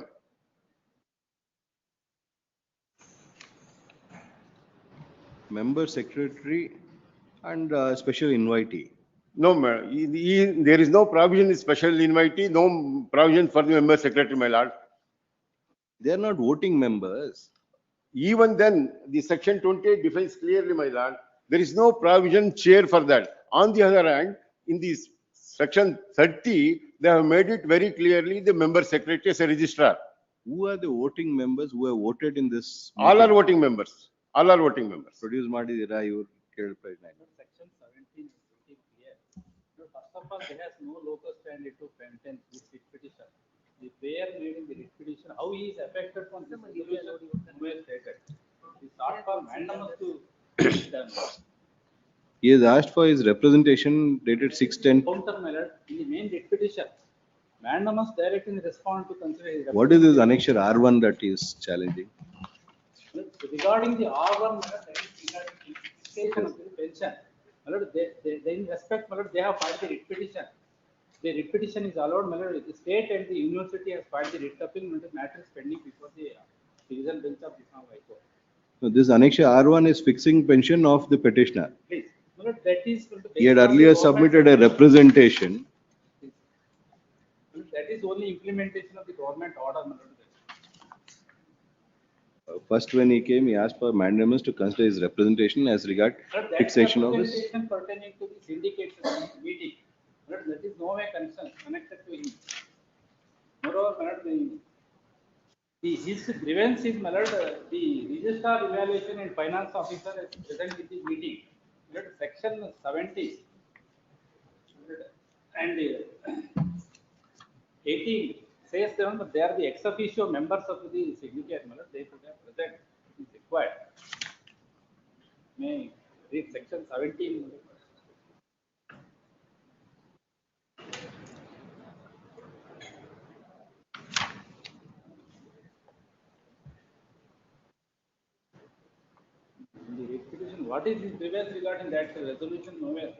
Member secretary and special invitee. No, there is no provision in special invitee, no provision for the member secretary, my lord. They are not voting members. Even then, the section 28 defines clearly, my lord, there is no provision chair for that. On the other hand, in this section 30, they have made it very clearly the member secretary as a registrar. Who are the voting members who have voted in this? All are voting members. All are voting members. Produce ಮಾಡಿದ್ದೀರಾ ಇವ್ರು ಕೇಳ್ತಾ Section 17 is pretty clear. First of all, there has no locus standi to maintain this writ petition. The payer made in the writ petition, how he is affected from this resolution, who has stated. The sought for mandamus to be done. He has asked for his representation dated 6/10. Counter measure in the main writ petition. Mandamus directly respond to consider his What is this annexure R1 that he is challenging? regarding the R1 matter, that is regarding the fixation of the pension. They in respect, they have filed the writ petition. The writ petition is allowed, the state and the university has filed the writ appeal, matter is pending before the division bench of Assam High Court. So this annexure R1 is fixing pension of the petitioner. Please, that is. He had earlier submitted a representation. That is only implementation of the government order. First, when he came, he asked for mandamus to consider his representation as regard fixation of his. Representation pertaining to the syndicate meeting. That is no way connected to him. Moreover, his grievance is the registrar evaluation and finance officer is present in the meeting. Section 70 and 18 says that they are the ex officio members of the syndicate. They should have present is required. May read section 17. The repetition, what is his grievance regarding that resolution? Nowhere.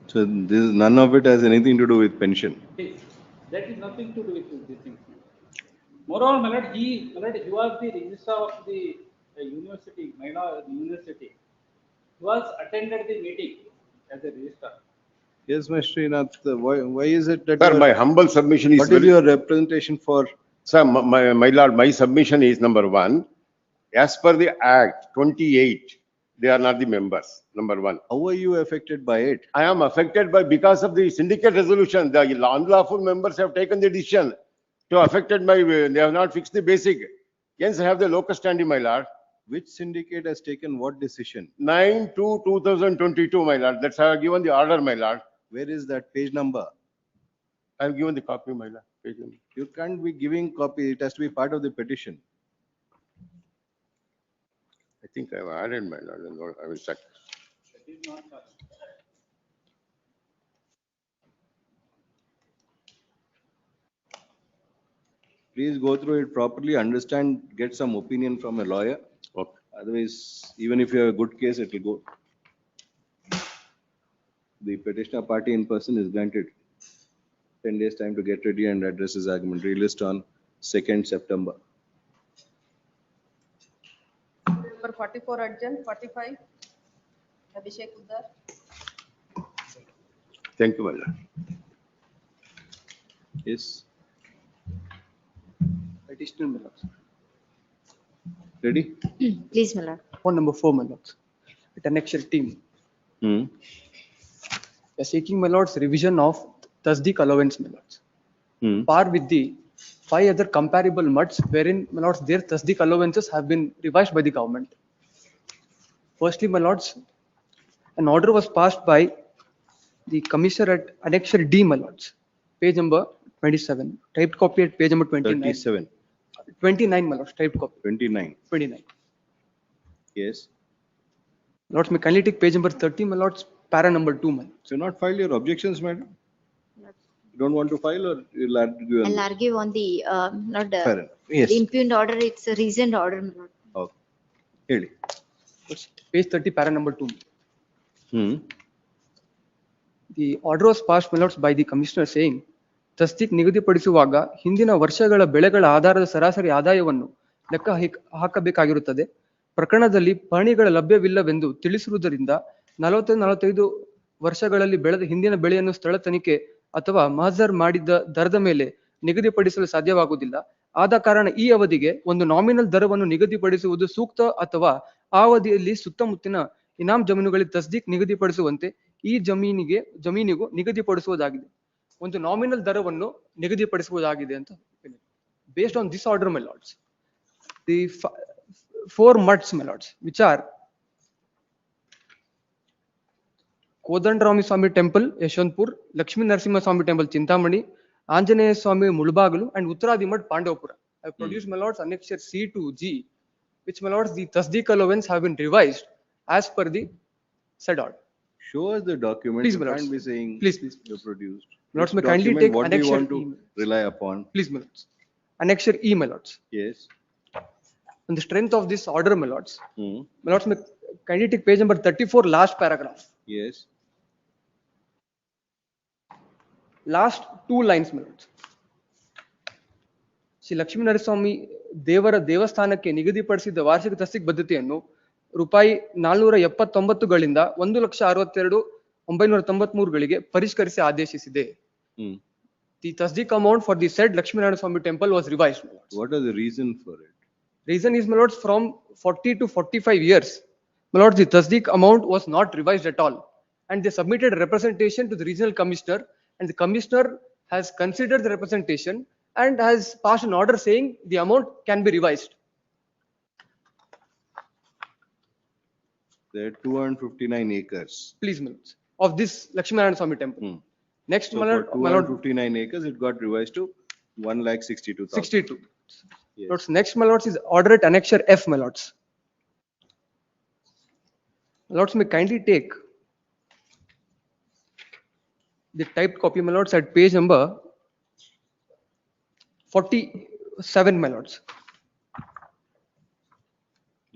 So this, none of it has anything to do with pension. That is nothing to do with this thing. Moreover, he was the registrar of the university, university. He was attended the meeting as a registrar. Yes, Mr. Srinath, why is it that? Sir, my humble submission is. What is your representation for? Sir, my lord, my submission is number 1. As per the Act 28, they are not the members. Number 1. How are you affected by it? I am affected by because of the syndicate resolution. The unlawful members have taken the decision to affected my. They have not fixed the basic. Hence, I have the locus standi, my lord. Which syndicate has taken what decision? 9/2/2022, my lord. That's how I have given the order, my lord. Where is that page number? I have given the copy, my lord. Page number. You can't be giving copy. It has to be part of the petition. I think I have added, my lord. I will check. That is not such. Please go through it properly, understand, get some opinion from a lawyer. Okay. Otherwise, even if you have a good case, it will go. The petitioner party in person is granted 10 days time to get ready and address his argument. Relist on 2nd September. Number 44 adjourned, 45. Abhishek Uddar. Thank you, my lord. Yes. Additional, my lords. Ready? Please, my lord. Point number 4, my lords. At annexure team. Hmm. We are seeking, my lords, revision of Tasdik allowance, my lords. Hmm. Par with the 5 other comparable MUDs wherein, my lords, their Tasdik allowances have been revised by the government. Firstly, my lords, an order was passed by the commissioner at annexure D, my lords, page number 27, typed copy at page number 29. 37. 29, my lords, typed copy. 29. 29. Yes. Lords, may kindly take page number 30, my lords, para number 2, my lords. So not file your objections, madam? You don't want to file, or you'll argue on I'll this? argue on the, not Fair enough. Yes. the impugned order, it's a reasoned order, my lord. Okay. Really? Page 30, para number 2. Hmm. The order was passed, my lords, by the commissioner saying, ತಸ್ದೀಕ್ ನಿಗದಿಪಡಿಸುವಾಗ ಹಿಂದಿನ ವರ್ಷಗಳ ಬೆಳೆಗಳ ಆಧಾರದ ಸರಾಸರಿ ಆದಾಯವನ್ನು ಲೆಕ್ಕ ಹಾಕಬೇಕಾಗಿರುತ್ತದೆ. ಪ್ರಕರಣದಲ್ಲಿ ಪಹಣಿಗಳ ಲಭ್ಯವಿಲ್ಲವೆಂದು ತಿಳಿಸಿರುವುದರಿಂದ 45 ವರ್ಷಗಳಲ್ಲಿ ಬೆಳೆದ ಹಿಂದಿನ ಬೆಳೆಯನ್ನು ಸ್ಥಳ ತನಿಖೆ ಅಥವಾ ಮಹಜರ್ ಮಾಡಿದ ದರದ ಮೇಲೆ ನಿಗದಿಪಡಿಸಲು ಸಾಧ್ಯವಾಗುವುದಿಲ್ಲ. ಆದ ಕಾರಣ ಈ ಅವಧಿಗೆ ಒಂದು ನಾಮಿನಲ್ ದರವನ್ನು ನಿಗದಿಪಡಿಸುವುದು ಸೂಕ್ತ ಅಥವಾ ಆ ಅವಧಿಯಲ್ಲಿ ಸುತ್ತಮುತ್ತಿನ ಇನಾಮ್ ಜಮೀನುಗಳಿಗೆ ತಸ್ದೀಕ್ ನಿಗದಿಪಡಿಸುವಂತೆ ಈ ಜಮೀನಿಗೂ ನಿಗದಿಪಡಿಸುವುದಾಗಿದೆ. ಒಂದು ನಾಮಿನಲ್ ದರವನ್ನು ನಿಗದಿಪಡಿಸುವುದಾಗಿದೆ ಅಂತ. Based on this order, my lords, the 4 MUDs, my lords, which are Kodandarami Swami Temple, Yeshwantpur, Lakshmi Narasimha Swami Temple, Chintamani, Anjaneya Swami, Mulbagalu, and Uttaradi Mud, Pandavapura. I have produced, my lords, annexure C to G, which, my lords, the Tasdeek allowance have been revised as per the said order. Show us the document. Please, You my lords. can't be saying Please. you produced. Lords, Which may kindly document, take what do you annexure want to E. rely upon? Please, my lords. Annexure E, my lords. Yes. On the strength of this order, my lords, Hmm. my lords, may kindly take page number 34, last paragraph. Yes. Last 2 lines, my lords. Shri Lakshmi ನರಸ್ವಾಮಿ ದೇವರ ದೇವಸ್ಥಾನಕ್ಕೆ ನಿಗದಿಪಡಿಸಿದ ವಾರ್ಷಿಕ ತಸ್ದೀಕ್ ಬದ್ಧತೆಯನ್ನು ರೂಪಾಯಿ 479ಗಳಿಂದ 1,62,993ಗಳಿಗೆ ಪರಿಷ್ಕರಿಸಿ ಆದೇಶಿಸಿದೆ. The Tasdeek amount for the said Lakshmi Narasimha temple was revised, my lords. What is the reason for it? Reason is, my lords, from 40 to 45 years, my lords, the Tasdeek amount was not revised at all, and they submitted a representation to the regional commissioner, and the commissioner has considered the representation and has passed an order saying the amount can be revised. There are 259 acres. Please, my lords, of this Lakshmi Narasimha temple. Next, So my for lord, my lord, 259 acres, it got revised to 1,62,000. 62. Yes. Lords, next, my lords, is order at annexure F, my lords. Lords, may kindly take the typed copy, my lords, at page number 47, my lords.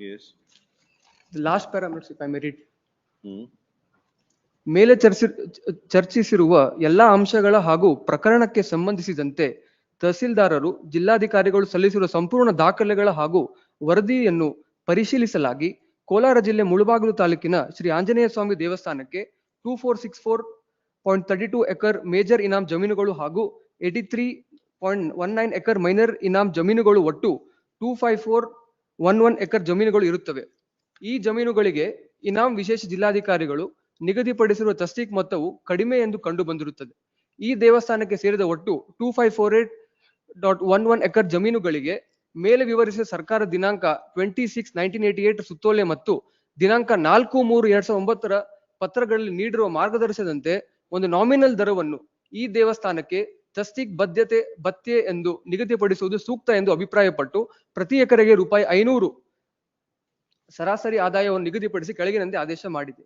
Yes. The last paragraphs, if I may read. Hmm. ಮೇಲೆ ಚರ್ಚಿಸಿರುವ ಎಲ್ಲಾ ಅಂಶಗಳ ಹಾಗೂ ಪ್ರಕರಣಕ್ಕೆ ಸಂಬಂಧಿಸಿದಂತೆ ತಹಸೀಲ್ದಾರರು ಜಿಲ್ಲಾಧಿಕಾರಿಗಳು ಸಲ್ಲಿಸಿರುವ ಸಂಪೂರ್ಣ ದಾಖಲೆಗಳ ಹಾಗೂ ವರದಿಯನ್ನು ಪರಿಶೀಲಿಸಲಾಗಿ ಕೋಲಾರ ಜಿಲ್ಲೆ ಮುಳಬಾಗಿಲು ತಾಲೂಕಿನ ಶ್ರೀ ಆಂಜನೇಯ ಸ್ವಾಮಿ ದೇವಸ್ಥಾನಕ್ಕೆ 2464.32 ಎಕರ್ ಮೇಜರ್ ಇನಾಮ್ ಜಮೀನುಗಳು ಹಾಗೂ 83.19 ಎಕರ್ ಮೈನರ್ ಇನಾಮ್ ಜಮೀನುಗಳು ಒಟ್ಟು 25411 ಎಕರ್ ಜಮೀನುಗಳು ಇರುತ್ತವೆ. ಈ ಜಮೀನುಗಳಿಗೆ ಇನಾಮ್ ವಿಶೇಷ ಜಿಲ್ಲಾಧಿಕಾರಿಗಳು ನಿಗದಿಪಡಿಸಿರುವ ತಸ್ದೀಕ್ ಮೊತ್ತವು ಕಡಿಮೆ ಎಂದು ಕಂಡು ಬಂದಿರುತ್ತದೆ. ಈ ದೇವಸ್ಥಾನಕ್ಕೆ ಸೇರಿದ ಒಟ್ಟು 2548.11 ಎಕರ್ ಜಮೀನುಗಳಿಗೆ ಮೇಲೆ ವಿವರಿಸಿದ ಸರ್ಕಾರ ದಿನಾಂಕ 26/1988 ಸುತ್ತೋಲೆ ಮತ್ತು ದಿನಾಂಕ 4/3/2009 ಪತ್ರಗಳಲ್ಲಿ ನೀಡಿರುವ ಮಾರ್ಗದರ್ಶನದಂತೆ ಒಂದು ನಾಮಿನಲ್ ದರವನ್ನು ಈ ದೇವಸ್ಥಾನಕ್ಕೆ ತಸ್ದೀಕ್ ಭತ್ಯೆ ಎಂದು ನಿಗದಿಪಡಿಸುವುದು ಸೂಕ್ತ ಎಂದು ಅಭಿಪ್ರಾಯಪಟ್ಟು ಪ್ರತಿ ಎಕರೆಗೆ ರೂಪಾಯಿ 500 ಸರಾಸರಿ ಆದಾಯವನ್ನು ನಿಗದಿಪಡಿಸಿ ಕೆಳಗಿನಂತೆ ಆದೇಶ ಮಾಡಿದೆ.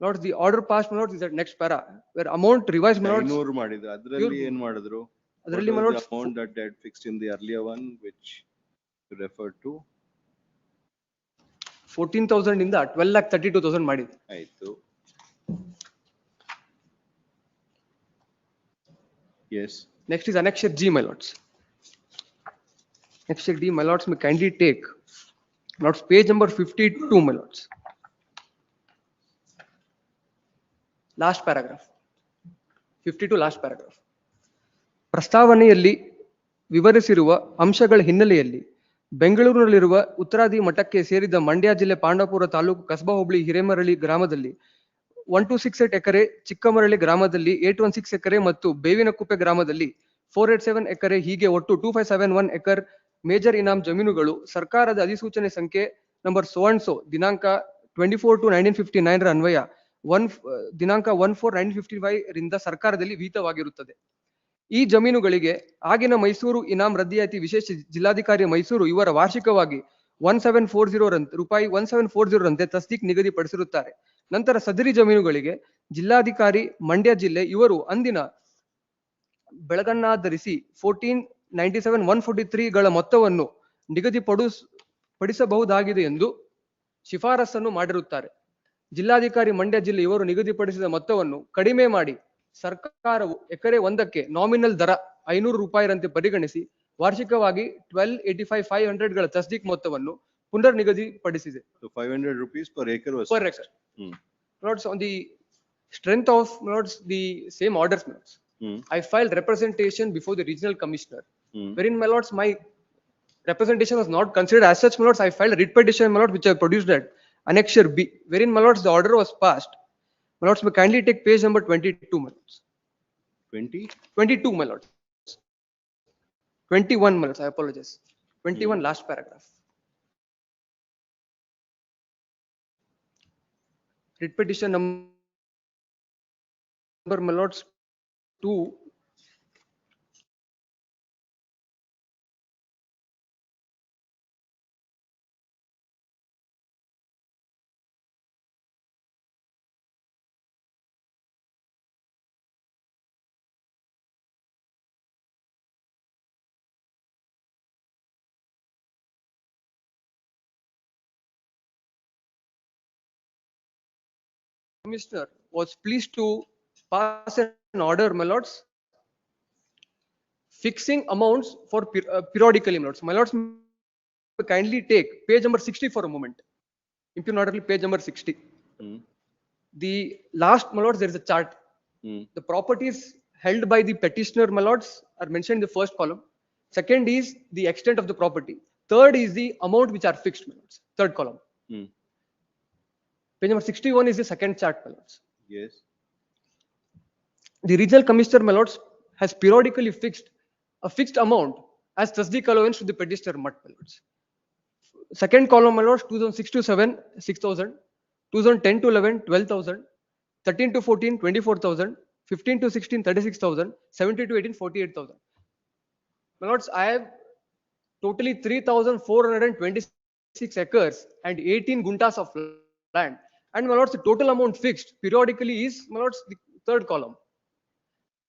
Lords, the order passed, my lords, is at next para, where amount revised, my lords. 500 ಮಾಡಿದ್ರು. ಅದರಲ್ಲಿ ಏನು ಮಾಡಿದ್ರು? ಅದರಲ್ಲಿ, my What was lords, the amount that they had fixed in the earlier one, which you referred to? 14,000 ಇಂದ 12,32,000 ಮಾಡಿದೆ. ಆಯ್ತು. Yes. Next is annexure G, my lords. Annexure D, my lords, may kindly take, lords, page number 52, my lords. Last paragraph. 52 last paragraph. ಪ್ರಸ್ತಾವನೆಯಲ್ಲಿ ವಿವರಿಸಿರುವ ಅಂಶಗಳ ಹಿನ್ನೆಲೆಯಲ್ಲಿ ಬೆಂಗಳೂರಿನಲ್ಲಿರುವ ಉತ್ತರಾದಿ ಮಠಕ್ಕೆ ಸೇರಿದ ಮಂಡ್ಯ ಜಿಲ್ಲೆ ಪಾಂಡವಪುರ ತಾಲೂಕು ಕಸಬಾ ಹೋಬಳಿ ಹಿರೇಮರಳಿ ಗ್ರಾಮದಲ್ಲಿ 1268 ಎಕರೆ, ಚಿಕ್ಕಮರಳಿ ಗ್ರಾಮದಲ್ಲಿ 816 ಎಕರೆ ಮತ್ತು ಬೇವಿನಕುಪ್ಪೆ ಗ್ರಾಮದಲ್ಲಿ 487 ಎಕರೆ ಹೀಗೆ ಒಟ್ಟು 2571 ಎಕರ್ ಮೇಜರ್ ಇನಾಮ್ ಜಮೀನುಗಳು ಸರ್ಕಾರದ ಅಧಿಸೂಚನೆ ಸಂಖ್ಯೆ ನಂಬರ್ ಸೋ ಅಂಡ್ ಸೋ ದಿನಾಂಕ 24/2/1959 ರ ಅನ್ವಯ ದಿನಾಂಕ 1/4/1955 ರಿಂದ ಸರ್ಕಾರದಲ್ಲಿ ವಿಹಿತವಾಗಿರುತ್ತದೆ. ಈ ಜಮೀನುಗಳಿಗೆ ಆಗಿನ ಮೈಸೂರು ಇನಾಮ್ ರದ್ದಿಯಾತಿ ವಿಶೇಷ ಜಿಲ್ಲಾಧಿಕಾರಿ ಮೈಸೂರು ಇವರ ವಾರ್ಷಿಕವಾಗಿ ರೂಪಾಯಿ 1740 ರಂತೆ ತಸ್ದೀಕ್ ನಿಗದಿಪಡಿಸಿರುತ್ತಾರೆ. ನಂತರ ಸದರಿ ಜಮೀನುಗಳಿಗೆ ಜಿಲ್ಲಾಧಿಕಾರಿ ಮಂಡ್ಯ ಜಿಲ್ಲೆ ಇವರು ಅಂದಿನ ಬೆಳಗನ್ನಾಧರಿಸಿ 1497/143 ಗಳ ಮೊತ್ತವನ್ನು ನಿಗದಿಪಡಿಸಬಹುದಾಗಿದೆ ಎಂದು ಶಿಫಾರಸನ್ನು ಮಾಡಿರುತ್ತಾರೆ. ಜಿಲ್ಲಾಧಿಕಾರಿ ಮಂಡ್ಯ ಜಿಲ್ಲೆ ಇವರು ನಿಗದಿಪಡಿಸಿದ ಮೊತ್ತವನ್ನು ಕಡಿಮೆ ಮಾಡಿ ಸರ್ಕಾರವು ಎಕರೆ ಒಂದಕ್ಕೆ ನಾಮಿನಲ್ ದರ 500 ರೂಪಾಯಿರಂತೆ ಪರಿಗಣಿಸಿ ವಾರ್ಷಿಕವಾಗಿ 1285,500 ಗಳ ತಸ್ದೀಕ್ ಮೊತ್ತವನ್ನು ಪುನರ್ ನಿಗದಿಪಡಿಸಿದೆ. So 500 rupees per acre was Per acre. Notes on the strength of the same orders. I filed representation before the regional commissioner, wherein my lords, my representation was not considered as such. My lords, I filed a writ petition, my lord, which I produced at Annexure B, wherein my lords the order was passed. My lords, may kindly take page number 22, my lords. 22, my lords. 21, my lords, I apologize. 21, last paragraph. Writ petition number, my lords, 2. Commissioner was pleased to pass an order, my lords, fixing amounts for periodically, my lords. My lords, kindly take page number 60 for a moment. Impugn order, page number 60. The last, my lords, there is a chart. The properties held by the petitioner, my lords, are mentioned in the first column. Second is the extent of the property. Third is the amount which are fixed, my lords. Third column. Page number 61 is the second chart, my lords. Yes. The regional commissioner, my lords, has periodically fixed a fixed amount as tasdeeq allowance to the petitioner, my lords. Second column, my lords, 2006 to 7, 6,000, 2010 to 11, 12,000, 13 to 14, 24,000, 15 to 16, 36,000, 17 to 18, 48,000. My lords, I have totally 3,426 acres and 18 guntas of land. And my lords, the total amount fixed periodically is, my lords, the third column.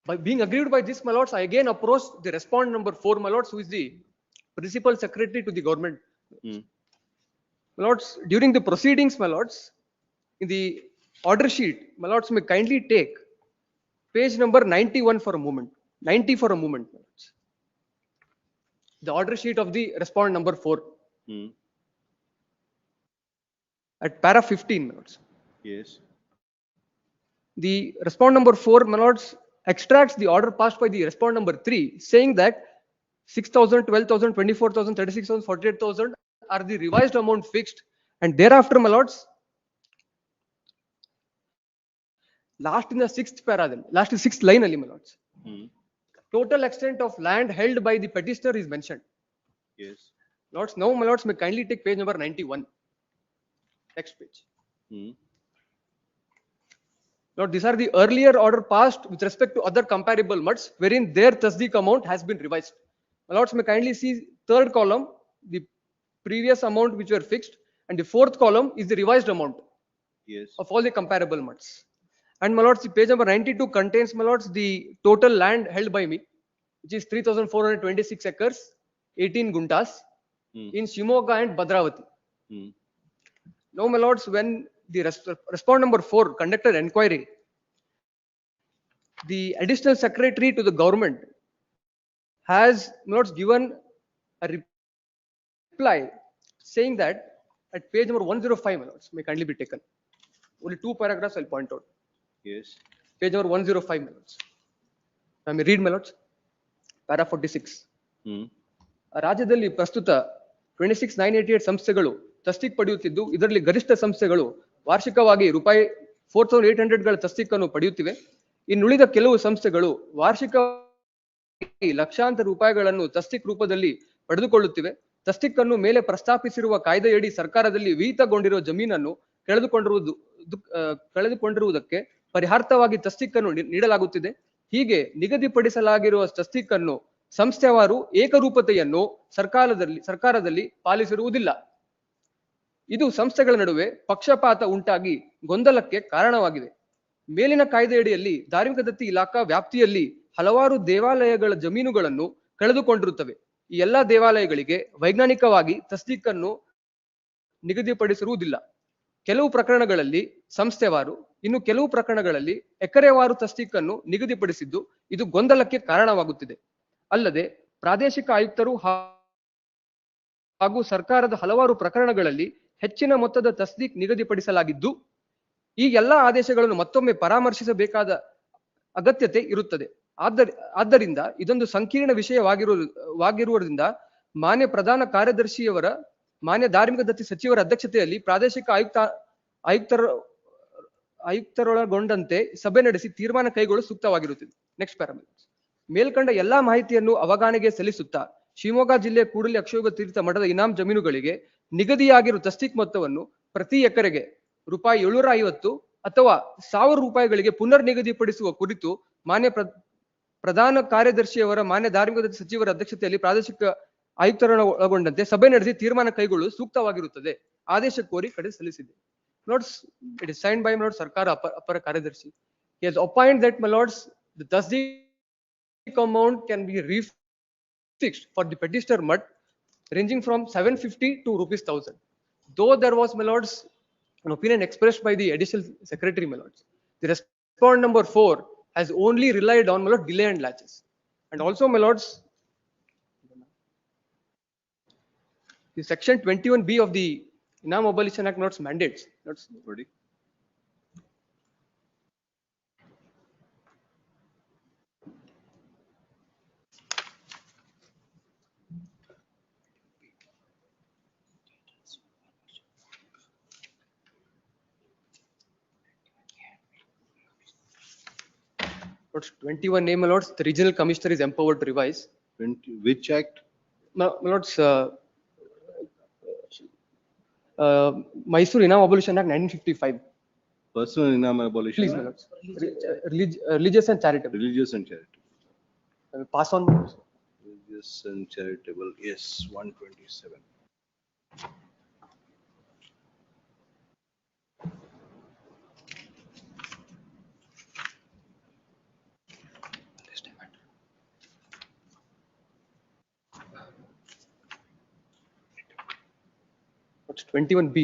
By being aggrieved by this, my lords, I again approached the respondent number 4, my lords, who is the principal secretary to the government. My lords, during the proceedings, my lords, in the order sheet, my lords, may kindly take page number 91 for a moment. 90 for a moment, my lords. The order sheet of the respondent number 4. At para 15, my lords. Yes. The respondent number 4, my lords, extracts the order passed by the respondent number 3, saying that 6,000, 12,000, 24,000, 36,000, 48,000 are the revised amount fixed. And thereafter, my lords, last in the sixth para, last in sixth line, my lords, total extent of land held by the petitioner is mentioned. Yes. Lords, now, my lords, may kindly take page number 91. Next page. Lord, these are the earlier order passed with respect to other comparable mutts, wherein their tasdeeq amount has been revised. My lords, may kindly see third column, the previous amount which were fixed, and the fourth column is the revised amount. Yes. Of all the comparable mutts. And my lords, the page number 92 contains, my lords, the total land held by me, which is 3,426 acres, 18 guntas in Shimoga and Bhadravati. Now, my lords, when the respondent number 4 conducted inquiry, the additional secretary to the government has, my lords, given a reply saying that at page number 105, my lords, may kindly be taken. Only 2 paragraphs I'll point out. Yes. Page number 105, my lords. I may read, my lords. Para 46. ರಾಜ್ಯದಲ್ಲಿ ಪ್ರಸ್ತುತ 26988 ಸಂಸ್ಥೆಗಳು ತಸ್ತಿಕ್ ಪಡೆಯುತ್ತಿದ್ದು, ಇದರಲ್ಲಿ ಗರಿಷ್ಠ ಸಂಸ್ಥೆಗಳು ವಾರ್ಷಿಕವಾಗಿ ರೂಪಾಯಿ 4800ಗಳ ತಸ್ತಿಕನ್ನು ಪಡೆಯುತ್ತಿವೆ. ಇನ್ನುಳಿದ ಕೆಲವು ಸಂಸ್ಥೆಗಳು ವಾರ್ಷಿಕ ಲಕ್ಷಾಂತರ ರೂಪಾಯಿಗಳನ್ನು ತಸ್ತಿಕ್ ರೂಪದಲ್ಲಿ ಪಡೆದುಕೊಳ್ಳುತ್ತಿವೆ. ತಸ್ತಿಕ್ ಅನ್ನು ಮೇಲೆ ಪ್ರಸ್ತಾಪಿಸಿರುವ ಕಾಯ್ದೆಯಡಿ ಸರ್ಕಾರದಲ್ಲಿ ವಿಹಿತಗೊಂಡಿರುವ ಜಮೀನನ್ನು ಕಳೆದುಕೊಂಡಿರುವುದಕ್ಕೆ ಪರಿಹಾರ್ಥವಾಗಿ ತಸ್ತಿಕ್ ಅನ್ನು ನೀಡಲಾಗುತ್ತಿದೆ. ಹೀಗೆ ನಿಗದಿಪಡಿಸಲಾಗಿರುವ ತಸ್ತಿಕ್ ಅನ್ನು ಸಂಸ್ಥೆವಾರು ಏಕರೂಪತೆಯನ್ನು ಸರ್ಕಾರದಲ್ಲಿ ಪಾಲಿಸಿರುವುದಿಲ್ಲ. ಇದು ಸಂಸ್ಥೆಗಳ ನಡುವೆ ಪಕ್ಷಪಾತ ಉಂಟಾಗಿ ಗೊಂದಲಕ್ಕೆ ಕಾರಣವಾಗಿದೆ. ಮೇಲಿನ ಕಾಯ್ದೆಯಡಿಯಲ್ಲಿ ಧಾರ್ಮಿಕ ದತ್ತಿ ಇಲಾಖಾ ವ್ಯಾಪ್ತಿಯಲ್ಲಿ ಹಲವಾರು ದೇವಾಲಯಗಳ ಜಮೀನುಗಳನ್ನು ಕಳೆದುಕೊಂಡಿರುತ್ತವೆ. ಈ ಎಲ್ಲಾ ದೇವಾಲಯಗಳಿಗೆ ವೈಜ್ಞಾನಿಕವಾಗಿ ತಸ್ದೀಕ್ ಅನ್ನು ನಿಗದಿಪಡಿಸಿರುವುದಿಲ್ಲ. ಕೆಲವು ಪ್ರಕರಣಗಳಲ್ಲಿ ಸಂಸ್ಥೆವಾರು, ಇನ್ನು ಕೆಲವು ಪ್ರಕರಣಗಳಲ್ಲಿ ಎಕರೆವಾರು ತಸ್ದೀಕ್ ಅನ್ನು ನಿಗದಿಪಡಿಸಿದ್ದು ಇದು ಗೊಂದಲಕ್ಕೆ ಕಾರಣವಾಗುತ್ತಿದೆ. ಅಲ್ಲದೆ ಪ್ರಾದೇಶಿಕ ಆಯುಕ್ತರು ಹಾಗೂ ಸರ್ಕಾರದ ಹಲವಾರು ಪ್ರಕರಣಗಳಲ್ಲಿ ಹೆಚ್ಚಿನ ಮೊತ್ತದ ತಸ್ದೀಕ್ ನಿಗದಿಪಡಿಸಲಾಗಿದ್ದು, ಈ ಎಲ್ಲಾ ಆದೇಶಗಳನ್ನು ಮತ್ತೊಮ್ಮೆ ಪರಾಮರ್ಶಿಸಬೇಕಾದ ಅಗತ್ಯತೆ ಇರುತ್ತದೆ. ಆದ್ದರಿಂದ ಇದೊಂದು ಸಂಕೀರ್ಣ ವಿಷಯವಾಗಿರುವುದರಿಂದ ಮಾನ್ಯ ಪ್ರಧಾನ ಕಾರ್ಯದರ್ಶಿಯವರ, ಮಾನ್ಯ ಧಾರ್ಮಿಕ ದತ್ತಿ ಸಚಿವರ ಅಧ್ಯಕ್ಷತೆಯಲ್ಲಿ ಪ್ರಾದೇಶಿಕ ಆಯುಕ್ತರೊಳಗೊಂಡಂತೆ ಸಭೆ ನಡೆಸಿ ತೀರ್ಮಾನ ಕೈಗೊಳ್ಳಲು ಸೂಕ್ತವಾಗಿರುತ್ತದೆ. Next parameters. ಮೇಲ್ಕಂಡ ಎಲ್ಲಾ ಮಾಹಿತಿಯನ್ನು ಅವಗಾಹನೆಗೆ ಸಲ್ಲಿಸುತ್ತಾ ಶಿವಮೊಗ್ಗ ಜಿಲ್ಲೆಯ ಕೂಡಲಿ ಅಕ್ಷೋಭ ತೀರ್ಥ ಮಠದ ಇನಾಮ್ ಜಮೀನುಗಳಿಗೆ ನಿಗದಿಯಾಗಿರುವ ತಸ್ದೀಕ್ ಮೊತ್ತವನ್ನು ಪ್ರತಿ ಎಕರೆಗೆ ರೂಪಾಯಿ 750 ಅಥವಾ 1000 ರೂಪಾಯಿಗಳಿಗೆ ಪುನರ್ ನಿಗದಿಪಡಿಸುವ ಕುರಿತು ಮಾನ್ಯ ಪ್ರಧಾನ ಕಾರ್ಯದರ್ಶಿಯವರ, ಮಾನ್ಯ ಧಾರ್ಮಿಕ ದತ್ತಿ ಸಚಿವರ ಅಧ್ಯಕ್ಷತೆಯಲ್ಲಿ ಪ್ರಾದೇಶಿಕ ಆಯುಕ್ತರೊಳಗೊಂಡಂತೆ ಸಭೆ ನಡೆಸಿ ತೀರ್ಮಾನ ಕೈಗೊಳ್ಳಲು ಸೂಕ್ತವಾಗಿರುತ್ತದೆ. ಆದೇಶ ಕೋರಿ ಕಡೆ ಸಲ್ಲಿಸಿದೆ. Notes, it is signed by my lord Sarkar Appar Karyadarshi. He has opined that, my lords, the tasdeeq amount can be refixed for the petitioner mud ranging from 750 to rupees 1000. Though there was, my lords, an opinion expressed by the additional secretary, my lords, the respondent number 4 has only relied on, my lord, delay and latches. And also, my lords, the section 21B of the Inam Abolition Act notes mandates. Notes ready. Notes 21A, my lords, the regional commissioner is empowered to revise. Which act? My lords, Mysore Inam Abolition Act 1955. Personal Inam Abolition Please, my Act? lords. Religious and charitable. Religious and charitable. Pass on. Religious and charitable, yes, 127. What's 21B?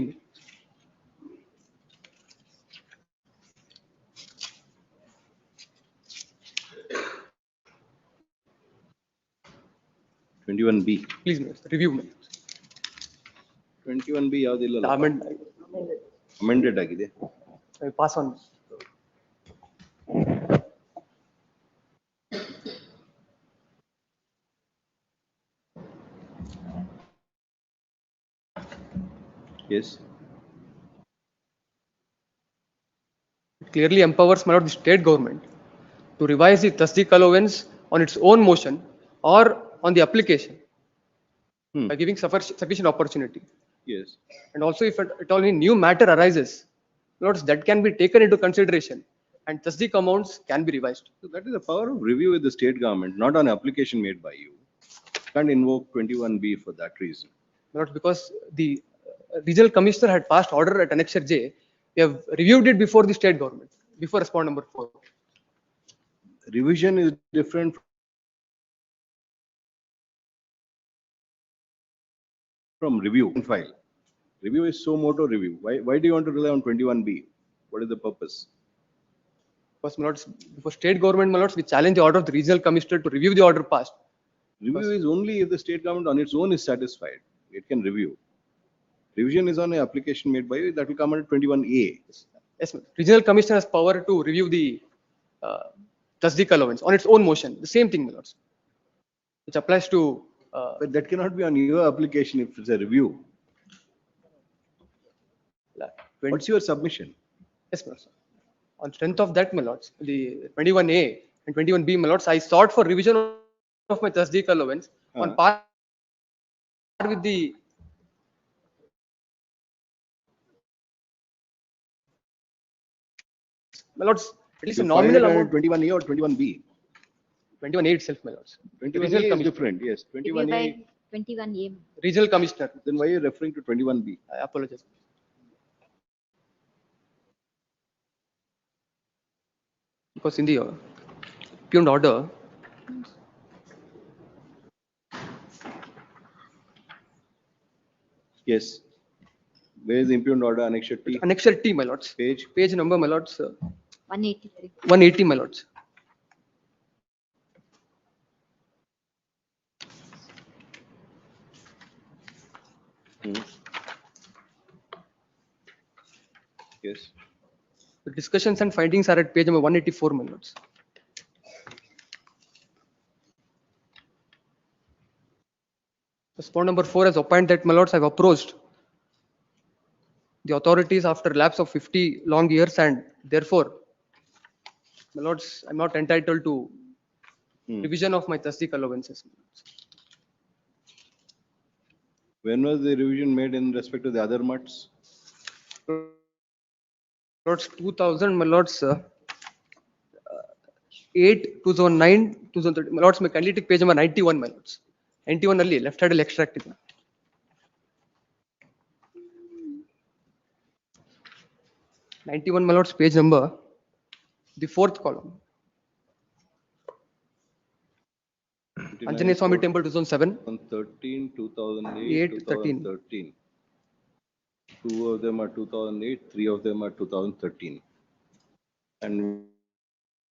B. Please, review. 21B ಯಾವುದಿಲ್ಲ. Amended ಆಗಿದೆ. Pass on. Yes. It clearly empowers, my lord, the state government to revise the tasdeeq allowance on its own motion or on the application by giving sufficient opportunity. Yes. And also, if at all any new matter arises, lords, that can be taken into consideration and tasdeeq amounts can be revised. So that is the power of review with the state government, not on application made by you. Can't invoke 21B for that reason. Not because the regional commissioner had passed order at Annexure J. We have reviewed it before the state government, before respondent number 4. Revision is different from review and file. Review is so moto review. Why do you want to rely on 21B? What is the purpose? Because, my lords, before state government, my lords, we challenge the order of the regional commissioner to review the order passed. Review is only if the state government on its own is satisfied. It can review. Revision is on an application made by you, that will come under 21A. Yes, ma'am. Regional commissioner has power to review the Tasdeeq allowance on its own motion. The same thing, my lords, which applies to. But that cannot be on your application if it's a review. What's your submission? Yes, my lords. On strength of that, my lords, the 21A and 21B, my lords, I sought for revision of my Tasdeeq allowance on par with the. My lords, at least a You find nominal it under amount. 21A or 21B? 21A itself, my lords. 21A is different, yes. Review 21A, by 21A. Regional Commissioner. then why are you referring to 21B? I apologize. Because in the impugned order, Yes. Where is the impugned order, Annexure T? Annexure T, my lords. Page number, my lords. 183. 180, my lords. Yes. The discussions and findings are at page number 184, my lords. Spot number 4 has opined that, my lords, have approached the authorities after lapse of 50 long years, and therefore, my lords, I'm not entitled to revision of my Tasdeeq allowances. When was the revision made in respect to the other mutts? Lords, 2000, my lords, 8, 2009, 2013. My lords, may kindly take page number 91, my lords. 91 ಅಲ್ಲಿ left side ಅಲ್ಲಿ extract ಇದೆ. 91, my lords, page number, the 4th column. Anjaneya Swami Temple 2007. 2013, 2008, 2013. Two of them are 2008, three of them are 2013. And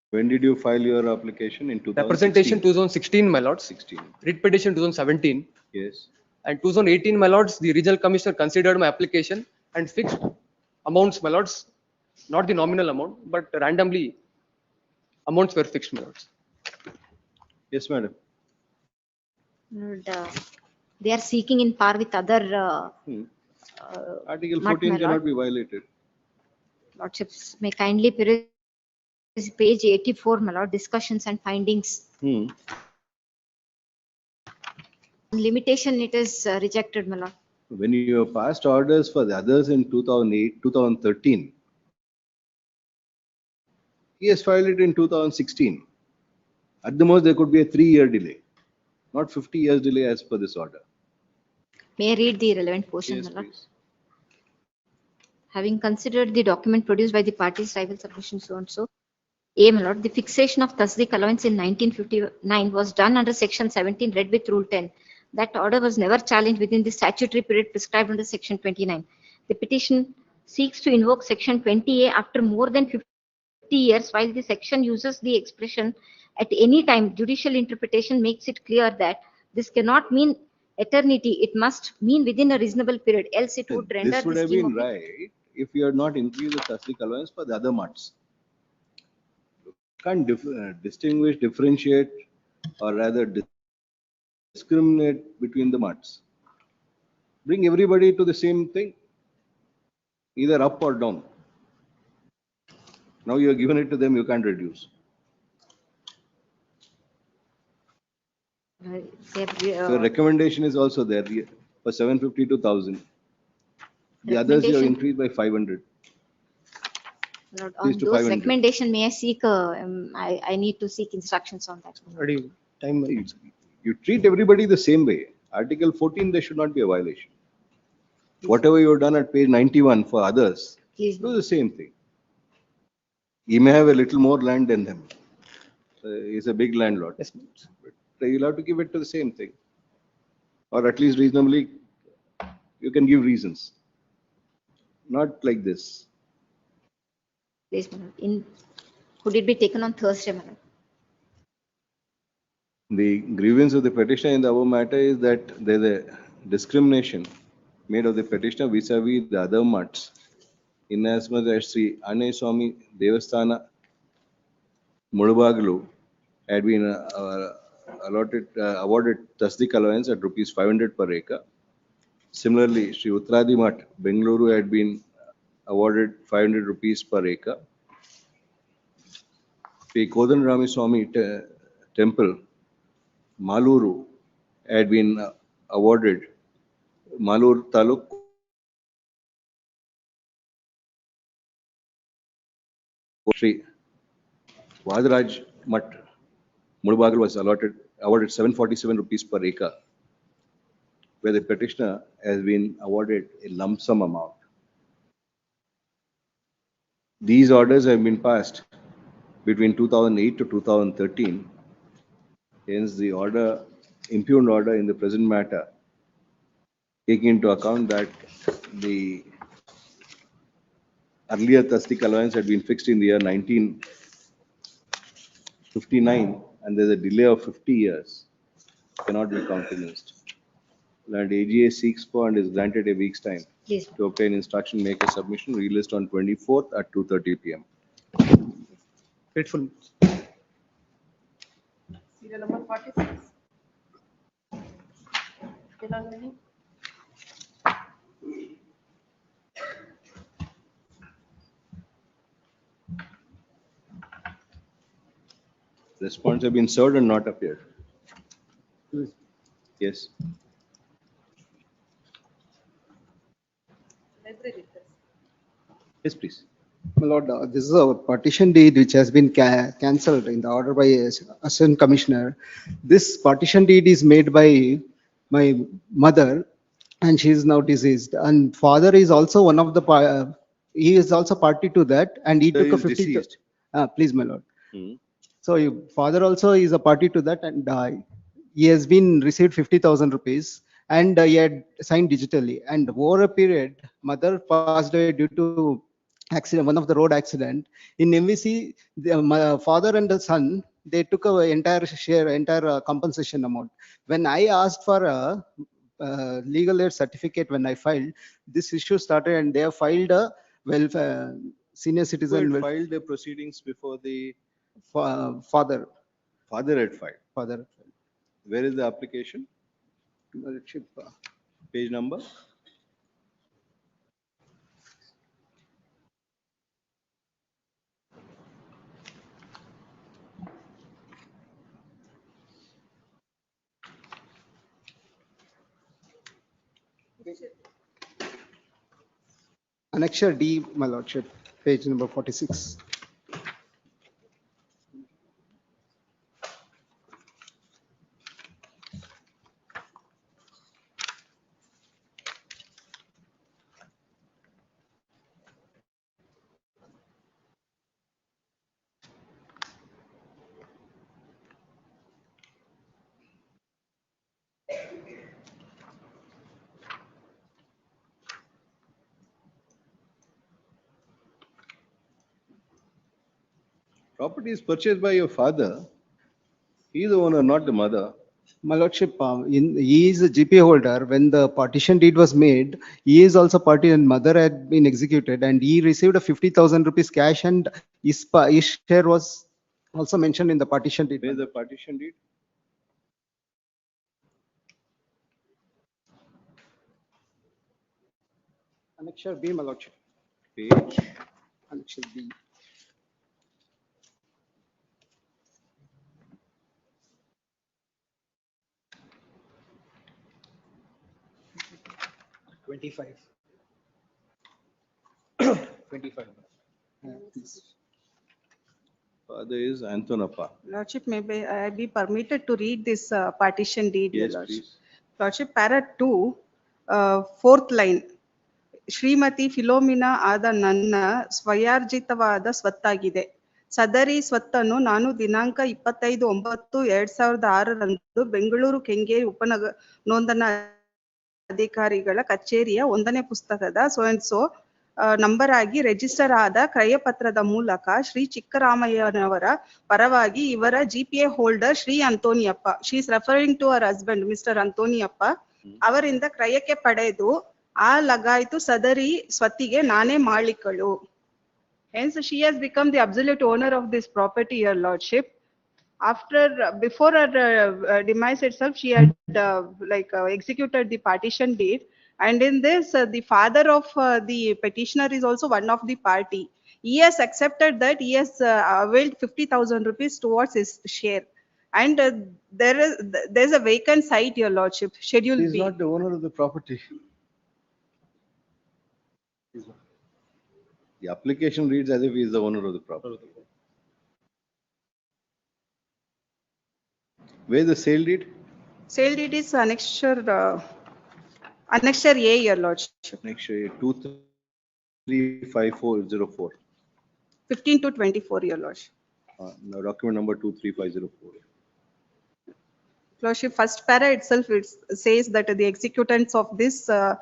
when did you file your application? In 2016? Representation 2016, my lords. 16. Writ petition 2017. Yes. And 2018, my lords, the regional commissioner considered my application and fixed amounts, my lords, not the nominal amount, but randomly amounts were fixed, my lords. Yes, madam. And, they are seeking in par with other Article mutt, 14 my cannot lord. be violated. Lordships may kindly peruse page 84, my lord, discussions and findings. Limitation, it is rejected, my lord. When you have passed orders for the others in 2008, 2013, he has filed it in 2016. At the most, there could be a 3-year delay, not 50 years delay as per this order. May I read the relevant portion, Yes, my lord? please. Having considered the document produced by the parties, rival submission so and so. A, my lord, the fixation of Tasdeeq allowance in 1959 was done under section 17 read with rule 10. That order was never challenged within the statutory period prescribed under section 29. The petition seeks to invoke section 20A after more than 50 years, while the section uses the expression at any time. Judicial interpretation makes it clear that this cannot mean eternity. It must mean within a reasonable period, else it would render This would the have scheme been of right if you had not increased the Tasdeeq allowance for the other mutts. You can't distinguish, differentiate, or rather discriminate between the mutts. Bring everybody to the same thing, either up or down. Now you have given it to them, you can't reduce. Your recommendation is also there for 750 to 1,000. The others you have Recommendation. increased by 500. Lord, Please on to those 500. recommendation, may I seek, I need to seek instructions on that. Already time. You treat everybody the same way. Article 14, there should not be a violation. Whatever you have done at page 91 for others, Please. do the same thing. He may have a little more land than them. He's a big landlord. Yes, But you'll have to give it to the same thing. Or at least reasonably, you can give reasons. Not like this. Please, madam. Could it be taken on Thursday, madam? The grievance of the petitioner in the above matter is that there's a discrimination made of the petitioner vis-a-vis the other mutts, inasmuch as Sri Anjaneya Swami Devasthana Mudabagalu had been awarded Tasdik allowance at rupees 500 per acre. Similarly, Sri Uttaradi Math, Bengaluru had been awarded 500 rupees per acre. Sri Kodandarami Swami Temple, Maluru, had been awarded Malur Taluk Sri Vadraj Math, Mudabagal was awarded 747 rupees per acre, where the petitioner has been awarded a lump sum amount. These orders have been passed between 2008 to 2013. Hence, the impugned order in the present matter, taking into account that the earlier Tasdik allowance had been fixed in the year 1959, and there's a delay of 50 years, cannot be countenanced. And AGA seeks for and is granted a week's time Please. to obtain instruction, make a submission, relist on 24th at 2:30 p.m. Grateful. Serial number 46. Telangali. Response have been served and not appeared. Yes. Library. Yes, please. My Lord, this is a partition deed which has been cancelled in the order by Assistant Commissioner. This partition deed is made by my mother, and she is now deceased. And father is also one of the, he is also party to that, and he took a 50. Deceased. Please, my Lord. Hmm. So father also is a party to that, and he has been received 50,000 rupees, and he had signed digitally. And over a period, mother passed away due to accident, one of the road accident. In MVC, my father and the son, they took a entire share, entire compensation amount. When I asked for a legal aid certificate, when I filed, this issue started, and they have filed a welfare senior Who citizen had filed the proceedings before the father. father had filed? Father. Where is the application? Page number? Annexure D, my lordship, page number 46. Property is purchased by your father. He is the owner, not the mother. My lordship, he is a GPA holder. When the partition deed was made, he is also party, and mother had been executed, and he received a 50,000 rupees cash, and his share was also mentioned in the partition deed. Where is the partition deed? Annexure B, my lordship. Page. Annexure B. $25. Father is Antonappa. Lordship, may I be permitted to read this partition deed? Your Yes, Lordship. please. Lordship, para 2, fourth line. Shrimati Philomena ಆದ ನನ್ನ ಸ್ವಯಾರ್ಜಿತವಾದ ಸ್ವತ್ತಾಗಿದೆ. ಸದರಿ ಸ್ವತ್ತನ್ನು ನಾನು ದಿನಾಂಕ 25/9/2006 ಬೆಂಗಳೂರು ಕೆಂಗೇರಿ ನೋಂದಣಾ ಅಧಿಕಾರಿಗಳ ಕಚೇರಿಯ 1ನೇ ಪುಸ್ತಕದ so number ಆಗಿ ರಿಜಿಸ್ಟರ್ ಆದ ಕ್ರಯಪತ್ರದ ಮೂಲಕ ಶ್ರೀ ಚಿಕ್ಕರಾಮಯ್ಯನವರ ಪರವಾಗಿ ಇವರ GPA holder Shri Antoniyappa, she is referring to her husband mister Antoniyappa, ಅವರಿಂದ ಕ್ರಯಕ್ಕೆ ಪಡೆದು ಆ ಲಗಾಯಿತು ಸದರಿ ಸ್ವತ್ತಿಗೆ ನಾನೇ ಮಾಲೀಕಳು. Hence, she has become the absolute owner of this property, Your Lordship. Before her demise itself, she had executed the partition deed. And in this, the father of the petitioner is also one of the party. He has accepted that he has availed 50,000 rupees towards his share. And there is a vacant site, Your Lordship, Schedule He is B. not the owner of the property. The application reads as if he is the owner of the property. Where is the sale deed? Sale deed is annexure A, Your Lordship, Next year, 235404. 15 to 24, Your Lordship. Now document number 23504. Lordship, first para itself it says that the executants of this sale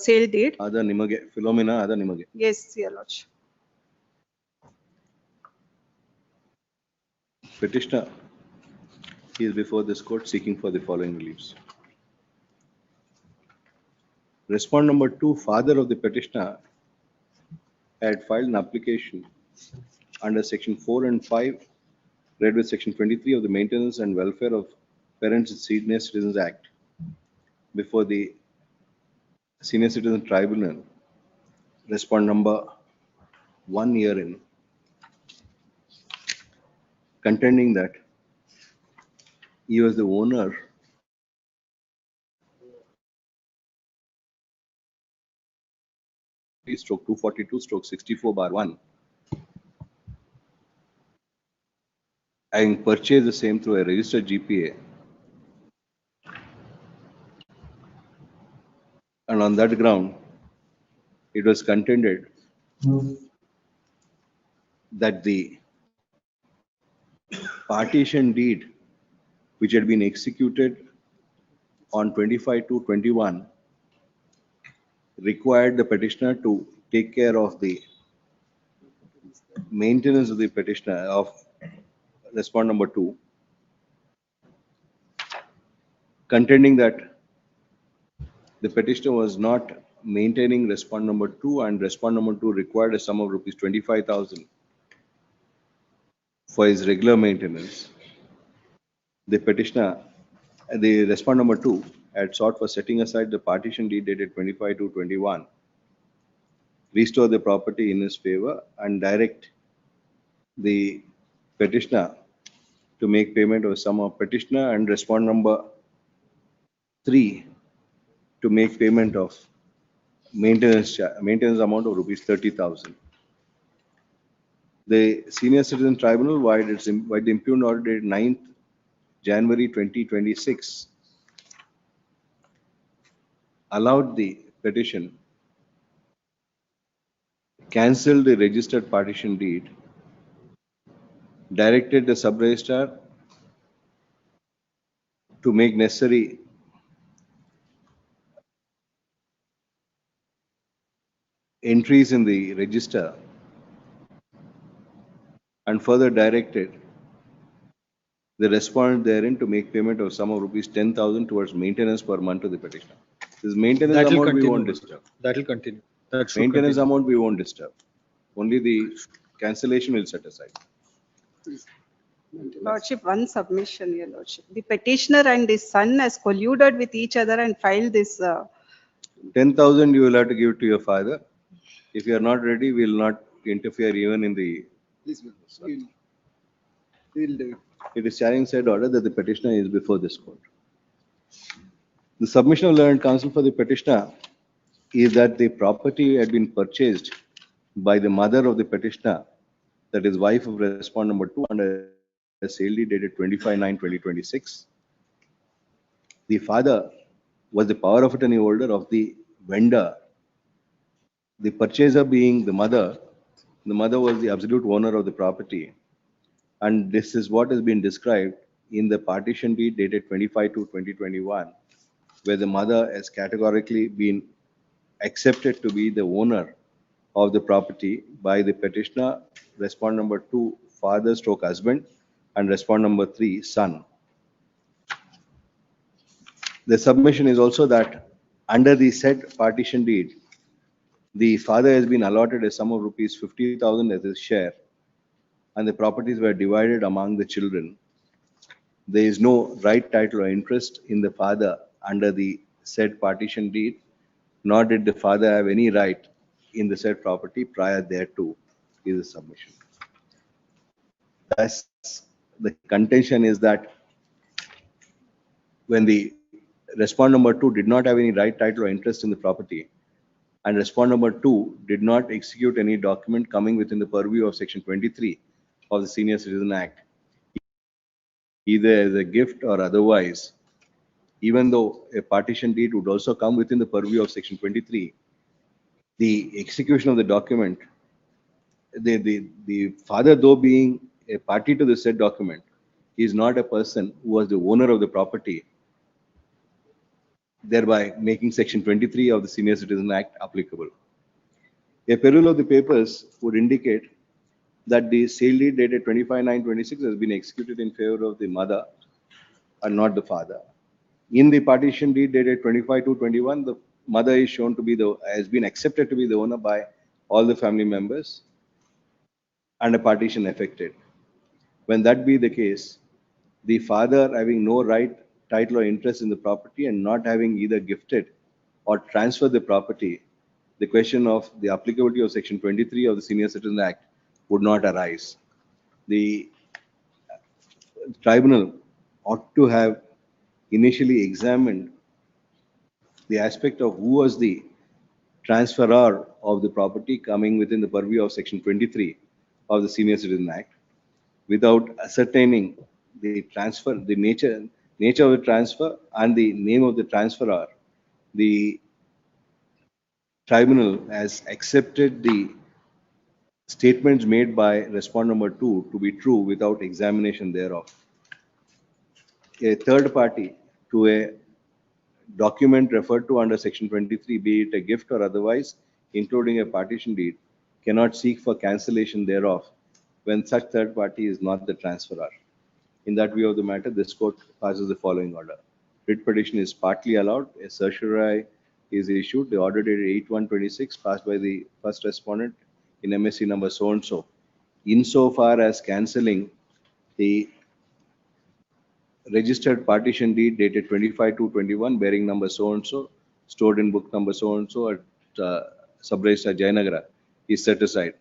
deed. Ada nimage, Philomena, ada nimage. Yes, Your Lordship. Petitioner, he is before this court seeking for the following reliefs. Respondent number 2, father of the petitioner, had filed an application under section 4 and 5, read with section 23 of the Maintenance and Welfare of Parents and Senior Citizens Act before the Senior Citizen Tribunal. Respondent number 1 year in, contending that he was the owner stroke 242 stroke 64/1, having purchased the same through a registered GPA, and on that ground it was contended that the partition deed which had been executed on 25/2/21 required the petitioner to take care of the maintenance of the petitioner of respondent number 2, contending that the petitioner was not maintaining respondent number 2 and respondent number 2 required a sum of rupees 25,000 for his regular maintenance. The petitioner, the respondent number 2 had sought for setting aside the partition deed dated 25/2/21, restore the property in his favor and direct the petitioner to make payment of sum of petitioner and respondent number 3 to make payment of maintenance amount of rupees 30,000. The Senior Citizen Tribunal, by the impugned order dated 9th January 2026, allowed the petition, cancelled the registered partition deed, directed the sub-registrar to make necessary entries in the register, and further directed the respondent therein to make payment of sum of rupees 10,000 towards maintenance per month to the petitioner. This maintenance That will amount we continue. won't disturb. That will continue. That should Maintenance continue. amount we won't disturb. Only the cancellation will set aside. Lordship, one submission, Your Lordship. The petitioner and his son has colluded with each other and filed this. 10,000 you will have to give to your father. If you are not ready, we will not interfere even in the. We'll do it. It is challenging said order that the petitioner is before this court. The submission of learned counsel for the petitioner is that the property had been purchased by the mother of the petitioner, that is wife of respondent number 2, under a sale deed dated 25/9/2026. The father was the power of attorney holder of the vendor. The purchaser being the mother was the absolute owner of the property. And this is what has been described in the partition deed dated 25/2/2021, where the mother has categorically been accepted to be the owner of the property by the petitioner, respondent number 2, father stroke husband, and respondent number 3, son. The submission is also that under the said partition deed, The father has been allotted a sum of rupees 50,000 as his share, and the properties were divided among the children. There is no right, title, or interest in the father under the said partition deed, nor did the father have any right in the said property prior thereto, is the submission. Thus, the contention is that when the respondent number 2 did not have any right, title, or interest in the property, and respondent number 2 did not execute any document coming within the purview of Section 23 of the Senior Citizen Act, either as a gift or otherwise, even though a partition deed would also come within the purview of Section 23, the execution of the document, the father, though being a party to the said document, is not a person who was the owner of the property, thereby making Section 23 of the Senior Citizen Act applicable. A perusal of the papers would indicate that the sale deed dated 25/9/26 has been executed in favor of the mother and not the father. In the partition deed dated 25/2/21, the mother is shown to be has been accepted to be the owner by all the family members and a partition effected. When that be the case, the father having no right, title, or interest in the property and not having either gifted or transferred the property, the question of the applicability of Section 23 of the Senior Citizen Act would not arise. The tribunal ought to have initially examined the aspect of who was the transferor of the property coming within the purview of Section 23 of the Senior Citizen Act, without ascertaining the transfer, the nature of the transfer and the name of the transferor. The tribunal has accepted the statements made by respondent number 2 to be true without examination thereof. A third party to a document referred to under Section 23, be it a gift or otherwise, including a partition deed, cannot seek for cancellation thereof when such third party is not the transferor. In that view of the matter, this court passes the following order. Writ petition is partly allowed. A certiorari is issued. The order dated 8/1/26 passed by the first respondent in MSC number so and so. Insofar as cancelling the registered partition deed dated 25/2/21 bearing number so and so, stored in book number so and so at Sub-Registrar Jayanagara is set aside.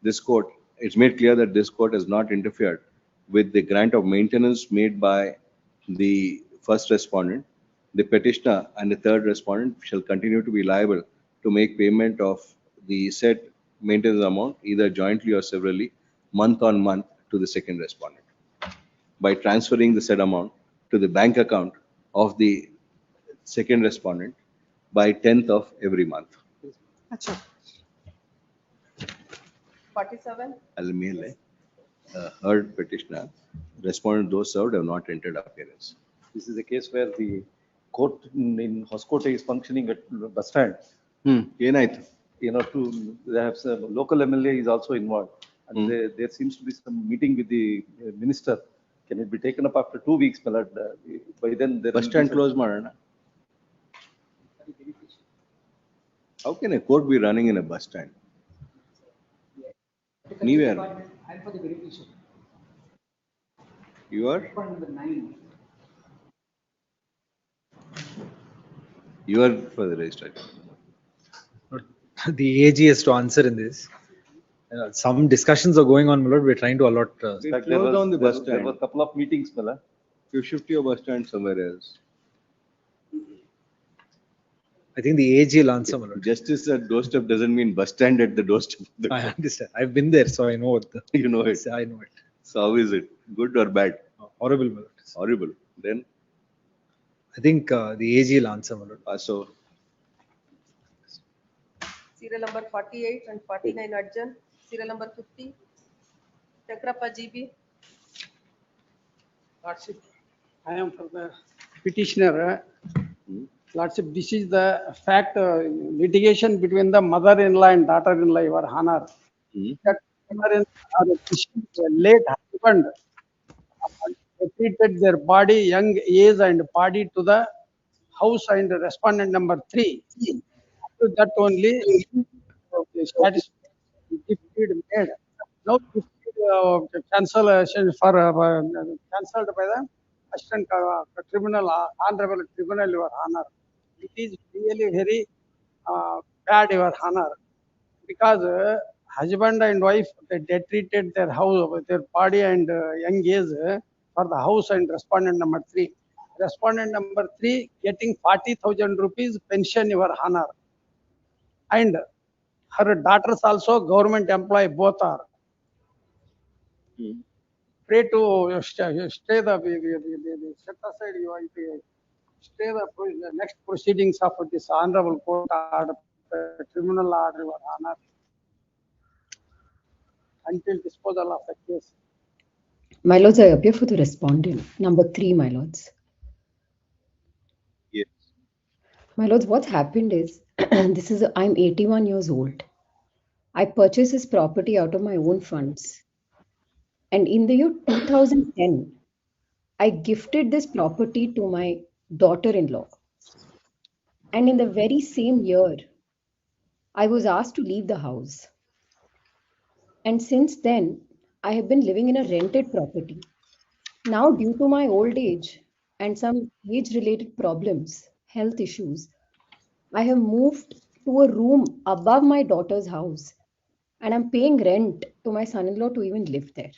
This court, it's made clear that this court has not interfered with the grant of maintenance made by the first respondent. The petitioner and the third respondent shall continue to be liable to make payment of the said maintenance amount either jointly or severally, month on month, to the second respondent by transferring the said amount to the bank account of the second respondent by 10th of every month. Acha. 47. Al-Mele, heard petitioner, respondent those served have not entered appearance. This is a case where the court in Hoskote is functioning at bus stand. Énaಯ್ತು? They have some local MLA is also involved. And there seems to be some meeting with the minister. Can it be taken up after 2 weeks, my lord? By then there Bus stand close ಮಾಡೋಣ. How can a court be running in a bus stand? ನೀವ್ಯಾರು? I'm for the verification. You are? Number 9. You are for the registrar. The AG has to answer in this. Some discussions are going on, my lord. We're trying to allot. Close down the bus stand. There were a couple of meetings, my lord. You shift your bus stand somewhere else. I think the AG will answer, my lord. Justice at doorstep doesn't mean bus stand at the doorstep. I understand. I've been there, so I know what the. You know it. I know it. So how is it? Good or bad? Horrible, my lord. Horrible. Then? I think the AG will answer, my lord. So. Serial number 48 and 49 Arjun. Serial number 50. Chakrappa GB. Lordship, I am for the petitioner. Lordship, this is the fact litigation between the mother-in-law and daughter-in-law, Your Honor. That mother-in-law, late husband, treated their body, young age and body to the house and respondent number 3. To to that only, gift deed made. No gift deed cancellation cancelled by the assistant tribunal, honorable tribunal, Your Honor. It is really very bad, Your Honor, because husband and wife, they treated their house, their body and young age for the house, and respondent number 3. Respondent number 3 getting 40,000 rupees pension, Your Honor. And her daughters also government employee, both are. Pray to stay the set aside stay the next proceedings of this honorable court order, tribunal order, Your Honor, until disposal of the case. My lords, I appear for the respondent, number 3, my lords. Yes. My lords, what's happened is, I'm 81 years old. I purchased this property out of my own funds. And in the year 2010, I gifted this property to my daughter-in-law. And in the very same year, I was asked to leave the house. And since then, I have been living in a rented property. Now, due to my old age and some age-related problems, health issues, I have moved to a room above my daughter's house, and I'm paying rent to my son-in-law to even live there.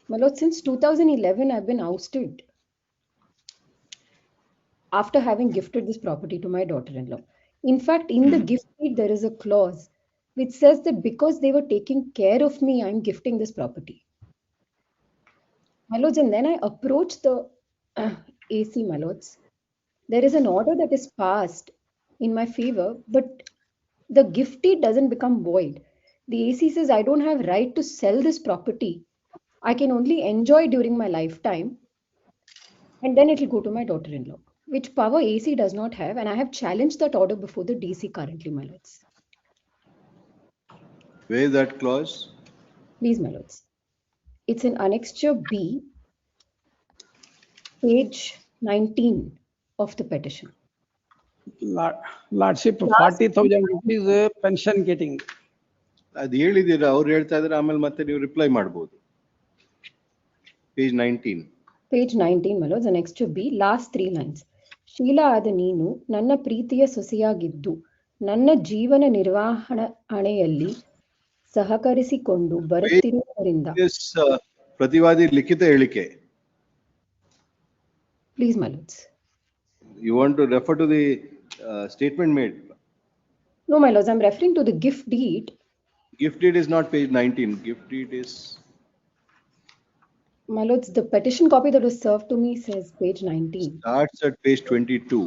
My lord, since 2011, I've been ousted after having gifted this property to my daughter-in-law. In fact, in the gift deed, there is a clause which says that because they were taking care of me, I'm gifting this property. My lords, and then I approached the AC, my lords. There is an order that is passed in my favor, but the gift deed doesn't become void. The AC says I don't have right to sell this property. I can only enjoy during my lifetime, and then it will go to my daughter-in-law, which power AC does not have, and I have challenged that order before the DC currently, my lords. Where is that clause? Please, my lords. It's in Annexure B, page 19 of the petition. Lordship, 40,000 rupees pension getting. ಅದು ಹೇಳಿದ್ದೀರಾ, ಅವ್ರು ಹೇಳ್ತಾ ಇದ್ರೆ ಆಮೇಲೆ ಮತ್ತೆ ನೀವು reply ಮಾಡ್ಬೋದು. Page 19. Page 19, my lords, Annexure B, last 3 lines. Sheila ಆದ ನೀನು ನನ್ನ ಪ್ರೀತಿಯ ಸೊಸೆಯಾಗಿದ್ದು ನನ್ನ ಜೀವನ ನಿರ್ವಹಣೆಯಲ್ಲಿ ಸಹಕರಿಸಿಕೊಂಡು ಬರುತ್ತಿರುವುದರಿಂದ. ಪ್ರತಿವಾದಿ ಲಿಖಿತ ಹೇಳಿಕೆ. Please, my lords. You want to refer to the statement made? No, my lords, I'm referring to the gift deed. Gift deed is not page 19. Gift deed is. My lords, the petition copy that was served to me says page 19. Starts at page 22.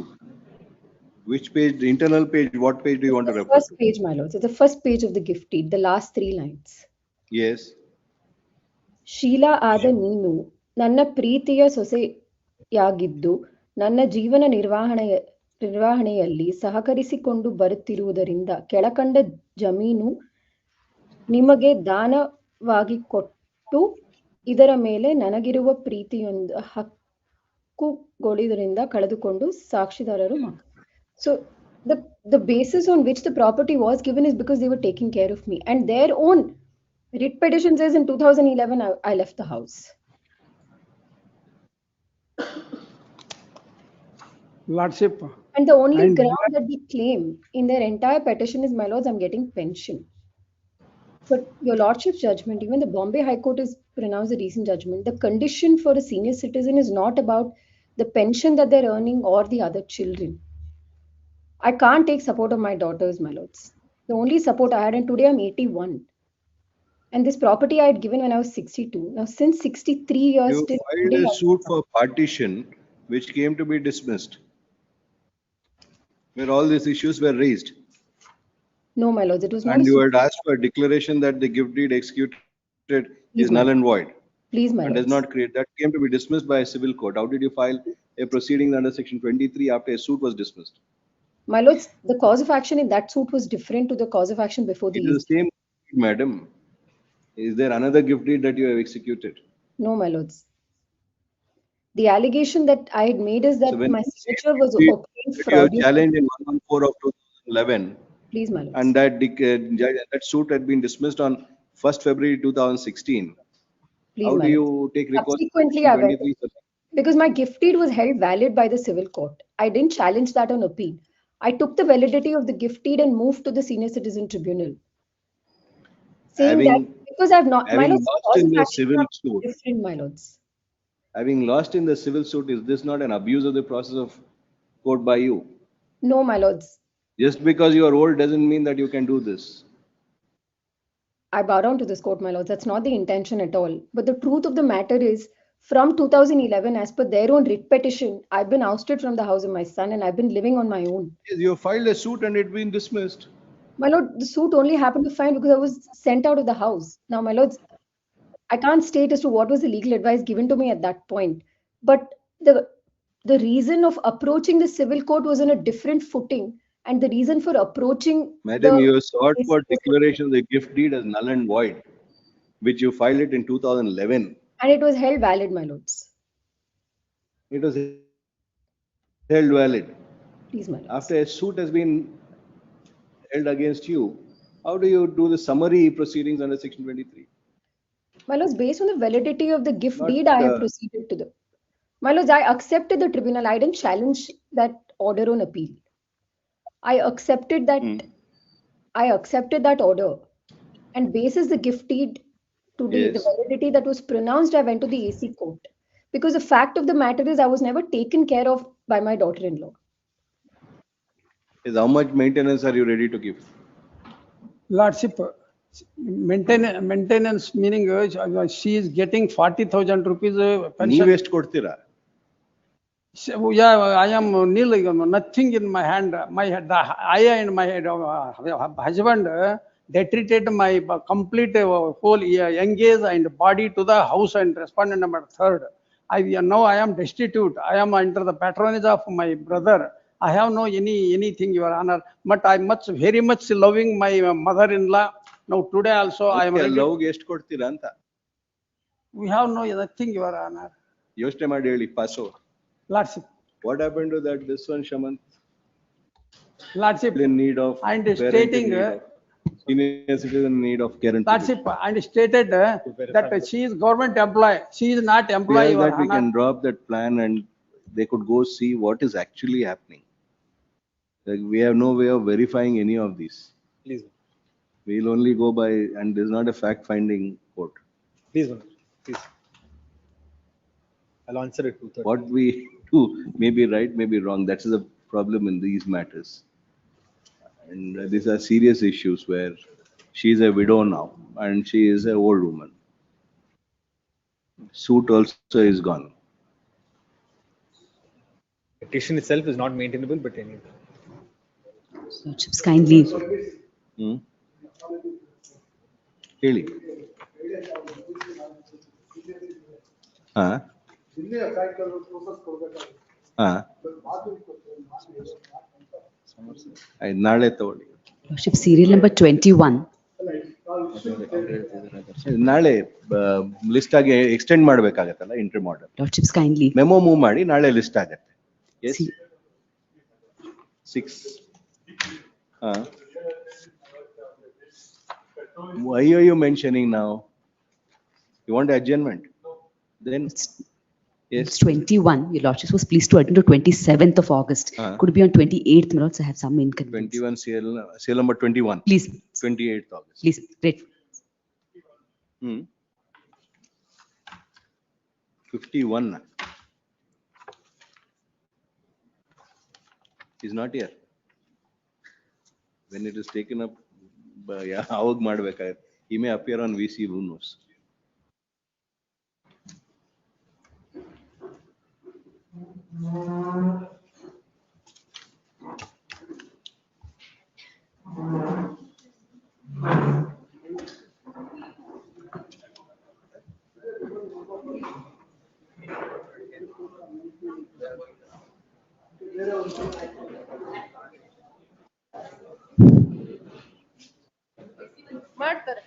Which page? The internal page. What page do you want to refer to? First page, my lords. It's the first page of the gift deed, the last 3 lines. Yes. Sheila ಆದ ನೀನು ನನ್ನ ಪ್ರೀತಿಯ ಸೊಸೆಯಾಗಿದ್ದು ನನ್ನ ಜೀವನ ನಿರ್ವಹಣೆಯಲ್ಲಿ ಸಹಕರಿಸಿಕೊಂಡು ಬರುತ್ತಿರುವುದರಿಂದ ಕೆಳಕಂಡ ಜಮೀನು ನಿಮಗೆ ದಾನವಾಗಿ ಕೊಟ್ಟು ಇದರ ಮೇಲೆ ನನಗಿರುವ ಪ್ರೀತಿಯೊಂದು ಹಕ್ಕುಗಳಿಂದ ಕಳೆದುಕೊಂಡು ಸಾಕ್ಷಿದಾರರು. So the basis on which the property was given is because they were taking care of me, and their own writ petition says in 2011 I left the house. Lordship. And the only ground that they claim in their entire petition is, my lords, I'm getting pension. But your lordship's judgment, even the Bombay High Court has pronounced a recent judgment. The condition for a senior citizen is not about the pension that they're earning or the other children. I can't take support of my daughters, my lords. The only support I had, and today I'm 81. And this property I had given when I was 62. Now, since 63 years... You filed a suit for partition, which came to be dismissed, where all these issues were raised. No, my lords, it was not. And you had asked for a declaration that the gift deed executed is null and void. Please, my and lords. does not create. That came to be dismissed by a civil court. How did you file a proceeding under section 23 after a suit was dismissed? My lords, the cause of action in that suit was different to the cause of action before the... It is the same, madam. Is there another gift deed that you have executed? No, my lords. The allegation that I had made is that my signature was obtained fraudulently. You have challenged in 114 of 2011, Please, my lords. and that suit had been dismissed on 1st February 2016. Please, How my do lords. you take recourse? Subsequently, I went 23? because my gift deed was held valid by the civil court. I didn't challenge that on appeal. I took the validity of the gift deed and moved to the Senior Citizen Tribunal, saying that because I've not, my Having lords, lost cause in of the action civil are suit, different, my lords. having lost in the civil suit, is this not an abuse of the process of court by you? No, my lords. Just because you are old doesn't mean that you can do this. I bow down to this court, my lords. That's not the intention at all. But the truth of the matter is, from 2011, as per their own writ petition, I've been ousted from the house of my son and I've been living on my own. Yes, you filed a suit and it's been dismissed. My lord, the suit only happened to find because I was sent out of the house. Now, my lords, I can't state as to what was the legal advice given to me at that point. But the reason of approaching the civil court was on a different footing. And the reason for approaching Madam, you sought the for declaration of the gift deed as null and void, which you filed it in 2011. and it was held valid, my lords. It was held valid. Please, my lords. After a suit has been held against you, how do you do the summary proceedings under Section 23? My lords, based on the validity of the gift Not, deed, I have proceeded to the. My lords, I accepted the tribunal. I didn't challenge that order on appeal. I accepted that. I accepted that order, and basis the gift deed to the Yes. validity that was pronounced, I went to the AC court because the fact of the matter is I was never taken care of by my daughter-in-law. Is how much maintenance are you ready to give? Lordship, maintenance meaning she is getting 40,000 rupees pension. ನೀವು ಎಷ್ಟು ಕೊಡ್ತೀರಾ? Yeah, I am nil, nothing in my hand. I and my husband, they treated my complete whole engage and body to the house and respondent number 3rd. Now I am destitute. I am under the patronage of my brother. I have no anything, Your Honor. But I very much loving my mother-in-law. Now today also I am ready. ಲವ್ಗೆ ಎಷ್ಟು ಕೊಡ್ತೀರಾ ಅಂತ We have no nothing, Your Honor. ಯೋಚನೆ ಮಾಡಿ ಹೇಳಿ pass. Lordship. What happened to that? This one, Shaman? Lordship. In need of And parental stating. need. Senior citizen in need of guarantee. Lordship, and stated that she is government employee. She is not employee. That we can drop that plan and they could go see what is actually happening. Like we have no way of verifying any of these. Please. We'll only go by, and there's not a fact-finding court. Please, please. I'll answer it 2:30. What we do may be right, may be wrong. That's the problem in these matters. And these are serious issues where she's a widow now and she is an old woman. Suit also is gone. Petition itself is not maintainable, but anyway. Lordships, kindly. ಹೇಳಿ. ಹಾ ನಾಳೆ ತಗೊಳ್ಳಿ. Lordship, serial number 21. ನಾಳೆ list ಆಗಿ extend ಮಾಡ್ಬೇಕಾಗತ್ತಲ್ಲ entry ಮಾಡಲ್. Lordships, kindly. Memo move ಮಾಡಿ ನಾಳೆ list ಆಗತ್ತೆ. Yes. 6. Why are you mentioning now? You want adjournment? Then yes. It's 21. Your Lordship was pleased to attend to 27th of August. Could it be on 28th, my lords? I have some inconvenience. 21 serial number 21. Please. 28th August. Please, great. 51 is not here. When it is taken up, ಯಾವಾಗ ಮಾಡ್ಬೇಕಾಗುತ್ತೆ? He may appear on VC, who knows? ಮಾಡ್ತಾರೆ.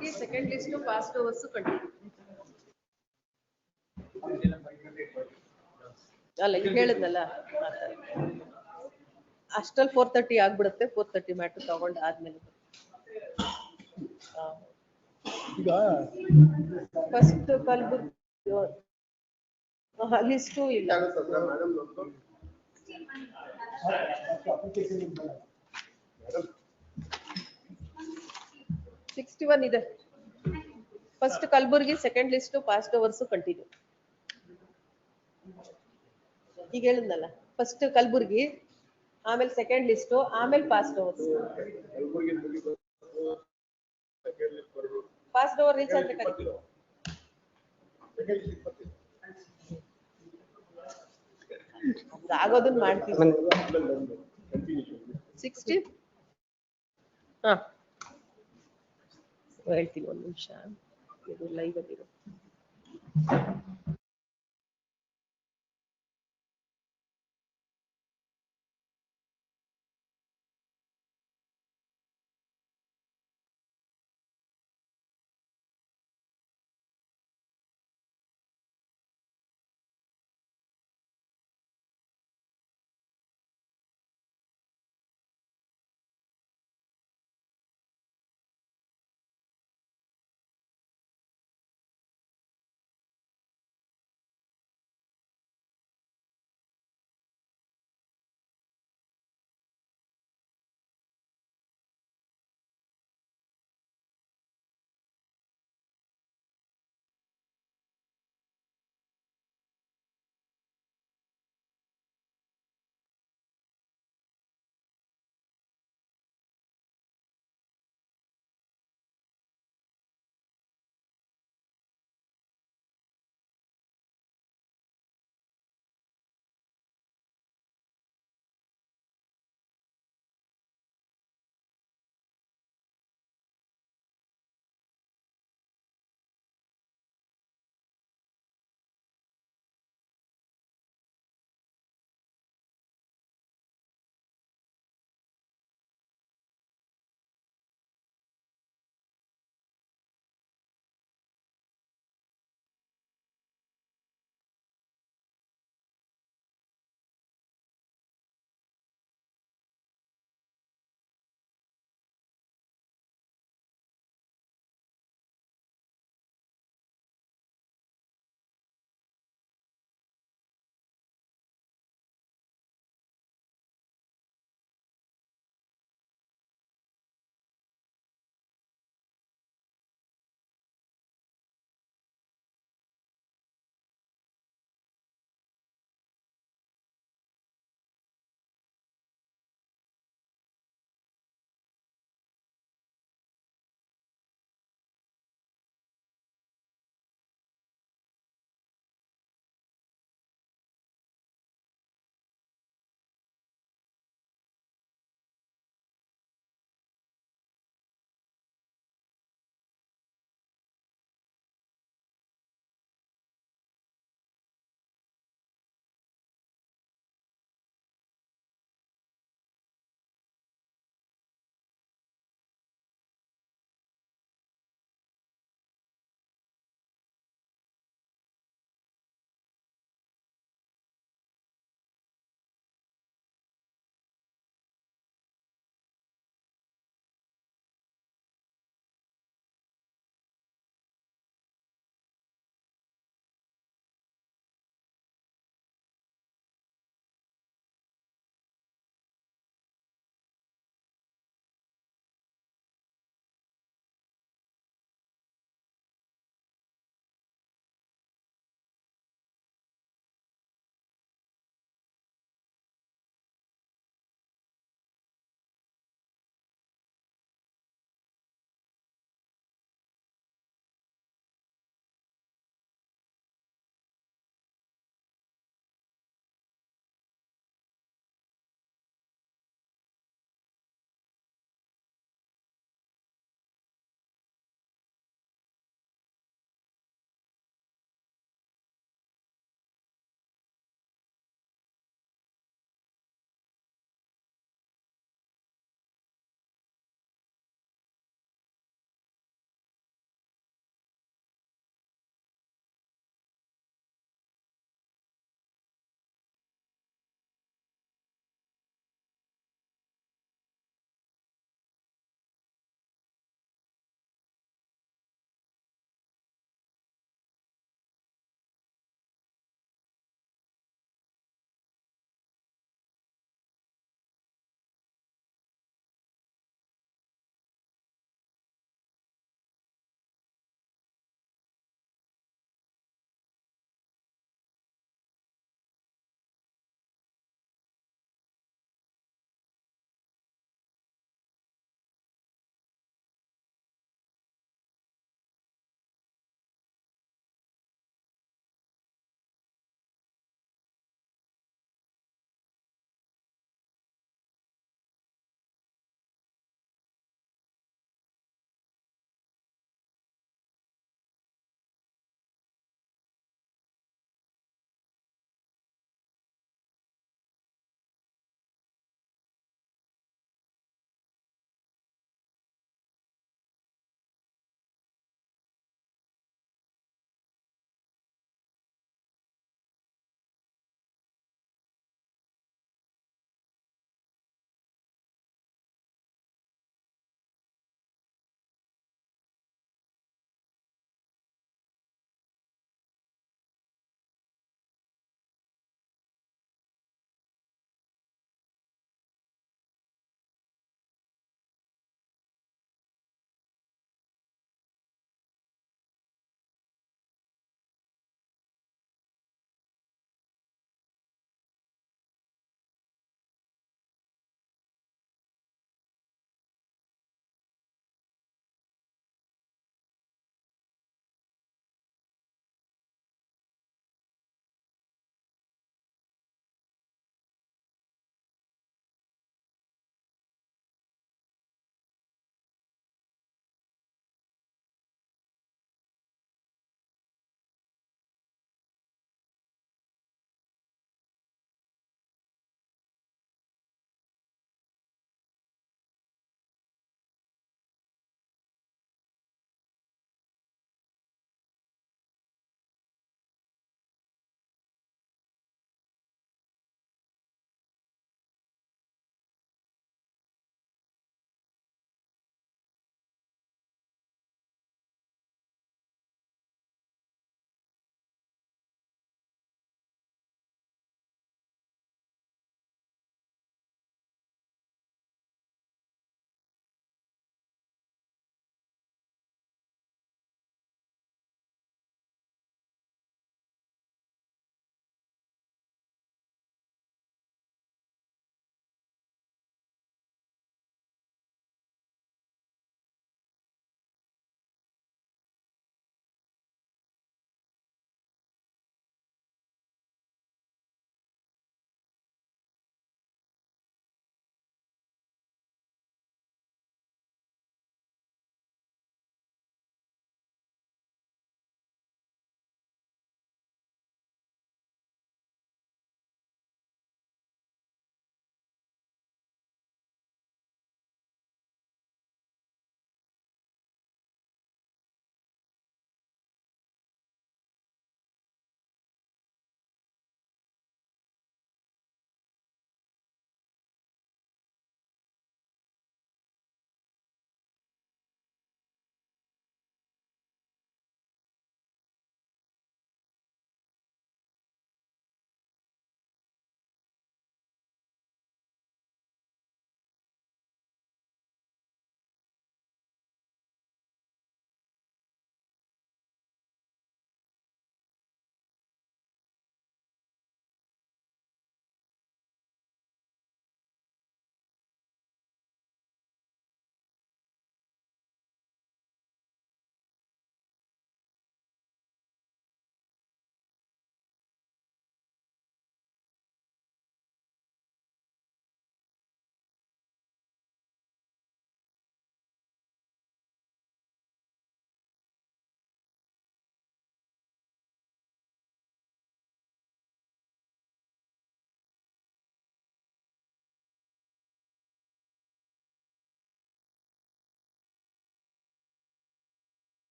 Kalaburagi second list past overs continue. ಅಲ್ಲ ಈಗ ಹೇಳಿದ್ನಲ್ಲ ಅಷ್ಟ್ರಲ್ಲಿ 4:30 ಆಗ್ಬಿಡುತ್ತೆ. 4:30 matter ತಗೊಂಡು ಆದ್ಮೇಲೆ ಈಗ ಫಸ್ಟ್ ಕಲಬುರ್ಗಿ ಲಿಸ್ಟು ಇಲ್ಲ. 61 ಇದೆ. First Kalaburagi second list past overs continue. ಈಗ ಹೇಳಿದ್ನಲ್ಲ ಫಸ್ಟ್ ಕಲಬುರ್ಗಿ, ಆಮೇಲೆ ಸೆಕೆಂಡ್ ಲಿಸ್ಟ್, ಆಮೇಲೆ past overs. Past over reach ಆದ್ರೆ ಕರೀತೀವಿ. ಆಗೋದನ್ನ ಮಾಡ್ತೀವಿ. 60 ಹಾ ಹೇಳ್ತೀನಿ, ಒಂದು ನಿಮಿಷ, ಇದು ಲೈವ್ ಅಲ್ಲಿ